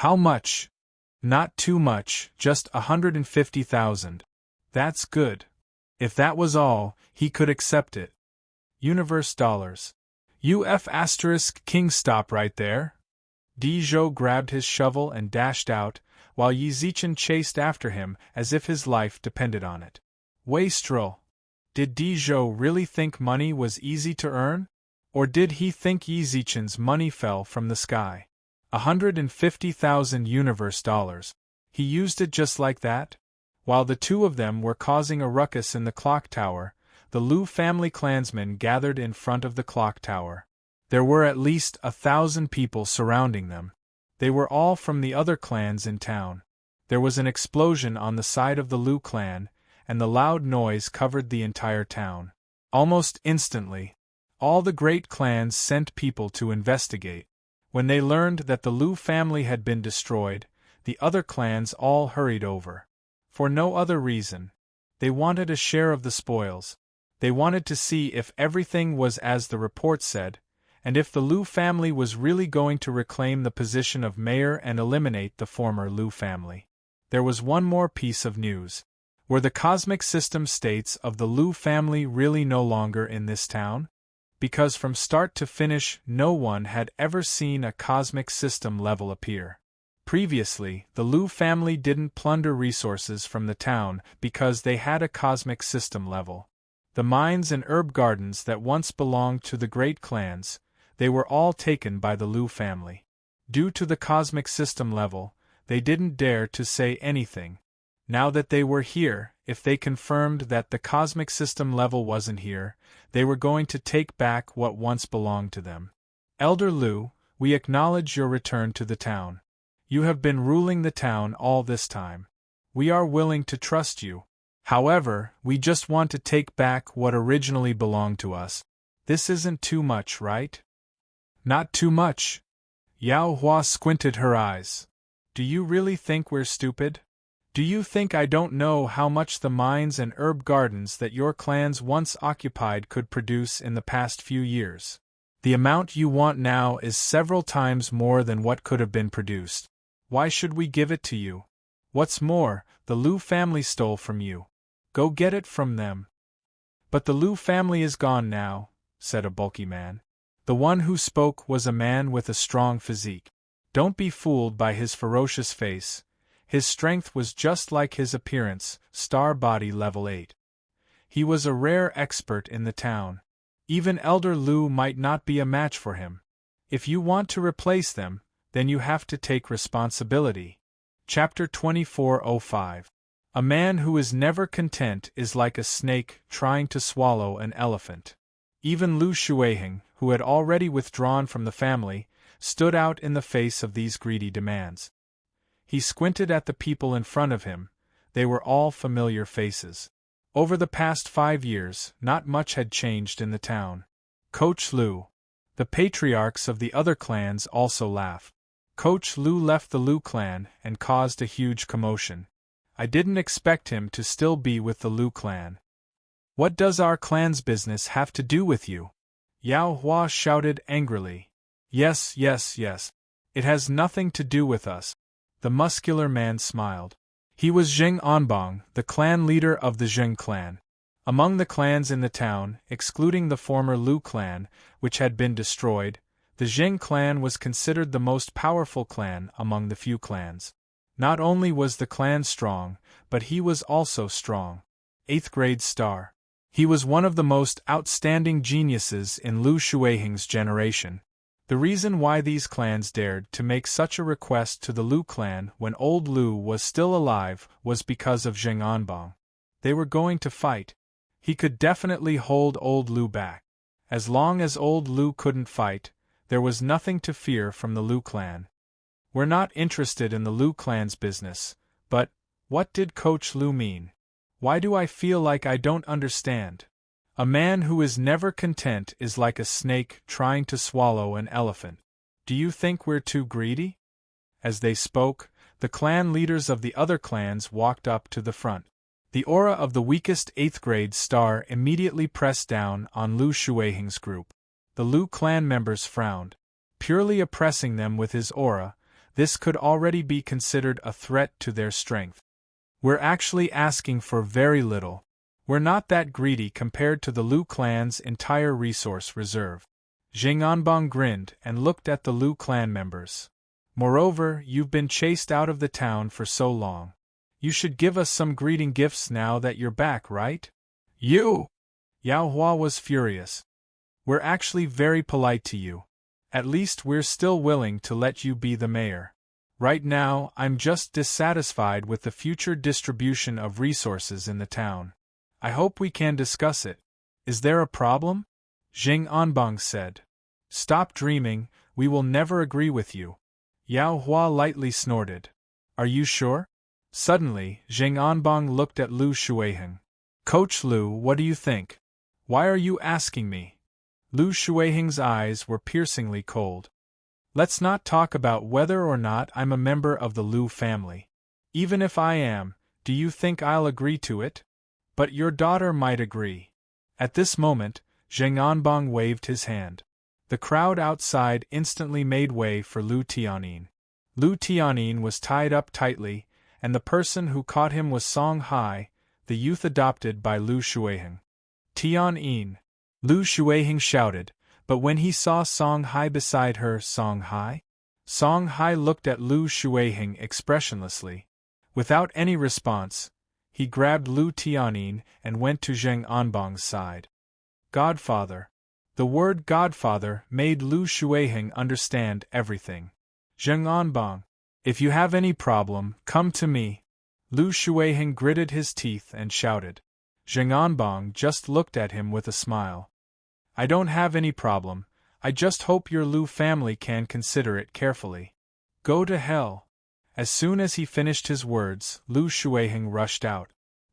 How much? Not too much, just 150,000. That's good. If that was all, he could accept it. Universe dollars. King, stop right there. Dizhou grabbed his shovel and dashed out, while Yi Zichen chased after him as if his life depended on it. Wastrel. Did Dizhou really think money was easy to earn? Or did he think Yi Zichen's money fell from the sky? 150,000 universe dollars. He used it just like that? While the two of them were causing a ruckus in the clock tower, the Lu family clansmen gathered in front of the clock tower. There were at least 1,000 people surrounding them. They were all from the other clans in town. There was an explosion on the side of the Lu clan, and the loud noise covered the entire town. Almost instantly, all the great clans sent people to investigate. When they learned that the Lu family had been destroyed, the other clans all hurried over. For no other reason. They wanted a share of the spoils. They wanted to see if everything was as the report said, and if the Lu family was really going to reclaim the position of mayor and eliminate the former Lu family. There was one more piece of news. Were the cosmic system states of the Lu family really no longer in this town? Because from start to finish no one had ever seen a cosmic system level appear. Previously, the Lu family didn't plunder resources from the town because they had a cosmic system level. The mines and herb gardens that once belonged to the great clans, they were all taken by the Lu family. Due to the cosmic system level, they didn't dare to say anything. Now that they were here, if they confirmed that the cosmic system level wasn't here, they were going to take back what once belonged to them. Elder Lu, we acknowledge your return to the town. You have been ruling the town all this time. We are willing to trust you. However, we just want to take back what originally belonged to us. This isn't too much, right? Not too much. Yao Hua squinted her eyes. Do you really think we're stupid? Do you think I don't know how much the mines and herb gardens that your clans once occupied could produce in the past few years? The amount you want now is several times more than what could have been produced. Why should we give it to you? What's more, the Lu family stole from you. Go get it from them. But the Lu family is gone now, said a bulky man. The one who spoke was a man with a strong physique. Don't be fooled by his ferocious face. His strength was just like his appearance, star body level 8. He was a rare expert in the town. Even Elder Lu might not be a match for him. If you want to replace them, then you have to take responsibility. Chapter 2405. A man who is never content is like a snake trying to swallow an elephant. Even Lu Shuiheng, who had already withdrawn from the family, stood out in the face of these greedy demands. He squinted at the people in front of him. They were all familiar faces. Over the past 5 years, not much had changed in the town. Coach Lu. The patriarchs of the other clans also laughed. Coach Lu left the Lu clan and caused a huge commotion. I didn't expect him to still be with the Lu clan. What does our clan's business have to do with you? Yao Hua shouted angrily. Yes. It has nothing to do with us. The muscular man smiled. He was Zheng Anbang, the clan leader of the Zheng clan. Among the clans in the town, excluding the former Lu clan, which had been destroyed, the Zheng clan was considered the most powerful clan among the few clans. Not only was the clan strong, but he was also strong. 8th grade star. He was one of the most outstanding geniuses in Lu Shuiheng's generation. The reason why these clans dared to make such a request to the Lu clan when old Lu was still alive was because of Zheng Anbang. They were going to fight. He could definitely hold old Lu back. As long as old Lu couldn't fight, there was nothing to fear from the Lu clan. We're not interested in the Lu clan's business, but what did Coach Lu mean? Why do I feel like I don't understand? A man who is never content is like a snake trying to swallow an elephant. Do you think we're too greedy? As they spoke, the clan leaders of the other clans walked up to the front. The aura of the weakest 8th grade star immediately pressed down on Lu Shuiheng's group. The Lu clan members frowned. Purely oppressing them with his aura, this could already be considered a threat to their strength. We're actually asking for very little. We're not that greedy compared to the Lu clan's entire resource reserve. Zheng Anbang grinned and looked at the Lu clan members. Moreover, you've been chased out of the town for so long. You should give us some greeting gifts now that you're back, right? You! Yao Hua was furious. We're actually very polite to you. At least we're still willing to let you be the mayor. Right now, I'm just dissatisfied with the future distribution of resources in the town. I hope we can discuss it. Is there a problem? Zheng Anbang said. Stop dreaming, we will never agree with you. Yao Hua lightly snorted. Are you sure? Suddenly, Zheng Anbang looked at Lu Shuiheng. Coach Lu, what do you think? Why are you asking me? Lu Shuiheng's eyes were piercingly cold. Let's not talk about whether or not I'm a member of the Lu family. Even if I am, do you think I'll agree to it? But your daughter might agree. At this moment, Zheng Anbang waved his hand. The crowd outside instantly made way for Lu Tianyin. Lu Tianyin was tied up tightly, and the person who caught him was Song Hai, the youth adopted by Lu Shuiheng. Tianyin! Lu Shuiheng shouted, but when he saw Song Hai beside her, Song Hai looked at Lu Shuiheng expressionlessly. Without any response, he grabbed Lu Tianyin and went to Zheng Anbang's side. Godfather. The word godfather made Lu Shuiheng understand everything. Zheng Anbang, if you have any problem, come to me. Lu Shuiheng gritted his teeth and shouted. Zheng Anbang just looked at him with a smile. I don't have any problem, I just hope your Lu family can consider it carefully. Go to hell. As soon as he finished his words, Lu Shuiheng rushed out.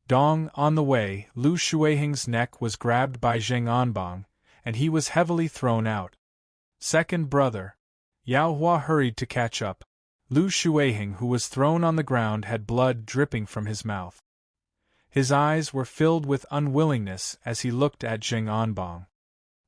Dong, on the way, Lu Shuiheng's neck was grabbed by Zheng Anbang, and he was heavily thrown out. Second brother. Yao Hua hurried to catch up. Lu Shuiheng, who was thrown on the ground, had blood dripping from his mouth. His eyes were filled with unwillingness as he looked at Zheng Anbang.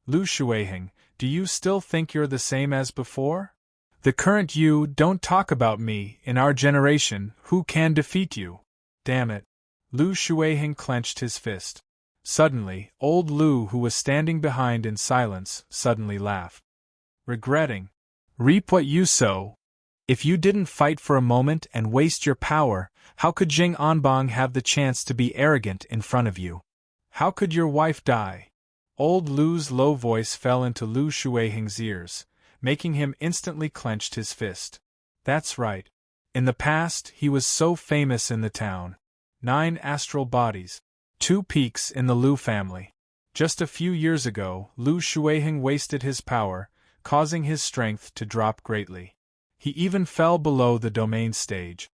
Lu Shuiheng, do you still think you're the same as before? The current you, don't talk about me, in our generation, who can defeat you? Damn it. Lu Shuiheng clenched his fist. Suddenly, old Lu, who was standing behind in silence, suddenly laughed. Regretting. Reap what you sow. If you didn't fight for a moment and waste your power, how could Zheng Anbang have the chance to be arrogant in front of you? How could your wife die? Old Lu's low voice fell into Lu Shuiheng's ears, making him instantly clench his fist. That's right. In the past, he was so famous in the town. 9 astral bodies. 2 peaks in the Lu family. Just a few years ago, Lu Shuiheng wasted his power, causing his strength to drop greatly. He even fell below the domain stage.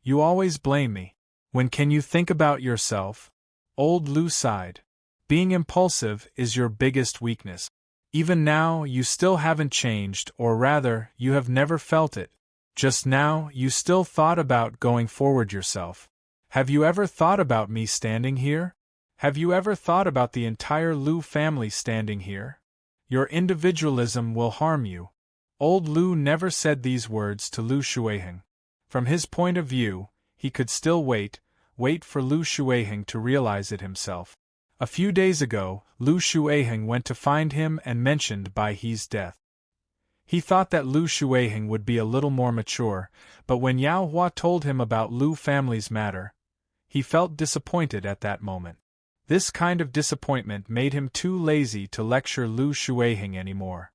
You always blame me. When can you think about yourself? Old Lu sighed. Being impulsive is your biggest weakness. Even now, you still haven't changed, or rather, you have never felt it. Just now, you still thought about going forward yourself. Have you ever thought about me standing here? Have you ever thought about the entire Lu family standing here? Your individualism will harm you. Old Lu never said these words to Lu Shuiheng. From his point of view, he could still wait for Lu Shuiheng to realize it himself. A few days ago, Lu Shuiheng went to find him and mentioned Bai He's death. He thought that Lu Shuiheng would be a little more mature, but when Yao Hua told him about Lu family's matter, he felt disappointed at that moment. This kind of disappointment made him too lazy to lecture Lu Shuiheng anymore.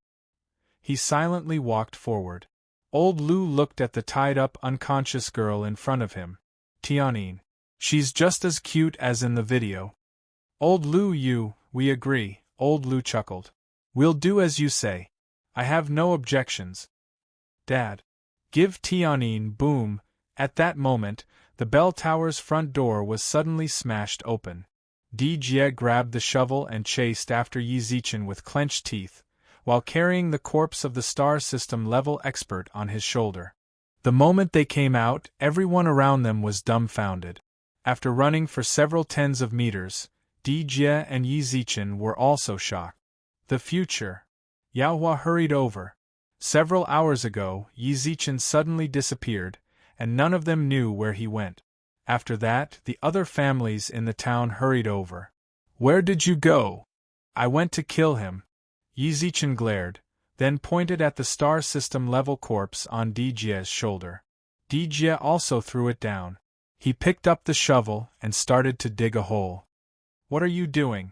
He silently walked forward. Old Lu looked at the tied-up unconscious girl in front of him. Tianyin. She's just as cute as in the video. Old Lu, we agree, Old Lu chuckled. We'll do as you say. I have no objections. Dad. Give Tianyin boom. At that moment, the bell tower's front door was suddenly smashed open. Di Jie grabbed the shovel and chased after Yi Zichen with clenched teeth, while carrying the corpse of the star system level expert on his shoulder. The moment they came out, everyone around them was dumbfounded. After running for several tens of meters, Di Jie and Yi Zichen were also shocked. The future. Yao Hua hurried over. Several hours ago, Yi Zichen suddenly disappeared, and none of them knew where he went. After that, the other families in the town hurried over. Where did you go? I went to kill him. Yi Zichen glared, then pointed at the star system level corpse on Di Jie's shoulder. Di Jie also threw it down. He picked up the shovel and started to dig a hole. What are you doing?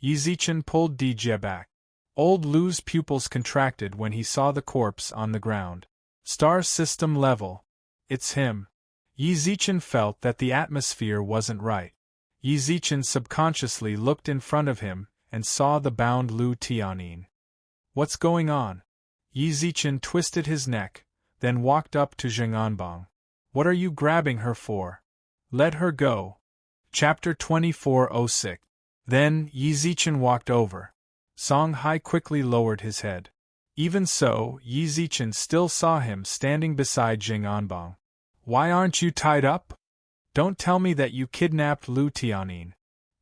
Yi Zichen pulled Di Jie back. Old Lu's pupils contracted when he saw the corpse on the ground. Star system level. It's him. Yi Zichen felt that the atmosphere wasn't right. Yi Zichen subconsciously looked in front of him and saw the bound Lu Tianyin. What's going on? Yi Zichen twisted his neck, then walked up to Zheng Anbang. What are you grabbing her for? Let her go. Chapter 2406. Then, Yi Zichen walked over. Song Hai quickly lowered his head. Even so, Yi Zichen still saw him standing beside Zheng Anbang. Why aren't you tied up? Don't tell me that you kidnapped Lu Tianyin.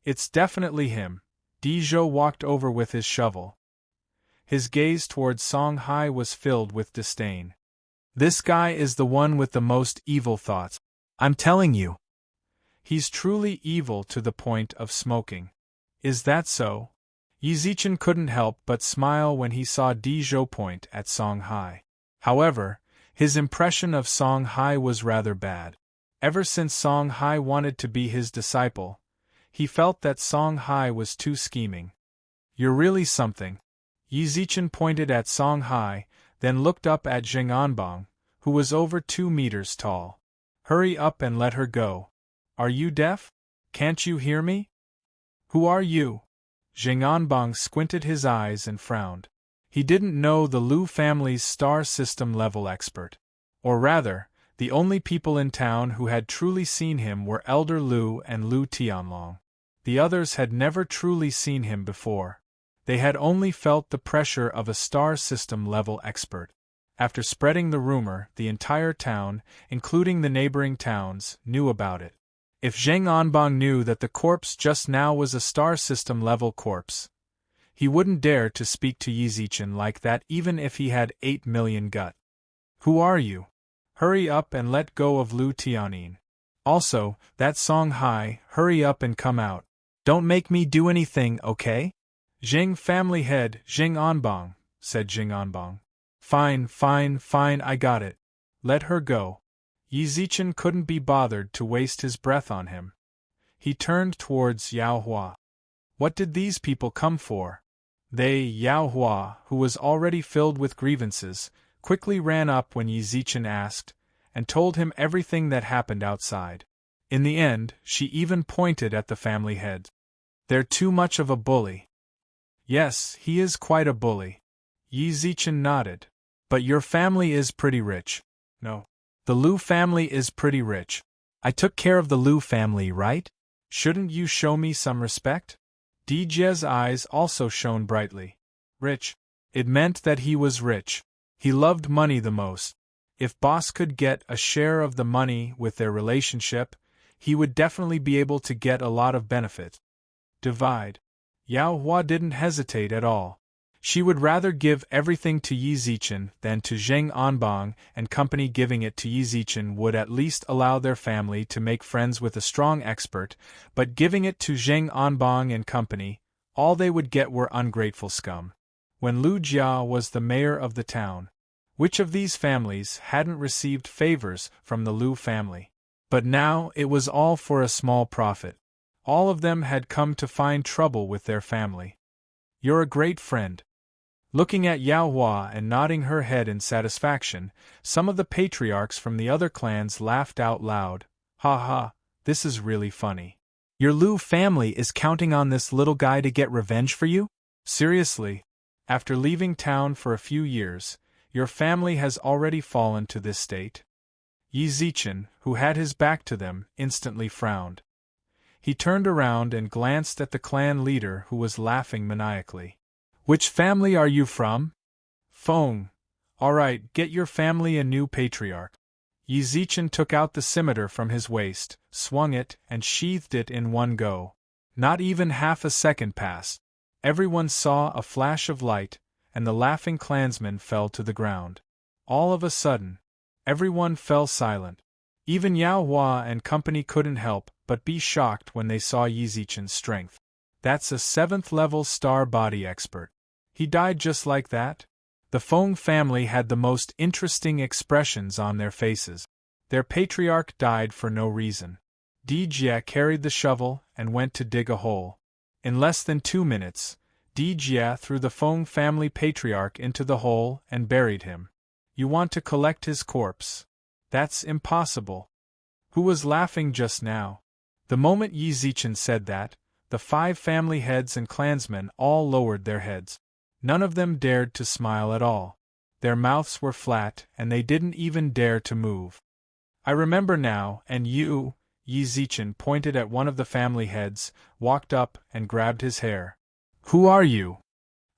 It's definitely him. Di Zhou walked over with his shovel. His gaze towards Song Hai was filled with disdain. This guy is the one with the most evil thoughts. I'm telling you. He's truly evil to the point of smoking. Is that so? Yi Zichen couldn't help but smile when he saw Di Zhou point at Song Hai. However, his impression of Song Hai was rather bad. Ever since Song Hai wanted to be his disciple, he felt that Song Hai was too scheming. You're really something. Yi Zichen pointed at Song Hai, then looked up at Zheng Anbang, who was over 2 meters tall. Hurry up and let her go. Are you deaf? Can't you hear me? Who are you? Zheng Anbang squinted his eyes and frowned. He didn't know the Lu family's star system level expert. Or rather, the only people in town who had truly seen him were Elder Lu and Lu Tianlong. The others had never truly seen him before. They had only felt the pressure of a star system level expert. After spreading the rumor, the entire town, including the neighboring towns, knew about it. If Zheng Anbang knew that the corpse just now was a star system level corpse, he wouldn't dare to speak to Yi Zichen like that even if he had 8 million gut. Who are you? Hurry up and let go of Lu Tianyin. Also, that Song Hai, hurry up and come out. Don't make me do anything, okay? Zheng family head, Zheng Anbang, said Zheng Anbang. Fine, I got it. Let her go. Yi Zichen couldn't be bothered to waste his breath on him. He turned towards Yao Hua. What did these people come for? Yao Hua, who was already filled with grievances, quickly ran up when Yi Zichen asked, and told him everything that happened outside. In the end, she even pointed at the family head. They're too much of a bully. Yes, he is quite a bully. Yi Zichen nodded. But your family is pretty rich. No. The Lu family is pretty rich. I took care of the Lu family, right? Shouldn't you show me some respect? Di Jie's eyes also shone brightly. Rich. It meant that he was rich. He loved money the most. If boss could get a share of the money with their relationship, he would definitely be able to get a lot of benefit. Divide. Yao Hua didn't hesitate at all. She would rather give everything to Yi Zichen than to Zheng Anbang and company. Giving it to Yi Zichen would at least allow their family to make friends with a strong expert, but giving it to Zheng Anbang and company, all they would get were ungrateful scum. When Lu Jia was the mayor of the town, which of these families hadn't received favors from the Lu family? But now it was all for a small profit. All of them had come to find trouble with their family. You're a great friend. Looking at Yao Hua and nodding her head in satisfaction, some of the patriarchs from the other clans laughed out loud. Ha ha, this is really funny. Your Lu family is counting on this little guy to get revenge for you? Seriously? After leaving town for a few years, your family has already fallen to this state? Yi Zichen, who had his back to them, instantly frowned. He turned around and glanced at the clan leader who was laughing maniacally. Which family are you from? Feng. All right, get your family a new patriarch. Yi Zichen took out the scimitar from his waist, swung it, and sheathed it in one go. Not even half a second passed. Everyone saw a flash of light, and the laughing clansmen fell to the ground. All of a sudden, everyone fell silent. Even Yao Hua and company couldn't help but be shocked when they saw Yi Zichen's strength. That's a 7th-level star body expert. He died just like that? The Feng family had the most interesting expressions on their faces. Their patriarch died for no reason. Di Jia carried the shovel and went to dig a hole. In less than 2 minutes, Di Jia threw the Feng family patriarch into the hole and buried him. You want to collect his corpse? That's impossible. Who was laughing just now? The moment Yi Zichen said that, the 5 family heads and clansmen all lowered their heads. None of them dared to smile at all. Their mouths were flat and they didn't even dare to move. I remember now, and you, Yi Zichen pointed at one of the family heads, walked up and grabbed his hair. Who are you?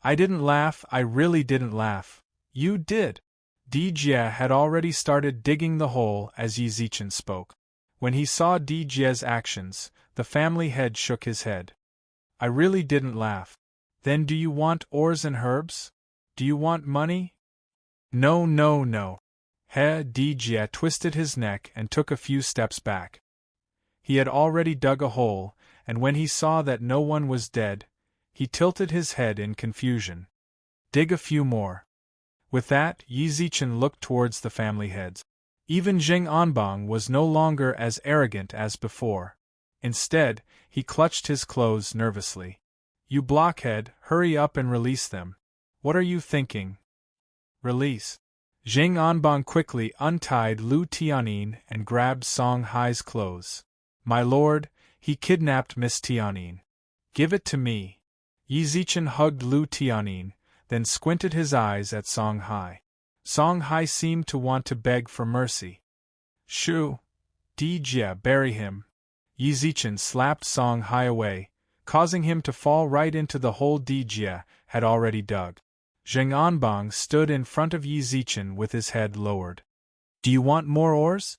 I didn't laugh, I really didn't laugh. You did. Di Jia had already started digging the hole as Yi Zichen spoke. When he saw Di Jia's actions, the family head shook his head. I really didn't laugh. Then do you want ores and herbs? Do you want money? No, no, no. Di Jia twisted his neck and took a few steps back. He had already dug a hole, and when he saw that no one was dead, he tilted his head in confusion. Dig a few more. With that, Yi Zichen looked towards the family heads. Even Zheng Anbang was no longer as arrogant as before. Instead, he clutched his clothes nervously. You blockhead, hurry up and release them. What are you thinking? Release. Zheng Anbang quickly untied Lu Tianyin and grabbed Song Hai's clothes. My lord, he kidnapped Miss Tianyin. Give it to me. Yi Zichen hugged Lu Tianyin, then squinted his eyes at Song Hai. Song Hai seemed to want to beg for mercy. Shoo! Di Jia, bury him. Yi Zichen slapped Song Hai away, causing him to fall right into the hole Di Jia had already dug. Zheng Anbang stood in front of Yi Zichen with his head lowered. Do you want more ores?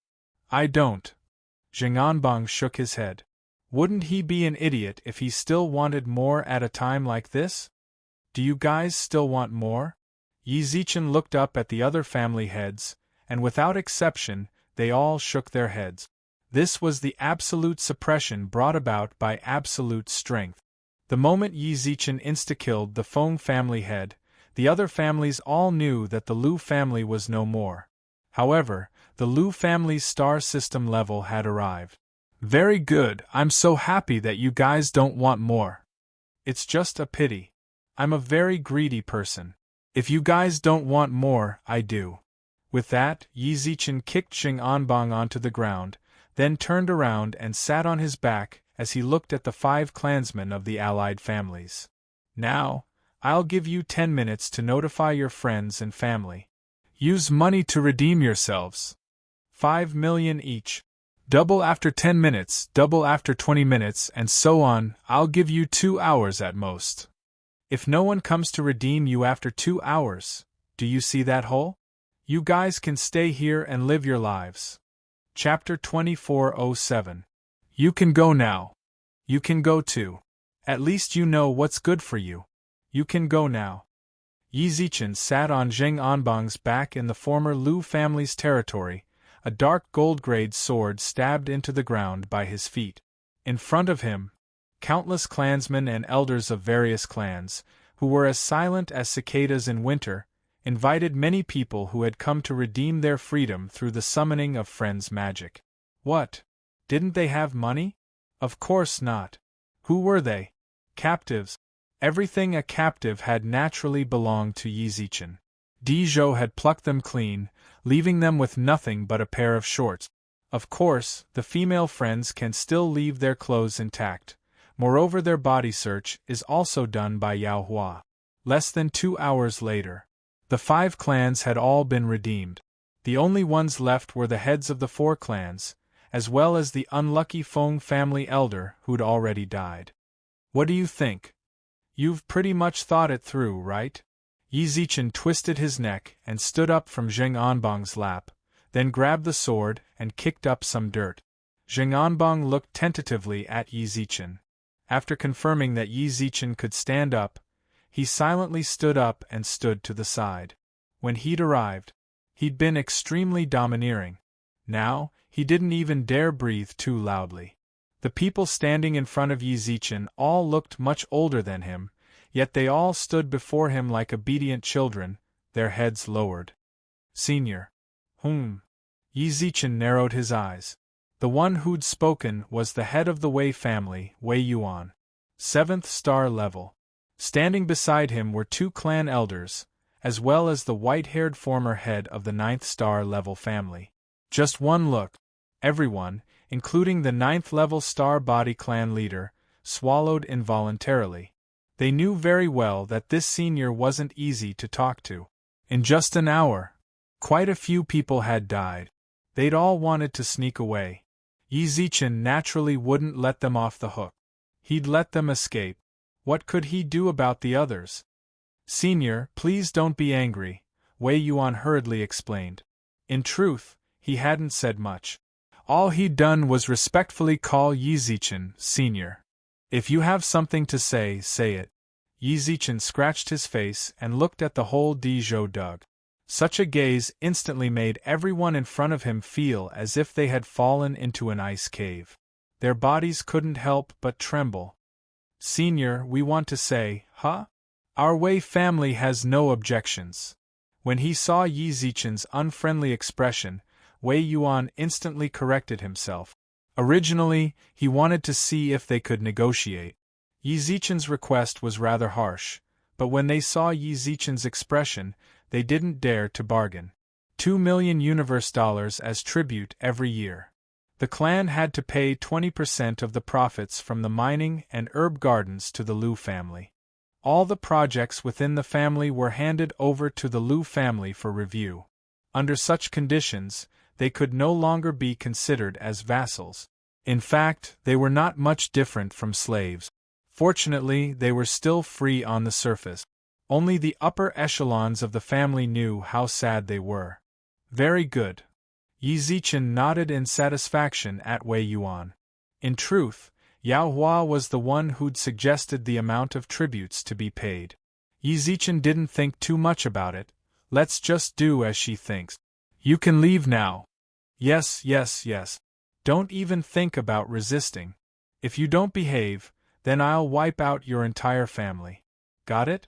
I don't. Zheng Anbang shook his head. Wouldn't he be an idiot if he still wanted more at a time like this? Do you guys still want more? Yi Zichen looked up at the other family heads, and without exception, they all shook their heads. This was the absolute suppression brought about by absolute strength. The moment Yi Zichen insta-killed the Feng family head, the other families all knew that the Lu family was no more. However, the Lu family's star system level had arrived. Very good, I'm so happy that you guys don't want more. It's just a pity. I'm a very greedy person. If you guys don't want more, I do. With that, Yi Zichen kicked Zheng Anbang onto the ground, then turned around and sat on his back as he looked at the 5 clansmen of the allied families. Now, I'll give you 10 minutes to notify your friends and family. Use money to redeem yourselves. 5 million each. Double after 10 minutes, double after 20 minutes, and so on. I'll give you 2 hours at most. If no one comes to redeem you after 2 hours, do you see that hole? You guys can stay here and live your lives. Chapter 2407. You can go now. You can go too. At least you know what's good for you. You can go now. Yi Zichen sat on Zheng Anbang's back in the former Lu family's territory, a dark gold-grade sword stabbed into the ground by his feet. In front of him, countless clansmen and elders of various clans, who were as silent as cicadas in winter, invited many people who had come to redeem their freedom through the summoning of friends' magic. What? Didn't they have money? Of course not. Who were they? Captives. Everything a captive had naturally belonged to Yi Zichen. Dizhou had plucked them clean, leaving them with nothing but a pair of shorts. Of course, the female friends can still leave their clothes intact. Moreover, their body search is also done by Yao Hua. Less than 2 hours later, the 5 clans had all been redeemed. The only ones left were the heads of the 4 clans, as well as the unlucky Feng family elder who'd already died. What do you think? You've pretty much thought it through, right? Yi Zichen twisted his neck and stood up from Zheng Anbang's lap, then grabbed the sword and kicked up some dirt. Zheng Anbang looked tentatively at Yi Zichen. After confirming that Yi Zichen could stand up, he silently stood up and stood to the side. When he'd arrived, he'd been extremely domineering. Now, he didn't even dare breathe too loudly. The people standing in front of Yi Zichen all looked much older than him, yet they all stood before him like obedient children, their heads lowered. Senior. Yi Zichen narrowed his eyes. The one who'd spoken was the head of the Wei family, Wei Yuan. 7th star level. Standing beside him were 2 clan elders, as well as the white-haired former head of the 9th star level family. Just one look. Everyone, including the 9th level star body clan leader, swallowed involuntarily. They knew very well that this senior wasn't easy to talk to. In just an hour, quite a few people had died. They'd all wanted to sneak away. Yi Zichen naturally wouldn't let them off the hook. He'd let them escape. What could he do about the others? Senior, please don't be angry, Wei Yuan hurriedly explained. In truth, he hadn't said much. All he'd done was respectfully call Yi Zichen Senior. If you have something to say, say it. Yi Zichen scratched his face and looked at the whole Dizhou dug. Such a gaze instantly made everyone in front of him feel as if they had fallen into an ice cave. Their bodies couldn't help but tremble. Senior, we want to say, huh? Our Wei family has no objections. When he saw Yi Zichen's unfriendly expression, Wei Yuan instantly corrected himself. Originally, he wanted to see if they could negotiate. Yi Zichen's request was rather harsh, but when they saw Yi Zichen's expression, they didn't dare to bargain. 2 million universe dollars as tribute every year. The clan had to pay 20% of the profits from the mining and herb gardens to the Liu family. All the projects within the family were handed over to the Liu family for review. Under such conditions, they could no longer be considered as vassals. In fact, they were not much different from slaves. Fortunately, they were still free on the surface. Only the upper echelons of the family knew how sad they were. Very good. Yi Zichen nodded in satisfaction at Wei Yuan. In truth, Yao Hua was the one who'd suggested the amount of tributes to be paid. Yi Zichen didn't think too much about it. Let's just do as she thinks. You can leave now. Yes. Don't even think about resisting. If you don't behave, then I'll wipe out your entire family. Got it?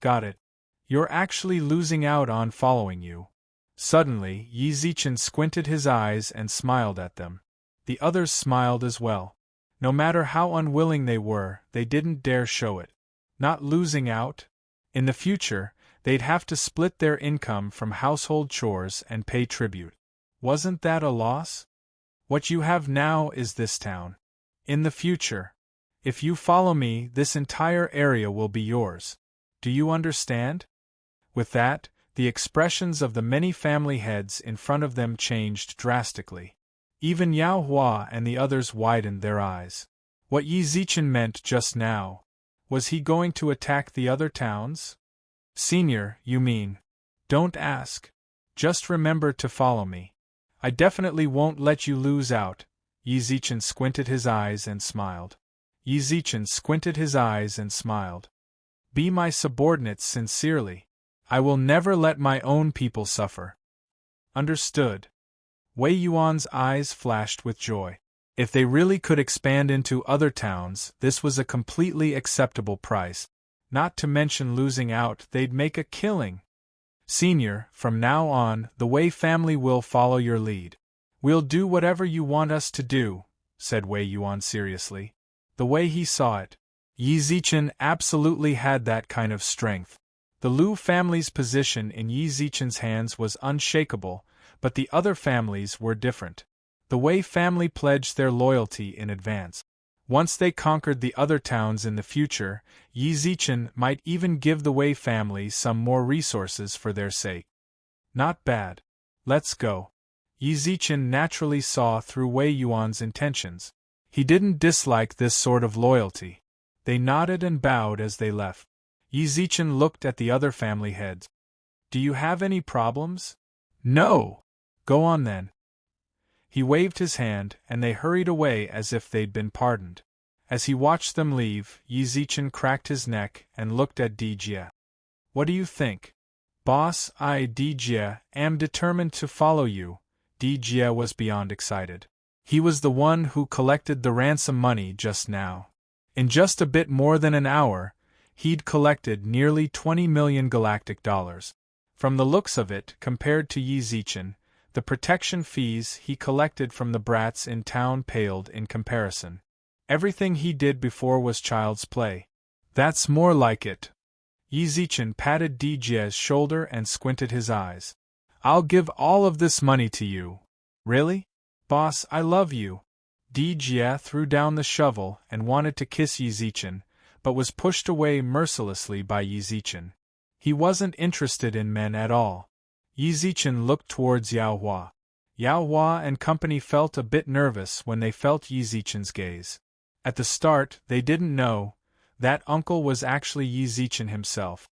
Got it. You're actually losing out on following you. Suddenly, Yi Zichen squinted his eyes and smiled at them. The others smiled as well. No matter how unwilling they were, they didn't dare show it. Not losing out? In the future, they'd have to split their income from household chores and pay tribute. Wasn't that a loss? What you have now is this town. In the future, if you follow me, this entire area will be yours. Do you understand? With that, the expressions of the many family heads in front of them changed drastically. Even Yao Hua and the others widened their eyes. What Yi Zichen meant just now. Was he going to attack the other towns? Senior, you mean? Don't ask. Just remember to follow me. I definitely won't let you lose out. Yi Zichen squinted his eyes and smiled. Yi Zichen squinted his eyes and smiled. Be my subordinates sincerely. I will never let my own people suffer. Understood. Wei Yuan's eyes flashed with joy. If they really could expand into other towns, this was a completely acceptable price. Not to mention losing out, they'd make a killing. Senior, from now on, the Wei family will follow your lead. We'll do whatever you want us to do, said Wei Yuan seriously. The way he saw it, Yi Zichen absolutely had that kind of strength. The Liu family's position in Yi Zichen's hands was unshakable, but the other families were different. The Wei family pledged their loyalty in advance. Once they conquered the other towns in the future, Yi Zichen might even give the Wei family some more resources for their sake. Not bad. Let's go. Yi Zichen naturally saw through Wei Yuan's intentions. He didn't dislike this sort of loyalty. They nodded and bowed as they left. Yi Zichen looked at the other family heads. Do you have any problems? No. Go on then. He waved his hand, and they hurried away as if they'd been pardoned. As he watched them leave, Yi Zichen cracked his neck and looked at Di Jie. What do you think? Boss, I, Di Jie, am determined to follow you. Di Jie was beyond excited. He was the one who collected the ransom money just now. In just a bit more than an hour, he'd collected nearly 20 million galactic dollars. From the looks of it, compared to Yi Zichen, the protection fees he collected from the brats in town paled in comparison. Everything he did before was child's play. That's more like it. Yi Zichen patted Di Jie's shoulder and squinted his eyes. I'll give all of this money to you. Really? Boss, I love you. Di Jie threw down the shovel and wanted to kiss Yi Zichen, but was pushed away mercilessly by Yi Zichen. He wasn't interested in men at all. Yi Zichen looked towards Yao Hua. Yao Hua and company felt a bit nervous when they felt Yi Zichen's gaze. At the start, they didn't know that uncle was actually Yi Zichen himself.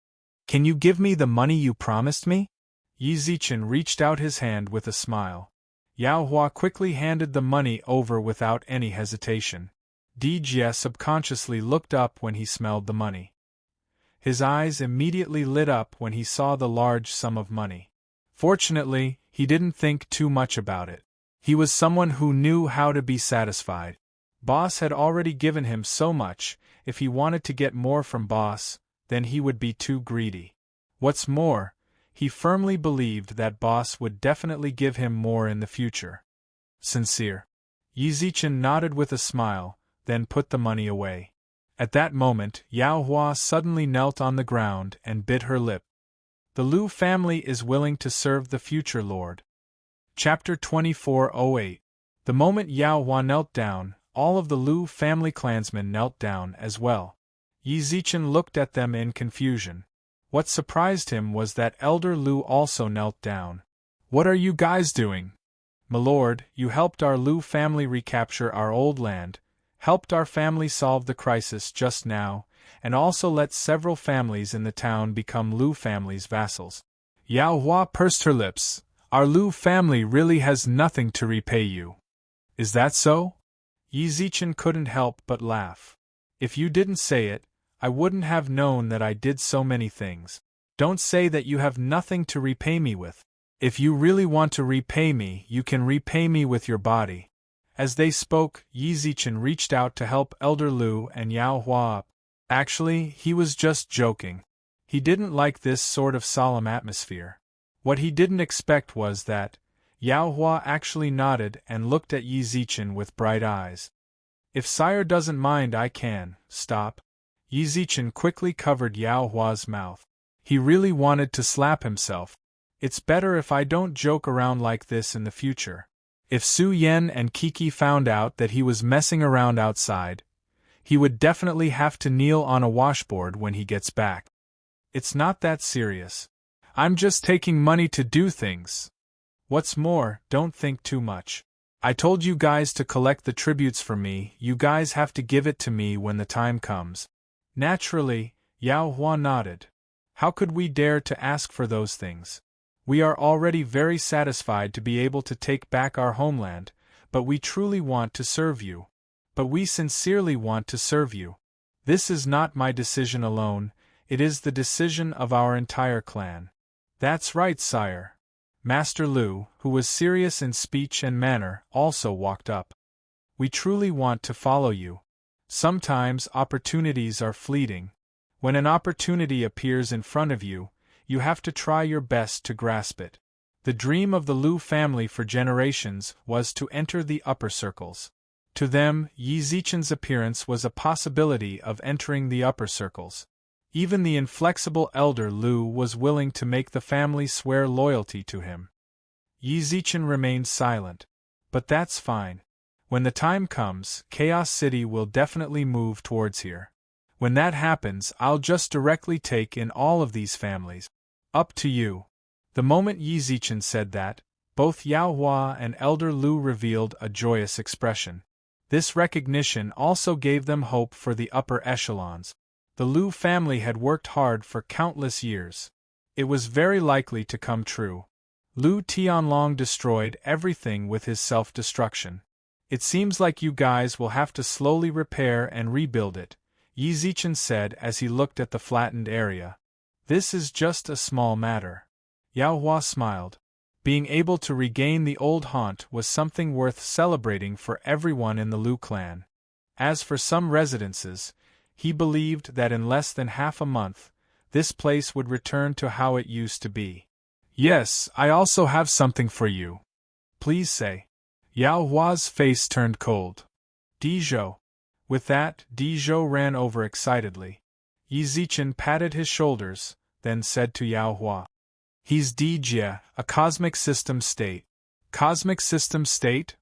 Can you give me the money you promised me? Yi Zichen reached out his hand with a smile. Yao Hua quickly handed the money over without any hesitation. Di Jie subconsciously looked up when he smelled the money. His eyes immediately lit up when he saw the large sum of money. Fortunately, he didn't think too much about it. He was someone who knew how to be satisfied. Boss had already given him so much. If he wanted to get more from Boss, then he would be too greedy. What's more, he firmly believed that Boss would definitely give him more in the future. Sincere. Yi Zichen nodded with a smile, then put the money away. At that moment, Yao Hua suddenly knelt on the ground and bit her lip. The Liu family is willing to serve the future lord. Chapter 2408. The moment Yao Hua knelt down, all of the Liu family clansmen knelt down as well. Yi Zichen looked at them in confusion. What surprised him was that Elder Liu also knelt down. What are you guys doing? My lord, you helped our Liu family recapture our old land, helped our family solve the crisis just now, and also let several families in the town become Liu family's vassals. Yao Hua pursed her lips. Our Liu family really has nothing to repay you. Is that so? Yi Zichen couldn't help but laugh. If you didn't say it, I wouldn't have known that I did so many things. Don't say that you have nothing to repay me with. If you really want to repay me, you can repay me with your body. As they spoke, Yi Zichen reached out to help Elder Liu and Yao Hua up. Actually, he was just joking. He didn't like this sort of solemn atmosphere. What he didn't expect was that Yao Hua actually nodded and looked at Yi Zichen with bright eyes. If sire doesn't mind, I can. Stop. Yi Zichen quickly covered Yao Hua's mouth. He really wanted to slap himself. It's better if I don't joke around like this in the future. If Su Yan and Kiki found out that he was messing around outside, he would definitely have to kneel on a washboard when he gets back. It's not that serious. I'm just taking money to do things. What's more, don't think too much. I told you guys to collect the tributes for me, you guys have to give it to me when the time comes. Naturally, Yao Hua nodded. How could we dare to ask for those things? We are already very satisfied to be able to take back our homeland, but we truly want to serve you. But we sincerely want to serve you. This is not my decision alone, it is the decision of our entire clan. That's right, sire. Master Liu, who was serious in speech and manner, also walked up. We truly want to follow you. Sometimes opportunities are fleeting. When an opportunity appears in front of you, you have to try your best to grasp it. The dream of the Liu family for generations was to enter the upper circles. To them, Yi Zichen's appearance was a possibility of entering the upper circles. Even the inflexible elder Lu was willing to make the family swear loyalty to him. Yi Zichen remained silent. But that's fine. When the time comes, Chaos City will definitely move towards here. When that happens, I'll just directly take in all of these families. Up to you. The moment Yi Zichen said that, both Yao Hua and Elder Lu revealed a joyous expression. This recognition also gave them hope for the upper echelons. The Lu family had worked hard for countless years. It was very likely to come true. Lu Tianlong destroyed everything with his self-destruction. It seems like you guys will have to slowly repair and rebuild it, Yi Zichen said as he looked at the flattened area. This is just a small matter. Yao Hua smiled. Being able to regain the old haunt was something worth celebrating for everyone in the Lu clan. As for some residences, he believed that in less than half a month, this place would return to how it used to be. Yes, I also have something for you. Please say. Yao Hua's face turned cold. Dizhou. With that, Dizhou ran over excitedly. Yi Zichen patted his shoulders, then said to Yao Hua. He's Dijie, a cosmic system state. Cosmic system state?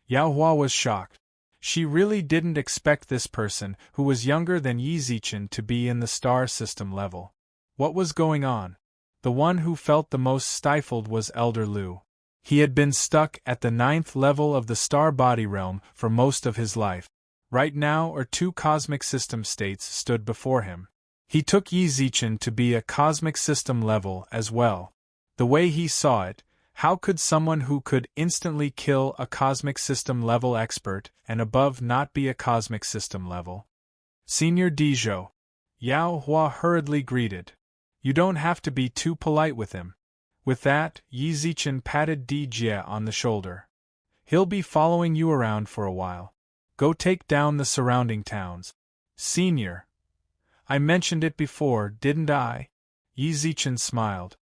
Yao Hua was shocked. She really didn't expect this person, who was younger than Yi Zichen, to be in the star system level. What was going on? The one who felt the most stifled was Elder Lu. He had been stuck at the 9th level of the star body realm for most of his life. Right now, two cosmic system states stood before him. He took Yi Zichen to be a cosmic system level as well. The way he saw it, how could someone who could instantly kill a cosmic system level expert and above not be a cosmic system level? Senior Dizhou. Yao Hua hurriedly greeted. You don't have to be too polite with him. With that, Yi Zichen patted Dijie on the shoulder. He'll be following you around for a while. Go take down the surrounding towns. Senior. I mentioned it before, didn't I? Yi Zichen smiled.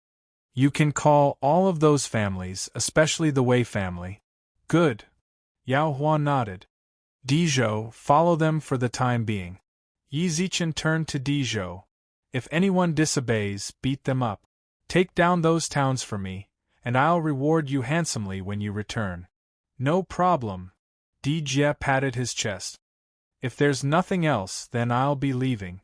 You can call all of those families, especially the Wei family. Good. Yao Hua nodded. Dizhou, follow them for the time being. Yi Zichen turned to Dizhou. If anyone disobeys, beat them up. Take down those towns for me, and I'll reward you handsomely when you return. No problem. Dijie patted his chest. If there's nothing else, then I'll be leaving.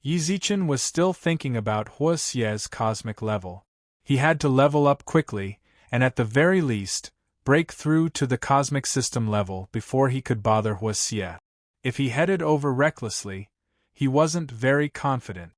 Yi Zichen was still thinking about Hua Xie's cosmic level. He had to level up quickly, and at the very least, break through to the cosmic system level before he could bother Hua Xie. If he headed over recklessly, he wasn't very confident.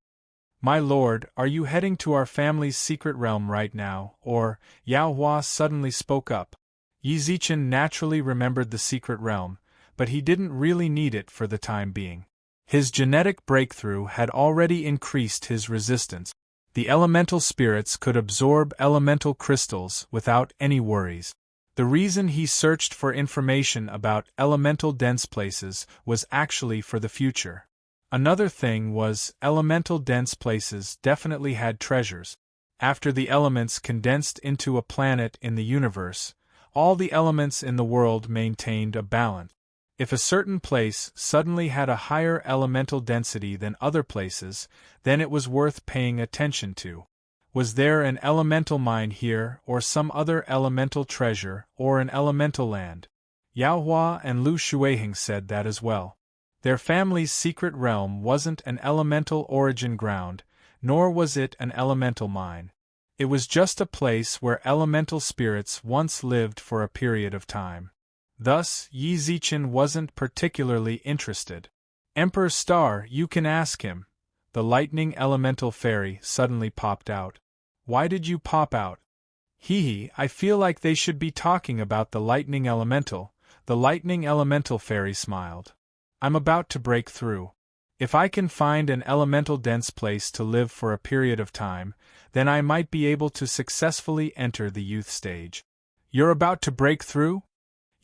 My lord, are you heading to our family's secret realm right now, or? Yao Hua suddenly spoke up. Yi Zichen naturally remembered the secret realm, but he didn't really need it for the time being. His genetic breakthrough had already increased his resistance. The elemental spirits could absorb elemental crystals without any worries. The reason he searched for information about elemental dense places was actually for the future. Another thing was, elemental dense places definitely had treasures. After the elements condensed into a planet in the universe, all the elements in the world maintained a balance. If a certain place suddenly had a higher elemental density than other places, then it was worth paying attention to. Was there an elemental mine here, or some other elemental treasure, or an elemental land? Yao Hua and Lu Shuiheng said that as well. Their family's secret realm wasn't an elemental origin ground, nor was it an elemental mine. It was just a place where elemental spirits once lived for a period of time. Thus, Yi Zichen wasn't particularly interested. Emperor Star, you can ask him. The lightning elemental fairy suddenly popped out. Why did you pop out? Hee, I feel like they should be talking about the lightning elemental. The lightning elemental fairy smiled. I'm about to break through. If I can find an elemental dense place to live for a period of time, then I might be able to successfully enter the youth stage. You're about to break through?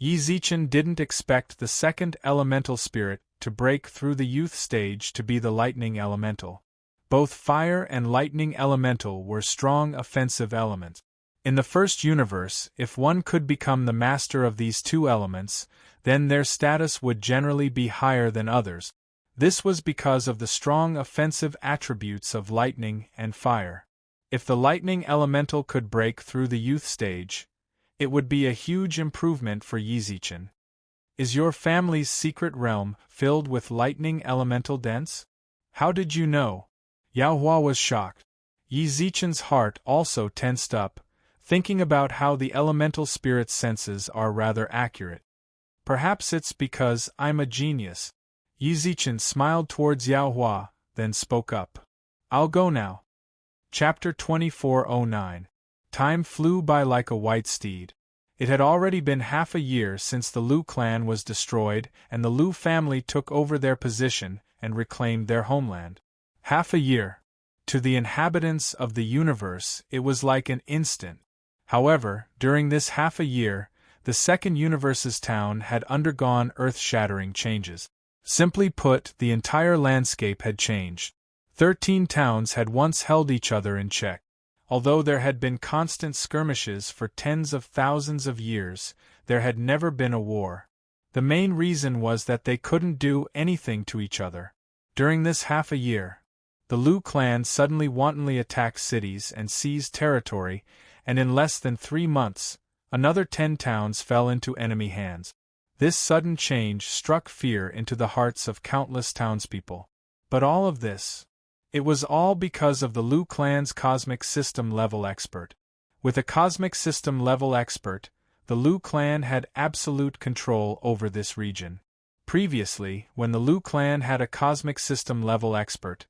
Yi Zichen didn't expect the second elemental spirit to break through the youth stage to be the lightning elemental. Both fire and lightning elemental were strong offensive elements. In the first universe, if one could become the master of these two elements, then their status would generally be higher than others. This was because of the strong offensive attributes of lightning and fire. If the lightning elemental could break through the youth stage, it would be a huge improvement for Yizichin. Is your family's secret realm filled with lightning elemental dents? How did you know? Yao Hua was shocked. Yizichin's heart also tensed up, thinking about how the elemental spirit's senses are rather accurate. Perhaps it's because I'm a genius. Yizichin smiled towards Yao Hua, then spoke up. I'll go now. Chapter 2409. Time flew by like a white steed. It had already been half a year since the Lu clan was destroyed and the Lu family took over their position and reclaimed their homeland. Half a year. To the inhabitants of the universe, it was like an instant. However, during this half a year, the second universe's town had undergone earth-shattering changes. Simply put, the entire landscape had changed. 13 towns had once held each other in check. Although there had been constant skirmishes for tens of thousands of years, there had never been a war. The main reason was that they couldn't do anything to each other. During this half a year, the Lu clan suddenly wantonly attacked cities and seized territory, and in less than 3 months, another 10 towns fell into enemy hands. This sudden change struck fear into the hearts of countless townspeople. But all of this, it was all because of the Lu clan's cosmic system level expert. With a cosmic system level expert, the Lu clan had absolute control over this region. Previously, when the Lu clan had a cosmic system level expert,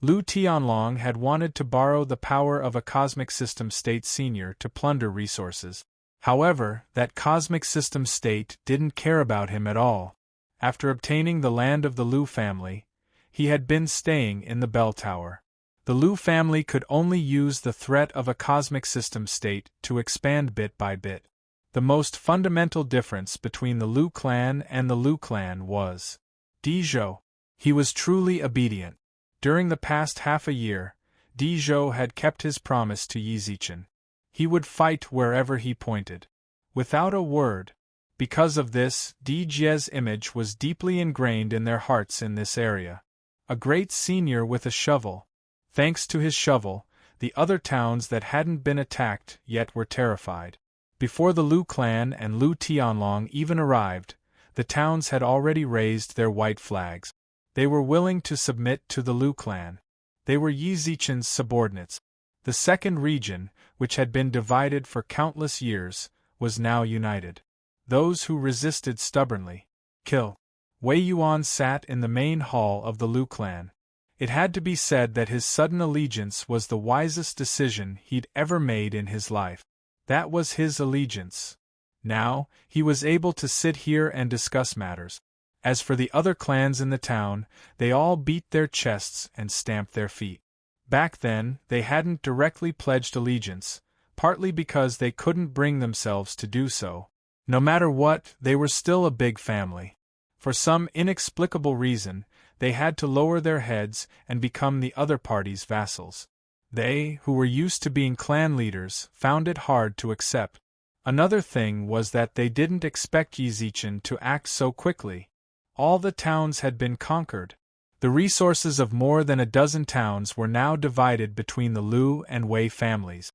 Lu Tianlong had wanted to borrow the power of a cosmic system state senior to plunder resources. However, that cosmic system state didn't care about him at all. After obtaining the land of the Lu family, he had been staying in the bell tower. The Lu family could only use the threat of a cosmic system state to expand bit by bit. The most fundamental difference between the Lu clan and the Lu clan was Dizhou. He was truly obedient. During the past half a year, Dizhou had kept his promise to Yizichin. He would fight wherever he pointed. Without a word. Because of this, Dizhou's image was deeply ingrained in their hearts in this area. A great senior with a shovel. Thanks to his shovel, the other towns that hadn't been attacked yet were terrified. Before the Lu clan and Lu Tianlong even arrived, the towns had already raised their white flags. They were willing to submit to the Lu clan. They were Yizichin's subordinates. The second region, which had been divided for countless years, was now united. Those who resisted stubbornly, kill. Wei Yuan sat in the main hall of the Lu clan. It had to be said that his sudden allegiance was the wisest decision he'd ever made in his life. That was his allegiance. Now, he was able to sit here and discuss matters. As for the other clans in the town, they all beat their chests and stamped their feet. Back then, they hadn't directly pledged allegiance, partly because they couldn't bring themselves to do so. No matter what, they were still a big family. For some inexplicable reason, they had to lower their heads and become the other party's vassals. They, who were used to being clan leaders, found it hard to accept. Another thing was that they didn't expect Yizichin to act so quickly. All the towns had been conquered. The resources of more than a dozen towns were now divided between the Lu and Wei families.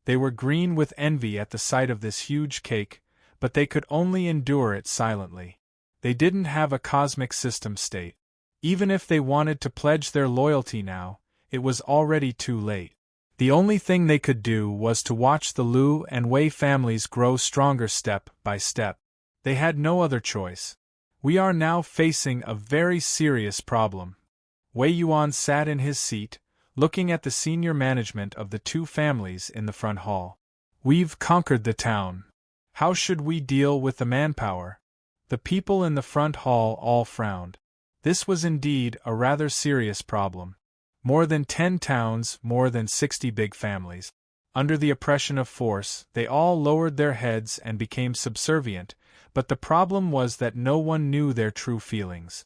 They were green with envy at the sight of this huge cake, but they could only endure it silently. They didn't have a cosmic system state. Even if they wanted to pledge their loyalty now, it was already too late. The only thing they could do was to watch the Lu and Wei families grow stronger step by step. They had no other choice. We are now facing a very serious problem. Wei Yuan sat in his seat, looking at the senior management of the two families in the front hall. We've conquered the town. How should we deal with the manpower? The people in the front hall all frowned. This was indeed a rather serious problem. More than 10 towns, more than 60 big families. Under the oppression of force, they all lowered their heads and became subservient, but the problem was that no one knew their true feelings.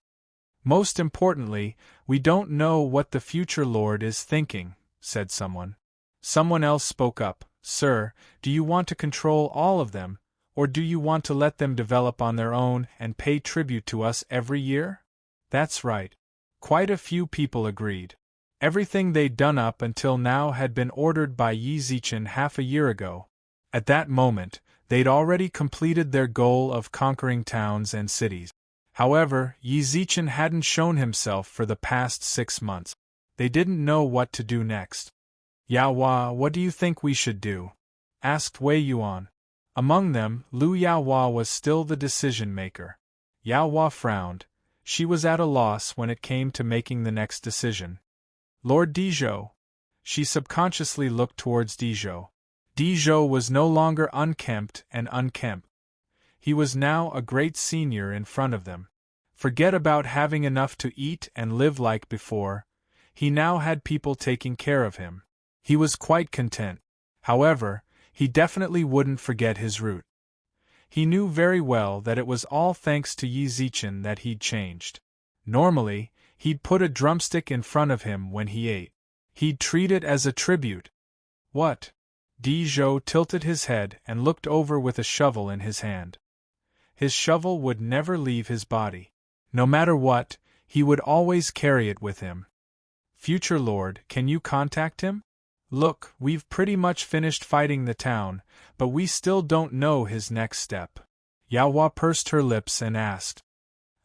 Most importantly, we don't know what the future lord is thinking, said someone. Someone else spoke up, Sir, do you want to control all of them, Or do you want to let them develop on their own and pay tribute to us every year? That's right. Quite a few people agreed. Everything they'd done up until now had been ordered by Yi Zichen half a year ago. At that moment, they'd already completed their goal of conquering towns and cities. However, Yi Zichen hadn't shown himself for the past 6 months. They didn't know what to do next. Yao Hua, what do you think we should do? Asked Wei Yuan. Among them, Lu Yaohua was still the decision-maker. Yaohua frowned. She was at a loss when it came to making the next decision. Lord Dizhou. She subconsciously looked towards Dizhou. Dizhou was no longer unkempt and unkempt. He was now a great senior in front of them. Forget about having enough to eat and live like before. He now had people taking care of him. He was quite content. However, he definitely wouldn't forget his root. He knew very well that it was all thanks to Yi Zichen that he'd changed. Normally, he'd put a drumstick in front of him when he ate. He'd treat it as a tribute. What? Dizhou tilted his head and looked over with a shovel in his hand. His shovel would never leave his body. No matter what, he would always carry it with him. Future Lord, can you contact him? Look, we've pretty much finished fighting the town, but we still don't know his next step. Yaohua pursed her lips and asked.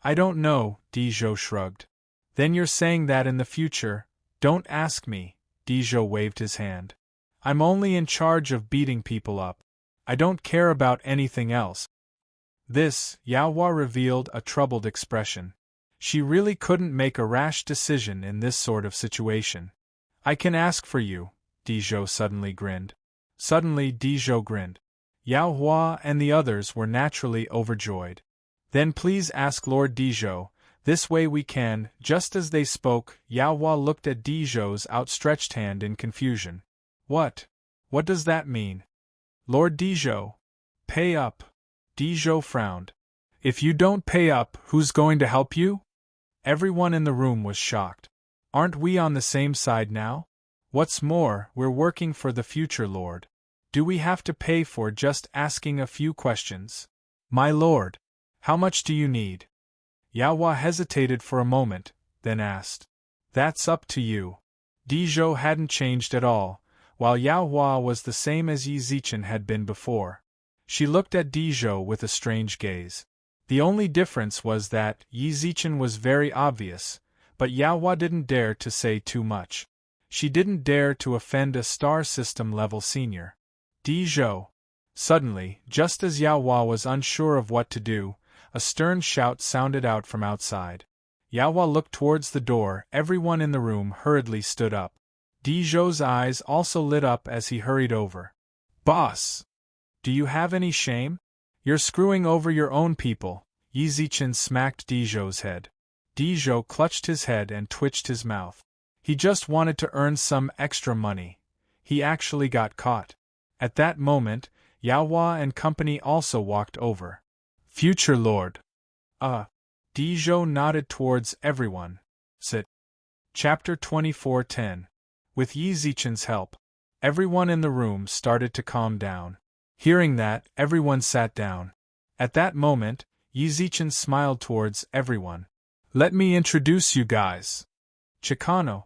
I don't know, Dizhou shrugged. Then you're saying that in the future, don't ask me, Dizhou waved his hand. I'm only in charge of beating people up. I don't care about anything else. This, Yaohua revealed a troubled expression. She really couldn't make a rash decision in this sort of situation. I can ask for you. Dizhou suddenly grinned. Suddenly Dizhou grinned. Yaohua and the others were naturally overjoyed. Then please ask Lord Dizhou, this way we can. Just as they spoke, Yaohua looked at Dizhou's outstretched hand in confusion. What? What does that mean? Lord Dizhou. Pay up. Dizhou frowned. If you don't pay up, who's going to help you? Everyone in the room was shocked. Aren't we on the same side now? What's more, we're working for the future Lord. Do we have to pay for just asking a few questions? My lord, how much do you need? Yaohua hesitated for a moment, then asked. That's up to you. Dizhou hadn't changed at all, while Yaohua was the same as Yi Zichen had been before. She looked at Dizhou with a strange gaze. The only difference was that Yi Zichen was very obvious, but Yaohua didn't dare to say too much. She didn't dare to offend a star system level senior. Dizhou. Suddenly, just as Yaohua was unsure of what to do, a stern shout sounded out from outside. Yaohua looked towards the door. Everyone in the room hurriedly stood up. Dizhou's eyes also lit up as he hurried over. Boss! Do you have any shame? You're screwing over your own people. Yi Zichen smacked Dizhou's head. Dizhou clutched his head and twitched his mouth. He just wanted to earn some extra money. He actually got caught. At that moment, Yaohua and company also walked over. Future Lord. Dizhou nodded towards everyone. Sit. Chapter 24:10. With Yi Zichen's help, everyone in the room started to calm down. Hearing that, everyone sat down. At that moment, Yi Zichen smiled towards everyone. Let me introduce you guys. Chicano.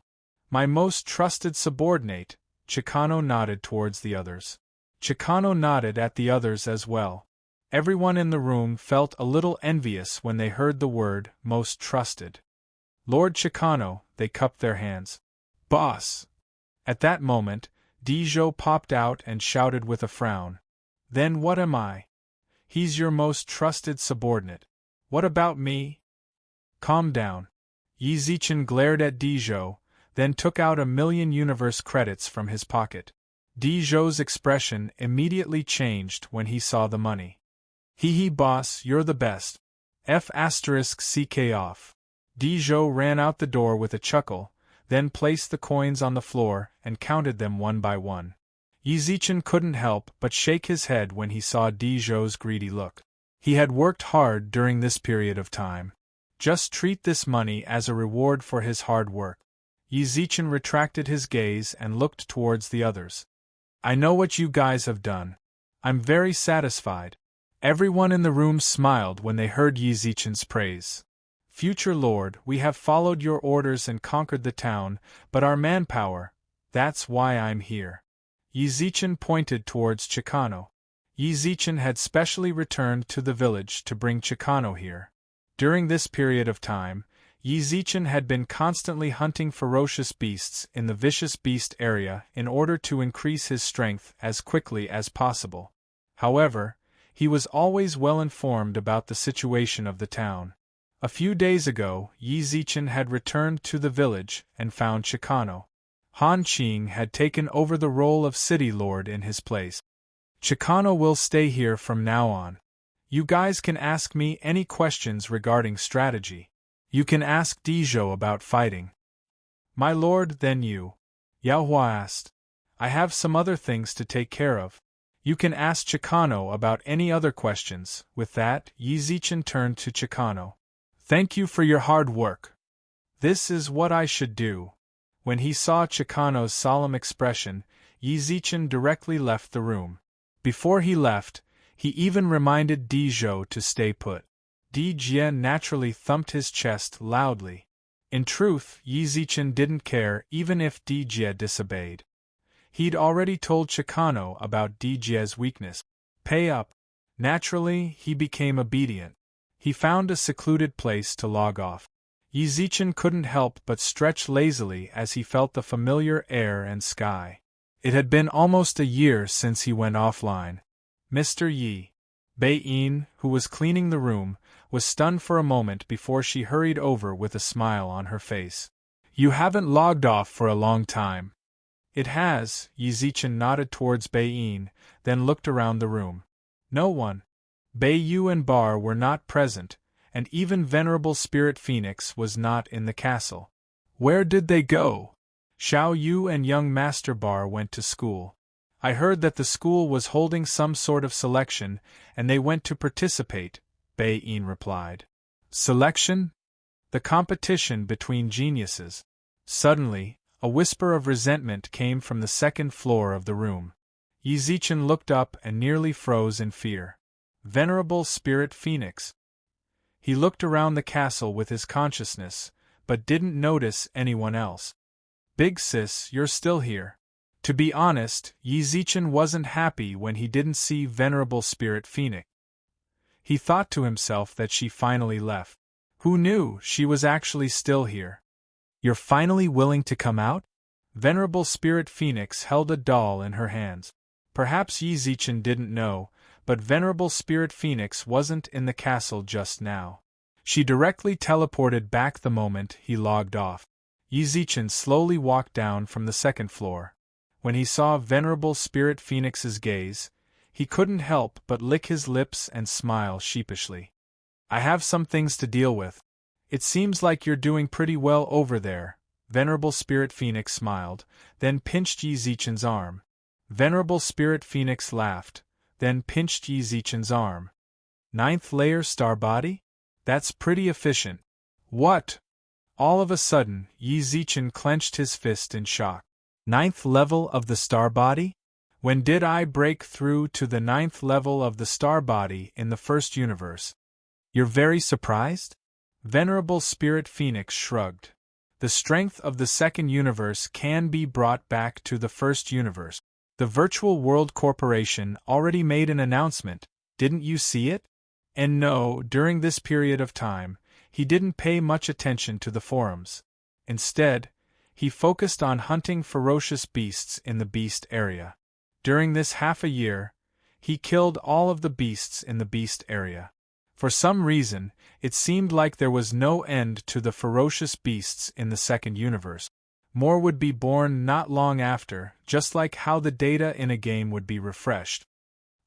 My most trusted subordinate. Chicano nodded towards the others. Chicano nodded at the others as well. Everyone in the room felt a little envious when they heard the word, most trusted. Lord Chicano, they cupped their hands. Boss! At that moment, Dizhou popped out and shouted with a frown. Then what am I? He's your most trusted subordinate. What about me? Calm down. Yi Zichen glared at Dizhou, then took out 1,000,000 universe credits from his pocket. Dizhou's expression immediately changed when he saw the money. Hee boss, you're the best. F***ck off. Dizhou ran out the door with a chuckle, then placed the coins on the floor and counted them one by one. Yi Zichen couldn't help but shake his head when he saw Dizhou's greedy look. He had worked hard during this period of time. Just treat this money as a reward for his hard work. Yi Zichen retracted his gaze and looked towards the others. I know what you guys have done. I'm very satisfied. Everyone in the room smiled when they heard Yi Zichen's praise. Future Lord, we have followed your orders and conquered the town, but our manpower, that's why I'm here. Yi Zichen pointed towards Chicano. Yi Zichen had specially returned to the village to bring Chicano here. During this period of time, Yi Zichen had been constantly hunting ferocious beasts in the vicious beast area in order to increase his strength as quickly as possible. However, he was always well informed about the situation of the town. A few days ago, Yi Zichen had returned to the village and found Chicano. Han Qing had taken over the role of city lord in his place. Chicano will stay here from now on. You guys can ask me any questions regarding strategy. You can ask Dizhou about fighting. My lord, then you. Yao Hua asked. I have some other things to take care of. You can ask Chicano about any other questions. With that, Yi Zichen turned to Chicano. Thank you for your hard work. This is what I should do. When he saw Chicano's solemn expression, Yi Zichen directly left the room. Before he left, he even reminded Dizhou to stay put. Di Jie naturally thumped his chest loudly. In truth, Yi Zichen didn't care even if Di Jie disobeyed. He'd already told Chicano about Di Jie's weakness. Pay up. Naturally, he became obedient. He found a secluded place to log off. Yi Zichen couldn't help but stretch lazily as he felt the familiar air and sky. It had been almost a year since he went offline. Mr. Yi. Bei-in, who was cleaning the room, was stunned for a moment before she hurried over with a smile on her face. You haven't logged off for a long time. It has, Yi Zichen nodded towards Bei-in, then looked around the room. No one. Bei-yu and Bar were not present, and even Venerable Spirit Phoenix was not in the castle. Where did they go? Xiao Yu and young Master Bar went to school. I heard that the school was holding some sort of selection, and they went to participate, Bei-in replied. Selection? The competition between geniuses. Suddenly, a whisper of resentment came from the second floor of the room. Yi Zichen looked up and nearly froze in fear. Venerable Spirit Phoenix. He looked around the castle with his consciousness, but didn't notice anyone else. Big sis, you're still here. To be honest, Yi Zichen wasn't happy when he didn't see Venerable Spirit Phoenix. He thought to himself that she finally left. Who knew she was actually still here? You're finally willing to come out? Venerable Spirit Phoenix held a doll in her hands. Perhaps Yi Zichen didn't know, but Venerable Spirit Phoenix wasn't in the castle just now. She directly teleported back the moment he logged off. Yi Zichen slowly walked down from the second floor. When he saw Venerable Spirit Phoenix's gaze, he couldn't help but lick his lips and smile sheepishly. I have some things to deal with. It seems like you're doing pretty well over there, Venerable Spirit Phoenix smiled, then pinched Yi Zichen's arm. Venerable Spirit Phoenix laughed, then pinched Yi Zichen's arm. 9th layer star body? That's pretty efficient. What? All of a sudden, Yi Zichen clenched his fist in shock. 9th level of the star body? When did I break through to the 9th level of the star body in the first universe? You're very surprised? Venerable Spirit Phoenix shrugged. The strength of the second universe can be brought back to the first universe. The Virtual World Corporation already made an announcement, didn't you see it? And no, during this period of time, he didn't pay much attention to the forums. Instead, he focused on hunting ferocious beasts in the beast area. During this half a year, he killed all of the beasts in the beast area. For some reason, it seemed like there was no end to the ferocious beasts in the second universe. More would be born not long after, just like how the data in a game would be refreshed.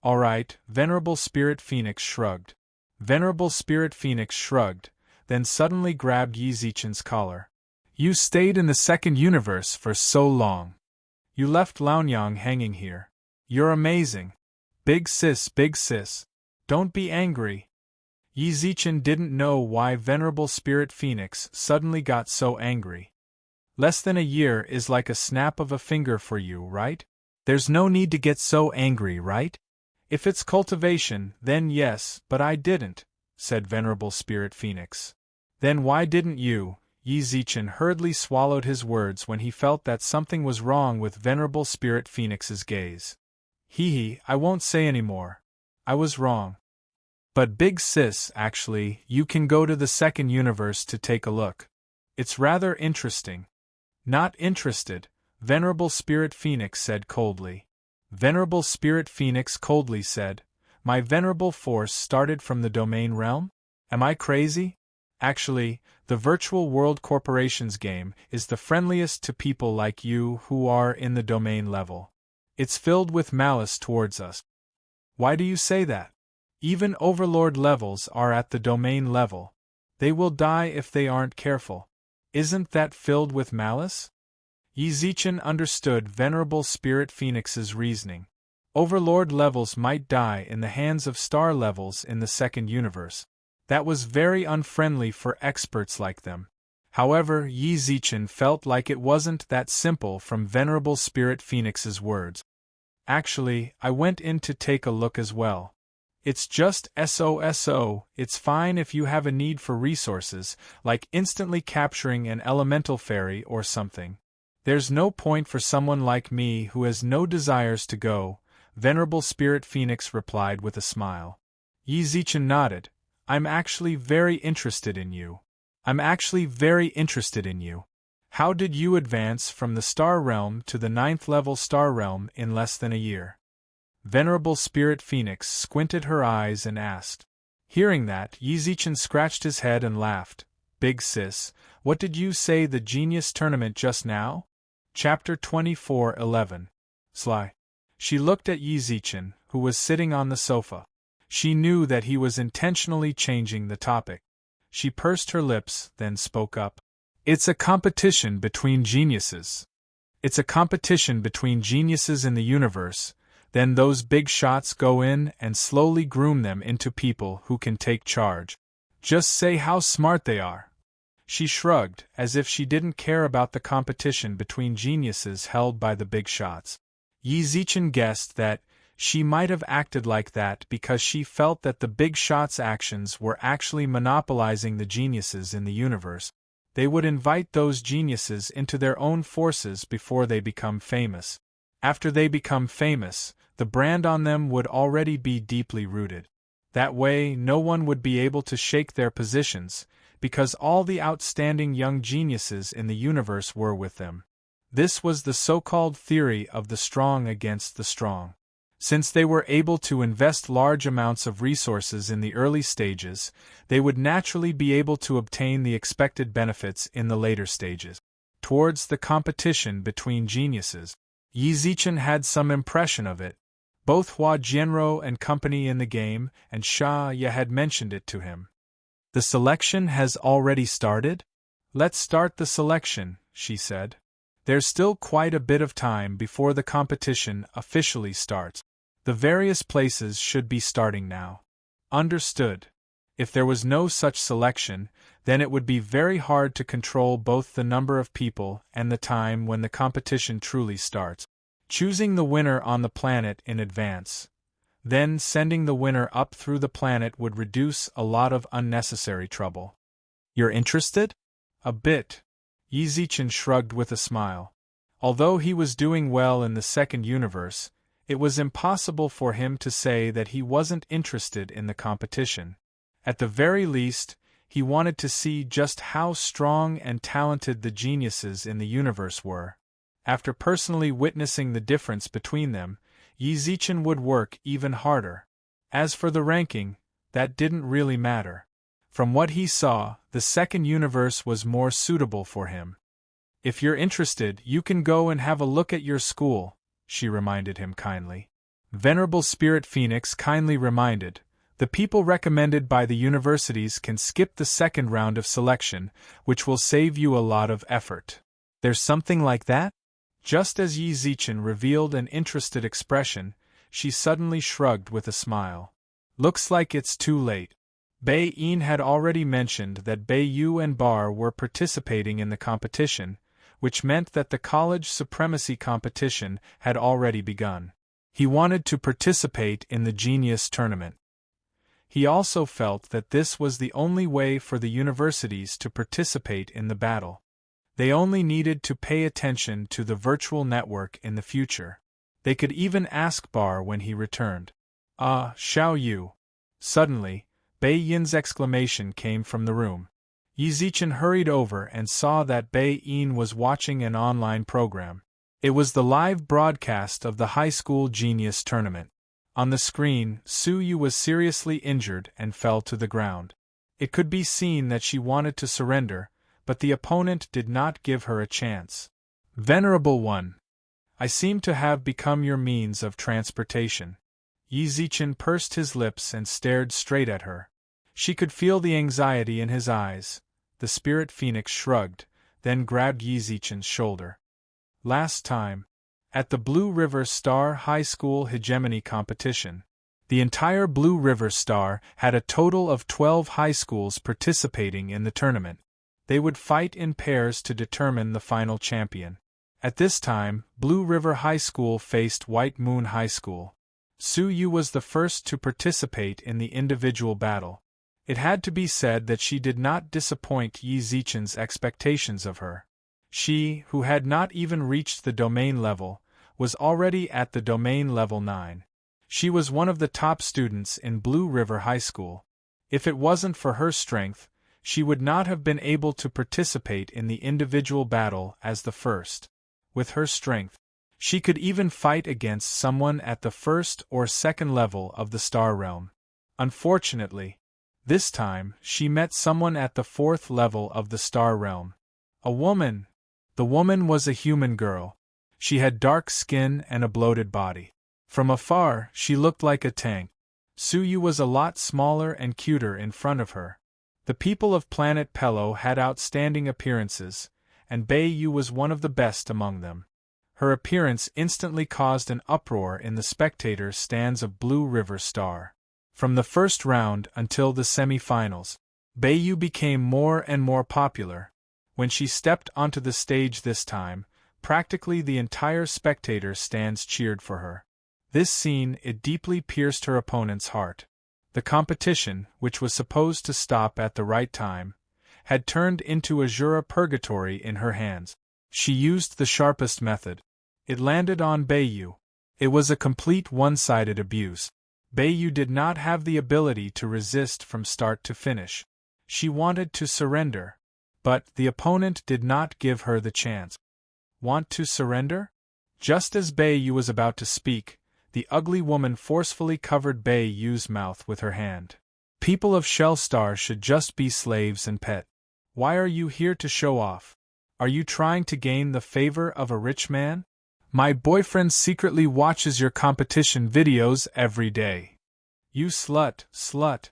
Alright, Venerable Spirit Phoenix shrugged. Venerable Spirit Phoenix shrugged, then suddenly grabbed Yi Zichen's collar. You stayed in the second universe for so long. You left Laonyang hanging here. You're amazing. Big sis, don't be angry. Yi Zichen didn't know why Venerable Spirit Phoenix suddenly got so angry. Less than a year is like a snap of a finger for you, right? There's no need to get so angry, right? If it's cultivation, then yes, but I didn't, said Venerable Spirit Phoenix. Then why didn't you? Yi Zichen hurriedly swallowed his words when he felt that something was wrong with Venerable Spirit Phoenix's gaze. Hee, I won't say any more. I was wrong. But Big Sis, actually, you can go to the second universe to take a look. It's rather interesting. Not interested, Venerable Spirit Phoenix said coldly. Venerable Spirit Phoenix coldly said, My venerable force started from the domain realm? Am I crazy? Actually, the Virtual World Corporation's game is the friendliest to people like you who are in the domain level. It's filled with malice towards us. Why do you say that? Even Overlord levels are at the domain level. They will die if they aren't careful. Isn't that filled with malice? Yi Zichen understood Venerable Spirit Phoenix's reasoning. Overlord levels might die in the hands of star levels in the second universe. That was very unfriendly for experts like them. However, Yi Zichen felt like it wasn't that simple from Venerable Spirit Phoenix's words. Actually, I went in to take a look as well. It's just SOSO, it's fine if you have a need for resources, like instantly capturing an elemental fairy or something. There's no point for someone like me who has no desires to go, Venerable Spirit Phoenix replied with a smile. Yi Zichen nodded. I'm actually very interested in you. How did you advance from the star realm to the 9th level star realm in less than a year? Venerable Spirit Phoenix squinted her eyes and asked. Hearing that, Yi Zichen scratched his head and laughed. Big Sis, what did you say the Genius Tournament just now? Chapter 24:11. Sly. She looked at Yi Zichen, who was sitting on the sofa. She knew that he was intentionally changing the topic. She pursed her lips, then spoke up. It's a competition between geniuses. In the universe. Then those big shots go in and slowly groom them into people who can take charge. Just say how smart they are. She shrugged, as if she didn't care about the competition between geniuses held by the big shots. Yi Zichen guessed that she might have acted like that because she felt that the big shots' actions were actually monopolizing the geniuses in the universe. They would invite those geniuses into their own forces before they become famous. After they become famous, the brand on them would already be deeply rooted. That way, no one would be able to shake their positions, because all the outstanding young geniuses in the universe were with them. This was the so-called theory of the strong against the strong. Since they were able to invest large amounts of resources in the early stages, they would naturally be able to obtain the expected benefits in the later stages. Towards the competition between geniuses, Yi Zichen had some impression of it. Both Hua Jianro and company in the game, and Xia Ye had mentioned it to him. The selection has already started? Let's start the selection, she said. There's still quite a bit of time before the competition officially starts. The various places should be starting now. Understood. If there was no such selection, then it would be very hard to control both the number of people and the time when the competition truly starts. Choosing the winner on the planet in advance, then sending the winner up through the planet would reduce a lot of unnecessary trouble. You're interested? A bit. Yi Zichen shrugged with a smile. Although he was doing well in the second universe, it was impossible for him to say that he wasn't interested in the competition. At the very least, he wanted to see just how strong and talented the geniuses in the universe were. After personally witnessing the difference between them, Yi Zichen would work even harder. As for the ranking, that didn't really matter. From what he saw, the second universe was more suitable for him. If you're interested, you can go and have a look at your school, she reminded him kindly. Venerable Spirit Phoenix kindly reminded, the people recommended by the universities can skip the second round of selection, which will save you a lot of effort. There's something like that? Just as Yi Zichen revealed an interested expression, she suddenly shrugged with a smile. Looks like it's too late. Bei Yin had already mentioned that Bei Yu and Bar were participating in the competition, which meant that the college supremacy competition had already begun. He wanted to participate in the genius tournament. He also felt that this was the only way for the universities to participate in the battle. They only needed to pay attention to the virtual network in the future. They could even ask Bar when he returned. Xiao Yu. Suddenly, Bei Yin's exclamation came from the room. Yi Zichen hurried over and saw that Bei Yin was watching an online program. It was the live broadcast of the high school genius tournament. On the screen, Su Yu was seriously injured and fell to the ground. It could be seen that she wanted to surrender, but the opponent did not give her a chance. Venerable one, I seem to have become your means of transportation. Yi Zichen pursed his lips and stared straight at her. She could feel the anxiety in his eyes. The spirit phoenix shrugged, then grabbed Yi Zichen's shoulder. Last time, at the Blue River Star High School Hegemony Competition, the entire Blue River Star had a total of 12 high schools participating in the tournament. They would fight in pairs to determine the final champion. At this time, Blue River High School faced White Moon High School. Su Yu was the first to participate in the individual battle. It had to be said that she did not disappoint Yi Zichen's expectations of her. She, who had not even reached the domain level, was already at the domain level 9. She was one of the top students in Blue River High School. If it wasn't for her strength, she would not have been able to participate in the individual battle as the first. With her strength, she could even fight against someone at the first or second level of the star realm. Unfortunately, this time she met someone at the fourth level of the star realm. A woman. The woman was a human girl. She had dark skin and a bloated body. From afar, she looked like a tank. Su Yu was a lot smaller and cuter in front of her. The people of Planet Pello had outstanding appearances, and Bei Yu was one of the best among them. Her appearance instantly caused an uproar in the spectator stands of Blue River Star. From the first round until the semi-finals, Bei Yu became more and more popular. When she stepped onto the stage this time, practically the entire spectator stands cheered for her. This scene, it deeply pierced her opponent's heart. The competition, which was supposed to stop at the right time, had turned into a Jura purgatory in her hands. She used the sharpest method. It landed on Bei Yu. It was a complete one-sided abuse. Bei Yu did not have the ability to resist from start to finish. She wanted to surrender, but the opponent did not give her the chance. Want to surrender? Just as Bei Yu was about to speak, the ugly woman forcefully covered Bei Yu's mouth with her hand. People of Shellstar should just be slaves and pet. Why are you here to show off? Are you trying to gain the favor of a rich man? My boyfriend secretly watches your competition videos every day. You slut, slut.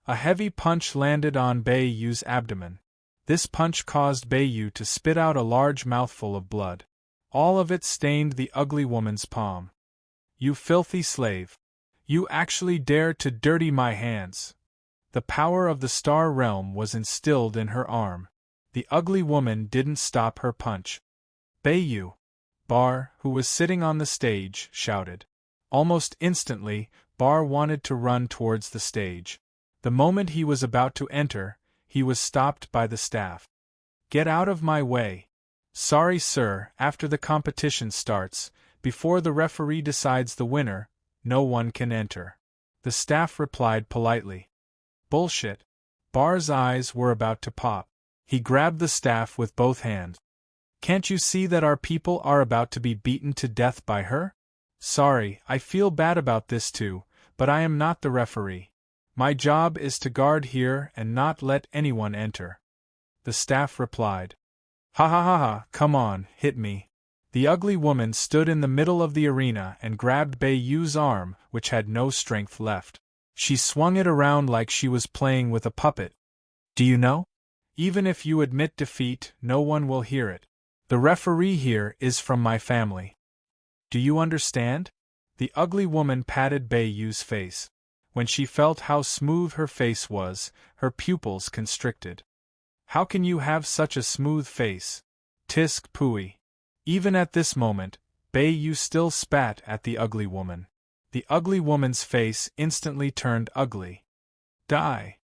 A heavy punch landed on Bei Yu's abdomen. This punch caused Bei Yu to spit out a large mouthful of blood. All of it stained the ugly woman's palm. You filthy slave. You actually dare to dirty my hands. The power of the star realm was instilled in her arm. The ugly woman didn't stop her punch. Bei Yu. Bar, who was sitting on the stage, shouted. Almost instantly, Bar wanted to run towards the stage. The moment he was about to enter, he was stopped by the staff. Get out of my way. Sorry, sir, after the competition starts, before the referee decides the winner, no one can enter. The staff replied politely. Bullshit. Bar's eyes were about to pop. He grabbed the staff with both hands. Can't you see that our people are about to be beaten to death by her? Sorry, I feel bad about this too, but I am not the referee. My job is to guard here and not let anyone enter. The staff replied. Ha ha ha ha, come on, hit me. The ugly woman stood in the middle of the arena and grabbed Bei Yu's arm, which had no strength left. She swung it around like she was playing with a puppet. Do you know? Even if you admit defeat, no one will hear it. The referee here is from my family. Do you understand? The ugly woman patted Bei Yu's face. When she felt how smooth her face was, her pupils constricted. How can you have such a smooth face? Tisk pooey. Even at this moment, Bei Yu still spat at the ugly woman. The ugly woman's face instantly turned ugly. Die.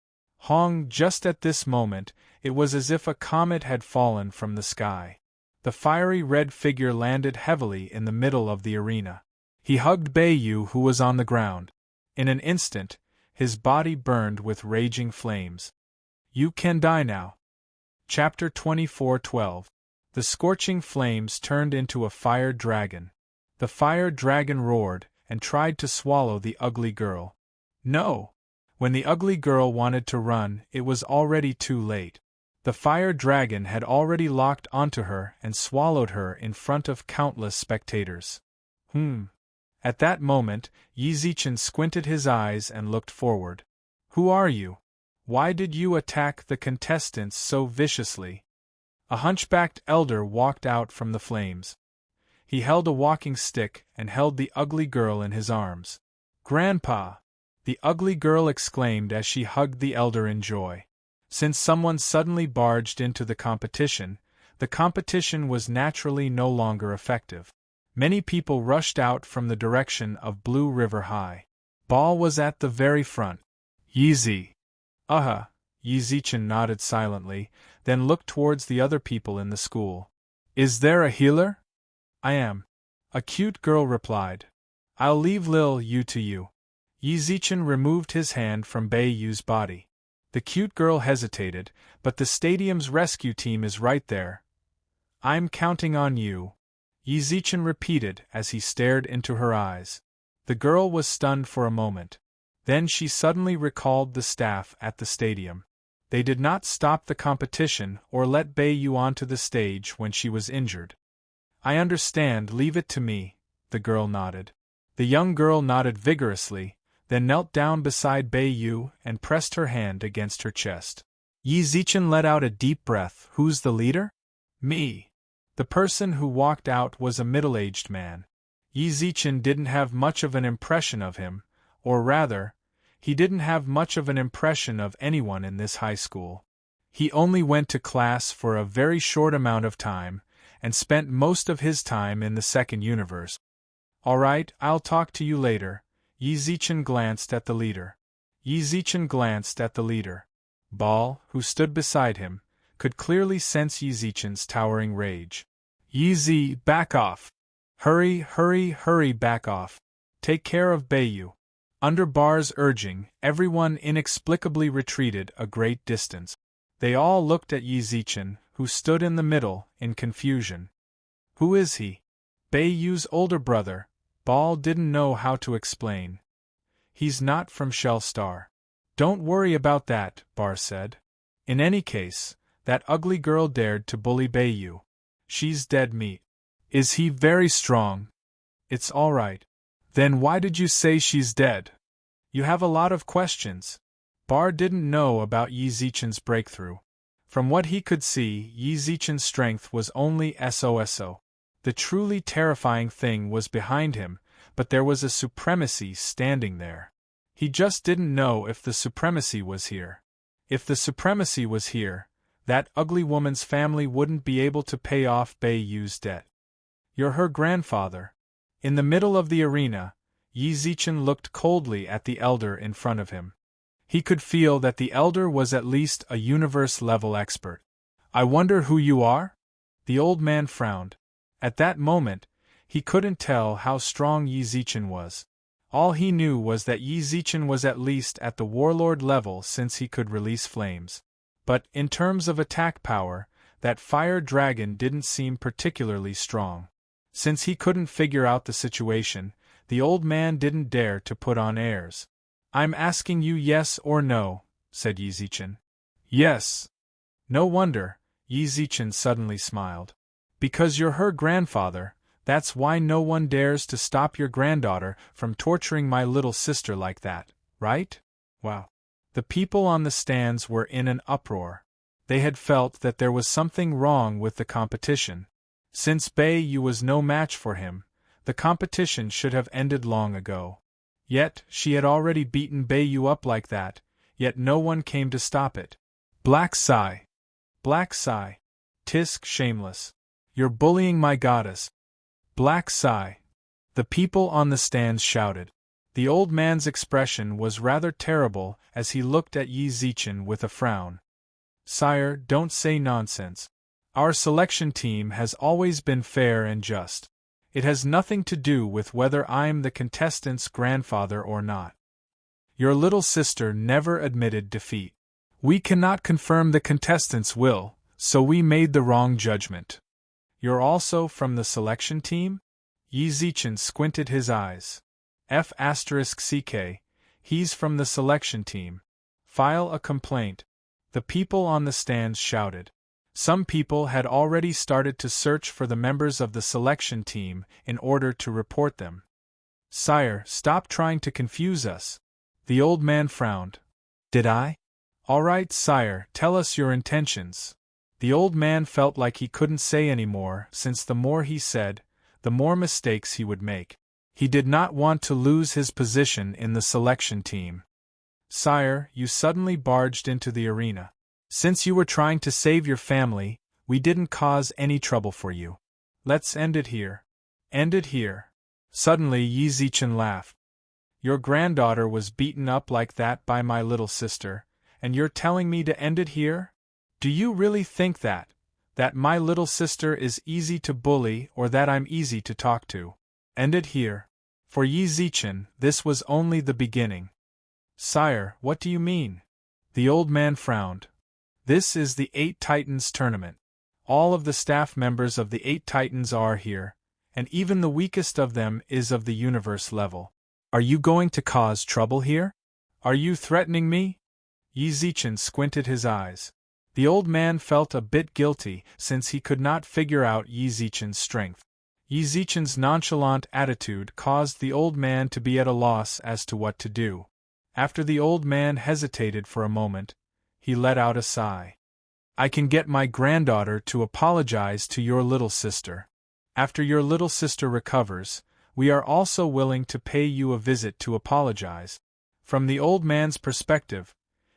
Hong, just at this moment, it was as if a comet had fallen from the sky. The fiery red figure landed heavily in the middle of the arena. He hugged Beiyu, who was on the ground. In an instant, his body burned with raging flames. You can die now. Chapter 24:12. The scorching flames turned into a fire dragon. The fire dragon roared and tried to swallow the ugly girl. No! When the ugly girl wanted to run, it was already too late. The fire dragon had already locked onto her and swallowed her in front of countless spectators. At that moment, Yi Zichen squinted his eyes and looked forward. Who are you? Why did you attack the contestants so viciously? A hunchbacked elder walked out from the flames. He held a walking stick and held the ugly girl in his arms. Grandpa! The ugly girl exclaimed as she hugged the elder in joy. Since someone suddenly barged into the competition was naturally no longer effective. Many people rushed out from the direction of Blue River High. Ball was at the very front. Yi Zichen nodded silently, then looked towards the other people in the school. Is there a healer? I am. A cute girl replied. I'll leave Lil Yu to you. Yi Zichen removed his hand from Bei Yu's body. The cute girl hesitated, but the stadium's rescue team is right there. I'm counting on you, Yi Zichen repeated as he stared into her eyes. The girl was stunned for a moment. Then she suddenly recalled the staff at the stadium. They did not stop the competition or let Bei Yu onto the stage when she was injured. I understand, leave it to me, the girl nodded. The young girl nodded vigorously, then knelt down beside Bei Yu and pressed her hand against her chest. Yi Zichen let out a deep breath. Who's the leader? Me. The person who walked out was a middle-aged man. Yi Zichen didn't have much of an impression of him, or rather, he didn't have much of an impression of anyone in this high school. He only went to class for a very short amount of time, and spent most of his time in the second universe. All right, I'll talk to you later. Yi Zichen glanced at the leader. Ball, who stood beside him, could clearly sense Yi Zichen's towering rage. Yi Zi, back off! Hurry, back off! Take care of Beiyu. Under Bar's urging, everyone inexplicably retreated a great distance. They all looked at Yi Zichen, who stood in the middle, in confusion. Who is he? Beiyu's older brother. Ball didn't know how to explain. He's not from Shell Star. Don't worry about that, Bar said. In any case, that ugly girl dared to bully Beiyu. She's dead meat. Is he very strong? It's all right. Then why did you say she's dead? You have a lot of questions. Bar didn't know about Yi Zichen's breakthrough. From what he could see, Yi Zichen's strength was only SOSO. The truly terrifying thing was behind him, but there was a supremacy standing there. He just didn't know if the supremacy was here. If the supremacy was here, that ugly woman's family wouldn't be able to pay off Beiyu's debt. You're her grandfather. In the middle of the arena, Yi Zichen looked coldly at the elder in front of him. He could feel that the elder was at least a universe-level expert. I wonder who you are? The old man frowned. At that moment, he couldn't tell how strong Yi Zichen was. All he knew was that Yi Zichen was at least at the warlord level since he could release flames. But, in terms of attack power, that fire dragon didn't seem particularly strong. Since he couldn't figure out the situation, the old man didn't dare to put on airs. I'm asking you yes or no, said Yi Zichen. Yes. No wonder, Yi Zichen suddenly smiled. Because you're her grandfather, that's why no one dares to stop your granddaughter from torturing my little sister like that, right? Wow. The people on the stands were in an uproar. They had felt that there was something wrong with the competition. Since Beiyu was no match for him, the competition should have ended long ago. Yet, she had already beaten Beiyu up like that, yet no one came to stop it. Black sigh. Tisk, shameless. You're bullying my goddess. Black sigh. The people on the stands shouted. The old man's expression was rather terrible as he looked at Yi Zichen with a frown. Sire, don't say nonsense. Our selection team has always been fair and just. It has nothing to do with whether I'm the contestant's grandfather or not. Your little sister never admitted defeat. We cannot confirm the contestant's will, so we made the wrong judgment. You're also from the selection team? Yi Zichen squinted his eyes. F***CK, he's from the selection team. File a complaint. The people on the stands shouted. Some people had already started to search for the members of the selection team in order to report them. Sire, stop trying to confuse us. The old man frowned. Did I? All right, sire, tell us your intentions. The old man felt like he couldn't say any more, since the more he said, the more mistakes he would make. He did not want to lose his position in the selection team. Sire, you suddenly barged into the arena. Since you were trying to save your family, we didn't cause any trouble for you. Let's end it here. End it here. Suddenly Yi Zichen laughed. Your granddaughter was beaten up like that by my little sister, and you're telling me to end it here? Do you really think that my little sister is easy to bully or that I'm easy to talk to? End it here. For Yi Zichen, this was only the beginning. Sire, what do you mean? The old man frowned. This is the 8 Titans tournament. All of the staff members of the 8 Titans are here, and even the weakest of them is of the universe level. Are you going to cause trouble here? Are you threatening me? Yi Zichen squinted his eyes. The old man felt a bit guilty since he could not figure out Yi Zichen's strength. Yi Zichen's nonchalant attitude caused the old man to be at a loss as to what to do. After the old man hesitated for a moment, he let out a sigh. I can get my granddaughter to apologize to your little sister. After your little sister recovers, we are also willing to pay you a visit to apologize. From the old man's perspective,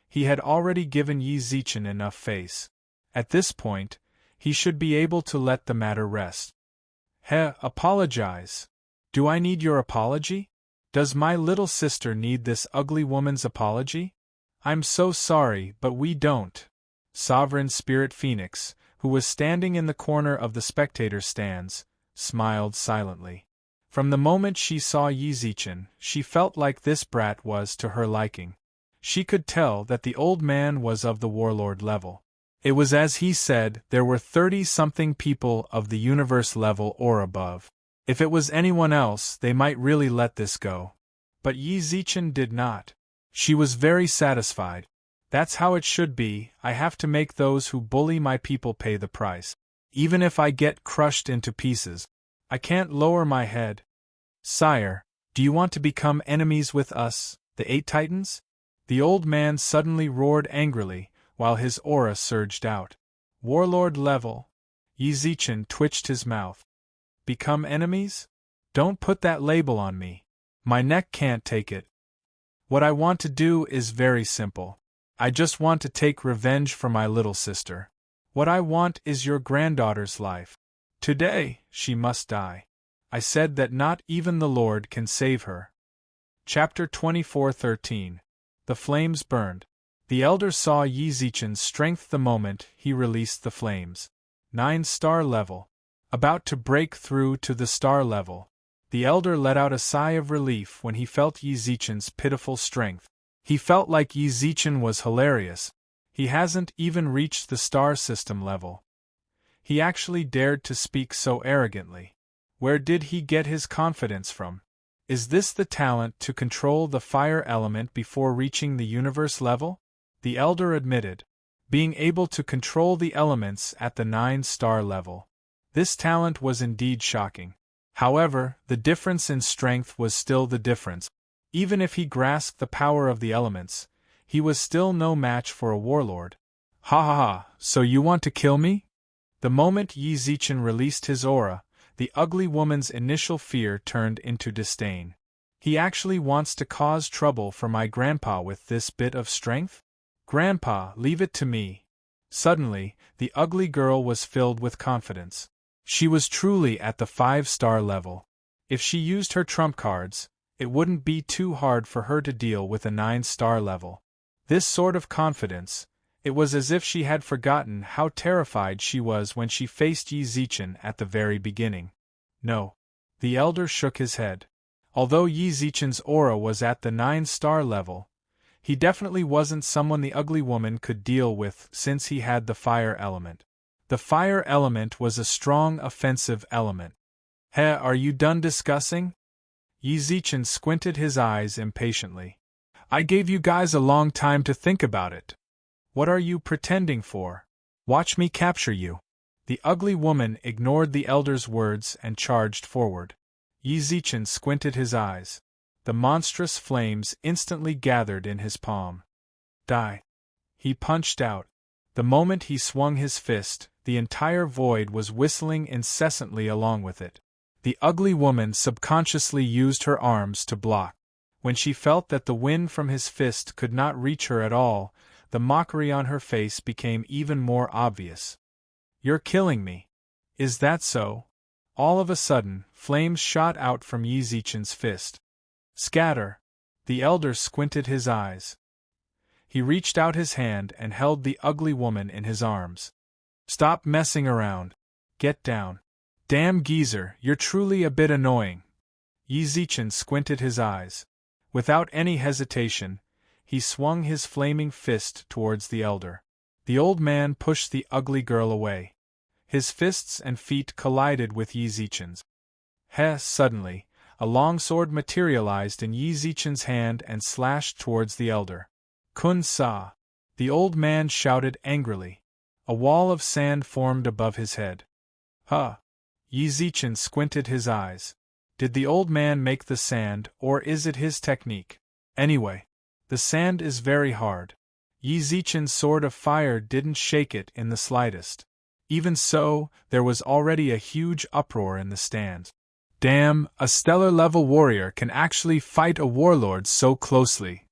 he had already given Yi Zichen enough face. At this point, he should be able to let the matter rest. Apologize? Do I need your apology? Does my little sister need this ugly woman's apology? I'm so sorry, but we don't. Sovereign Spirit Phoenix, who was standing in the corner of the spectator stands, smiled silently. From the moment she saw Yi Zichen, she felt like this brat was to her liking. She could tell that the old man was of the warlord level. It was as he said, there were 30-something people of the universe level or above. If it was anyone else, they might really let this go. But Yi Zichen did not. She was very satisfied. That's how it should be. I have to make those who bully my people pay the price. Even if I get crushed into pieces, I can't lower my head. Sire, do you want to become enemies with us, the 8 Titans? The old man suddenly roared angrily, while his aura surged out. Warlord level. Yi Zichen twitched his mouth. Become enemies? Don't put that label on me. My neck can't take it. What I want to do is very simple. I just want to take revenge for my little sister. What I want is your granddaughter's life. Today, she must die. I said that not even the Lord can save her. Chapter 24:13. The flames burned. The elder saw Yi Zichen's strength the moment he released the flames. 9-star level. About to break through to the star level. The elder let out a sigh of relief when he felt Yi Zichen's pitiful strength. He felt like Yi Zichen was hilarious. He hasn't even reached the star system level. He actually dared to speak so arrogantly. Where did he get his confidence from? Is this the talent to control the fire element before reaching the universe level? The elder admitted. Being able to control the elements at the 9-star level. This talent was indeed shocking. However, the difference in strength was still the difference. Even if he grasped the power of the elements, he was still no match for a warlord. Ha ha ha, so you want to kill me? The moment Yi Zichen released his aura, the ugly woman's initial fear turned into disdain. He actually wants to cause trouble for my grandpa with this bit of strength? Grandpa, leave it to me. Suddenly, the ugly girl was filled with confidence. She was truly at the 5-star level. If she used her trump cards, It wouldn't be too hard for her to deal with a 9-star level. This sort of confidence, it was as if she had forgotten how terrified she was when she faced Yi Zichen at the very beginning. No. The elder shook his head. Although Yi Zichen's aura was at the 9-star level, he definitely wasn't someone the ugly woman could deal with since he had the fire element. The fire element was a strong offensive element. Are you done discussing? Yi Zichen squinted his eyes impatiently. I gave you guys a long time to think about it. What are you pretending for? Watch me capture you. The ugly woman ignored the elder's words and charged forward. Yi Zichen squinted his eyes. The monstrous flames instantly gathered in his palm. Die. He punched out. The moment he swung his fist, the entire void was whistling incessantly along with it. The ugly woman subconsciously used her arms to block. When she felt that the wind from his fist could not reach her at all, the mockery on her face became even more obvious. You're killing me. Is that so? All of a sudden, flames shot out from Yi Zichen's fist. Scatter! The elder squinted his eyes. He reached out his hand and held the ugly woman in his arms. Stop messing around. Get down. Damn geezer, you're truly a bit annoying. Yi Zichen squinted his eyes. Without any hesitation, he swung his flaming fist towards the elder. The old man pushed the ugly girl away. His fists and feet collided with Yi Zichen's. Suddenly, a long sword materialized in Yi Zichen's hand and slashed towards the elder. Kun Sa! The old man shouted angrily. A wall of sand formed above his head. Yi Zichen squinted his eyes. Did the old man make the sand, or is it his technique? Anyway, the sand is very hard. Yi Zichen's sword of fire didn't shake it in the slightest. Even so, there was already a huge uproar in the stands. Damn, a stellar-level warrior can actually fight a warlord so closely.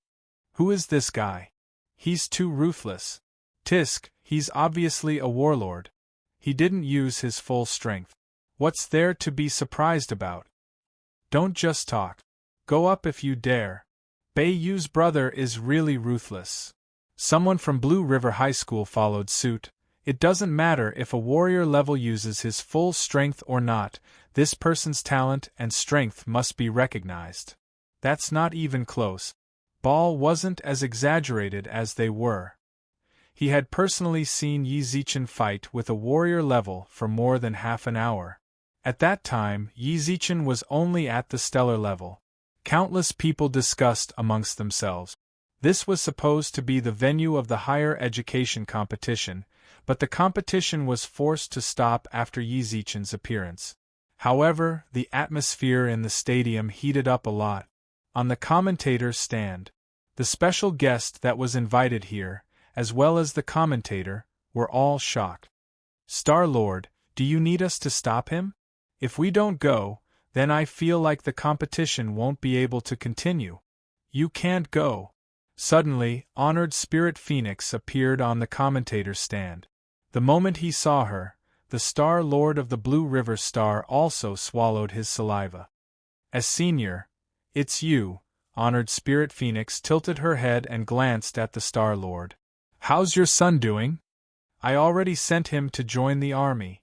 Who is this guy? He's too ruthless. Tisk, he's obviously a warlord. He didn't use his full strength. What's there to be surprised about? Don't just talk. Go up if you dare. Bei Yu's brother is really ruthless. Someone from Blue River High School followed suit. It doesn't matter if a warrior level uses his full strength or not, this person's talent and strength must be recognized. That's not even close. Ball wasn't as exaggerated as they were. He had personally seen Yi Zichen fight with a warrior level for more than half an hour. At that time, Yi Zichen was only at the stellar level. Countless people discussed amongst themselves. This was supposed to be the venue of the higher education competition, but the competition was forced to stop after Yi Zichen's appearance. However, the atmosphere in the stadium heated up a lot. On the commentator's stand, the special guest that was invited here, as well as the commentator, were all shocked. Star-Lord, do you need us to stop him? If we don't go, then I feel like the competition won't be able to continue. You can't go. Suddenly, Honored Spirit Phoenix appeared on the commentator's stand. The moment he saw her, the Star-Lord of the Blue River Star also swallowed his saliva. As senior, it's you. Honored Spirit Phoenix tilted her head and glanced at the Star-Lord. How's your son doing? I already sent him to join the army.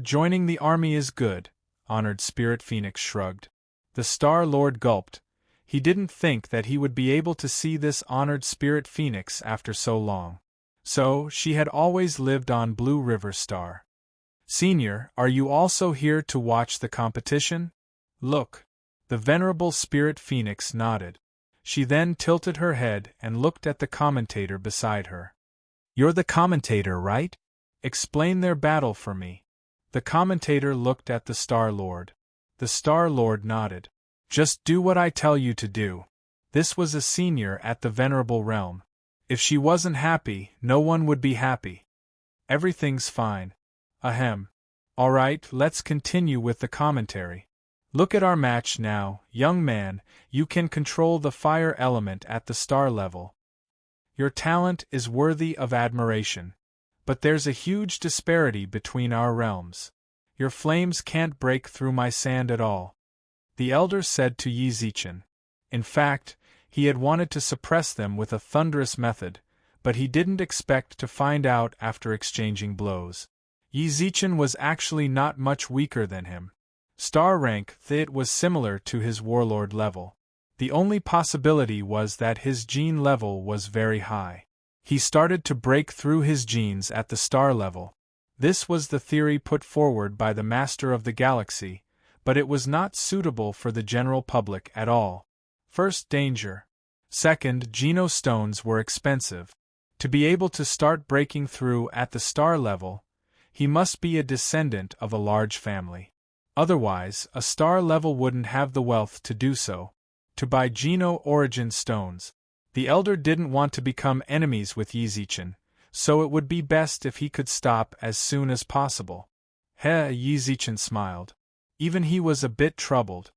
Joining the army is good, Honored Spirit Phoenix shrugged. The Star-Lord gulped. He didn't think that he would be able to see this Honored Spirit Phoenix after so long. So, she had always lived on Blue River Star. Senior, are you also here to watch the competition? Look. The Venerable Spirit Phoenix nodded. She then tilted her head and looked at the commentator beside her. You're the commentator, right? Explain their battle for me. The commentator looked at the Star-Lord. The Star-Lord nodded. Just do what I tell you to do. This was a senior at the Venerable Realm. If she wasn't happy, no one would be happy. Everything's fine. Ahem. Alright, let's continue with the commentary. Look at our match now, young man, you can control the fire element at the star level. Your talent is worthy of admiration. But there's a huge disparity between our realms. Your flames can't break through my sand at all. the elder said to Yi Zichen. In fact, he had wanted to suppress them with a thunderous method, but he didn't expect to find out after exchanging blows. Yi Zichen was actually not much weaker than him. Star rank, it was similar to his warlord level. The only possibility was that his gene level was very high. He started to break through his genes at the star level. This was the theory put forward by the Master of the Galaxy, but it was not suitable for the general public at all. First, danger. Second, genostones were expensive. To be able to start breaking through at the star level, he must be a descendant of a large family. Otherwise, a star level wouldn't have the wealth to do so. To buy geno-origin stones. The elder didn't want to become enemies with Yi Zichen, so it would be best if he could stop as soon as possible. Yi Zichen smiled. Even he was a bit troubled.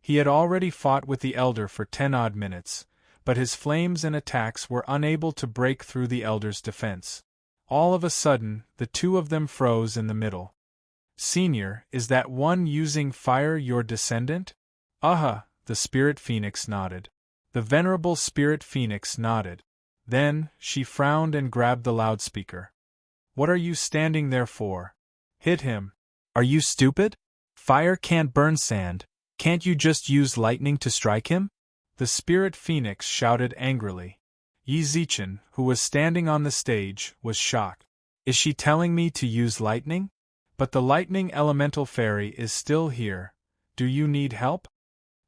He had already fought with the elder for 10-odd minutes, but his flames and attacks were unable to break through the elder's defense. All of a sudden, the two of them froze in the middle. Senior, is that one using fire your descendant? The Spirit Phoenix nodded. The Venerable Spirit Phoenix nodded. Then, she frowned and grabbed the loudspeaker. What are you standing there for? Hit him. Are you stupid? Fire can't burn sand. Can't you just use lightning to strike him? The Spirit Phoenix shouted angrily. Yi Zichen, who was standing on the stage, was shocked. Is she telling me to use lightning? But the lightning elemental fairy is still here. Do you need help?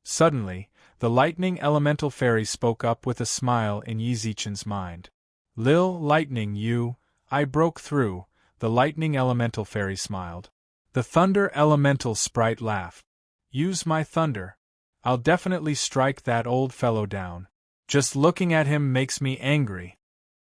Suddenly, the lightning elemental fairy spoke up with a smile in Yi Zichen's mind. Lil lightning I broke through, the lightning elemental fairy smiled. The thunder elemental sprite laughed. Use my thunder. I'll definitely strike that old fellow down. Just looking at him makes me angry.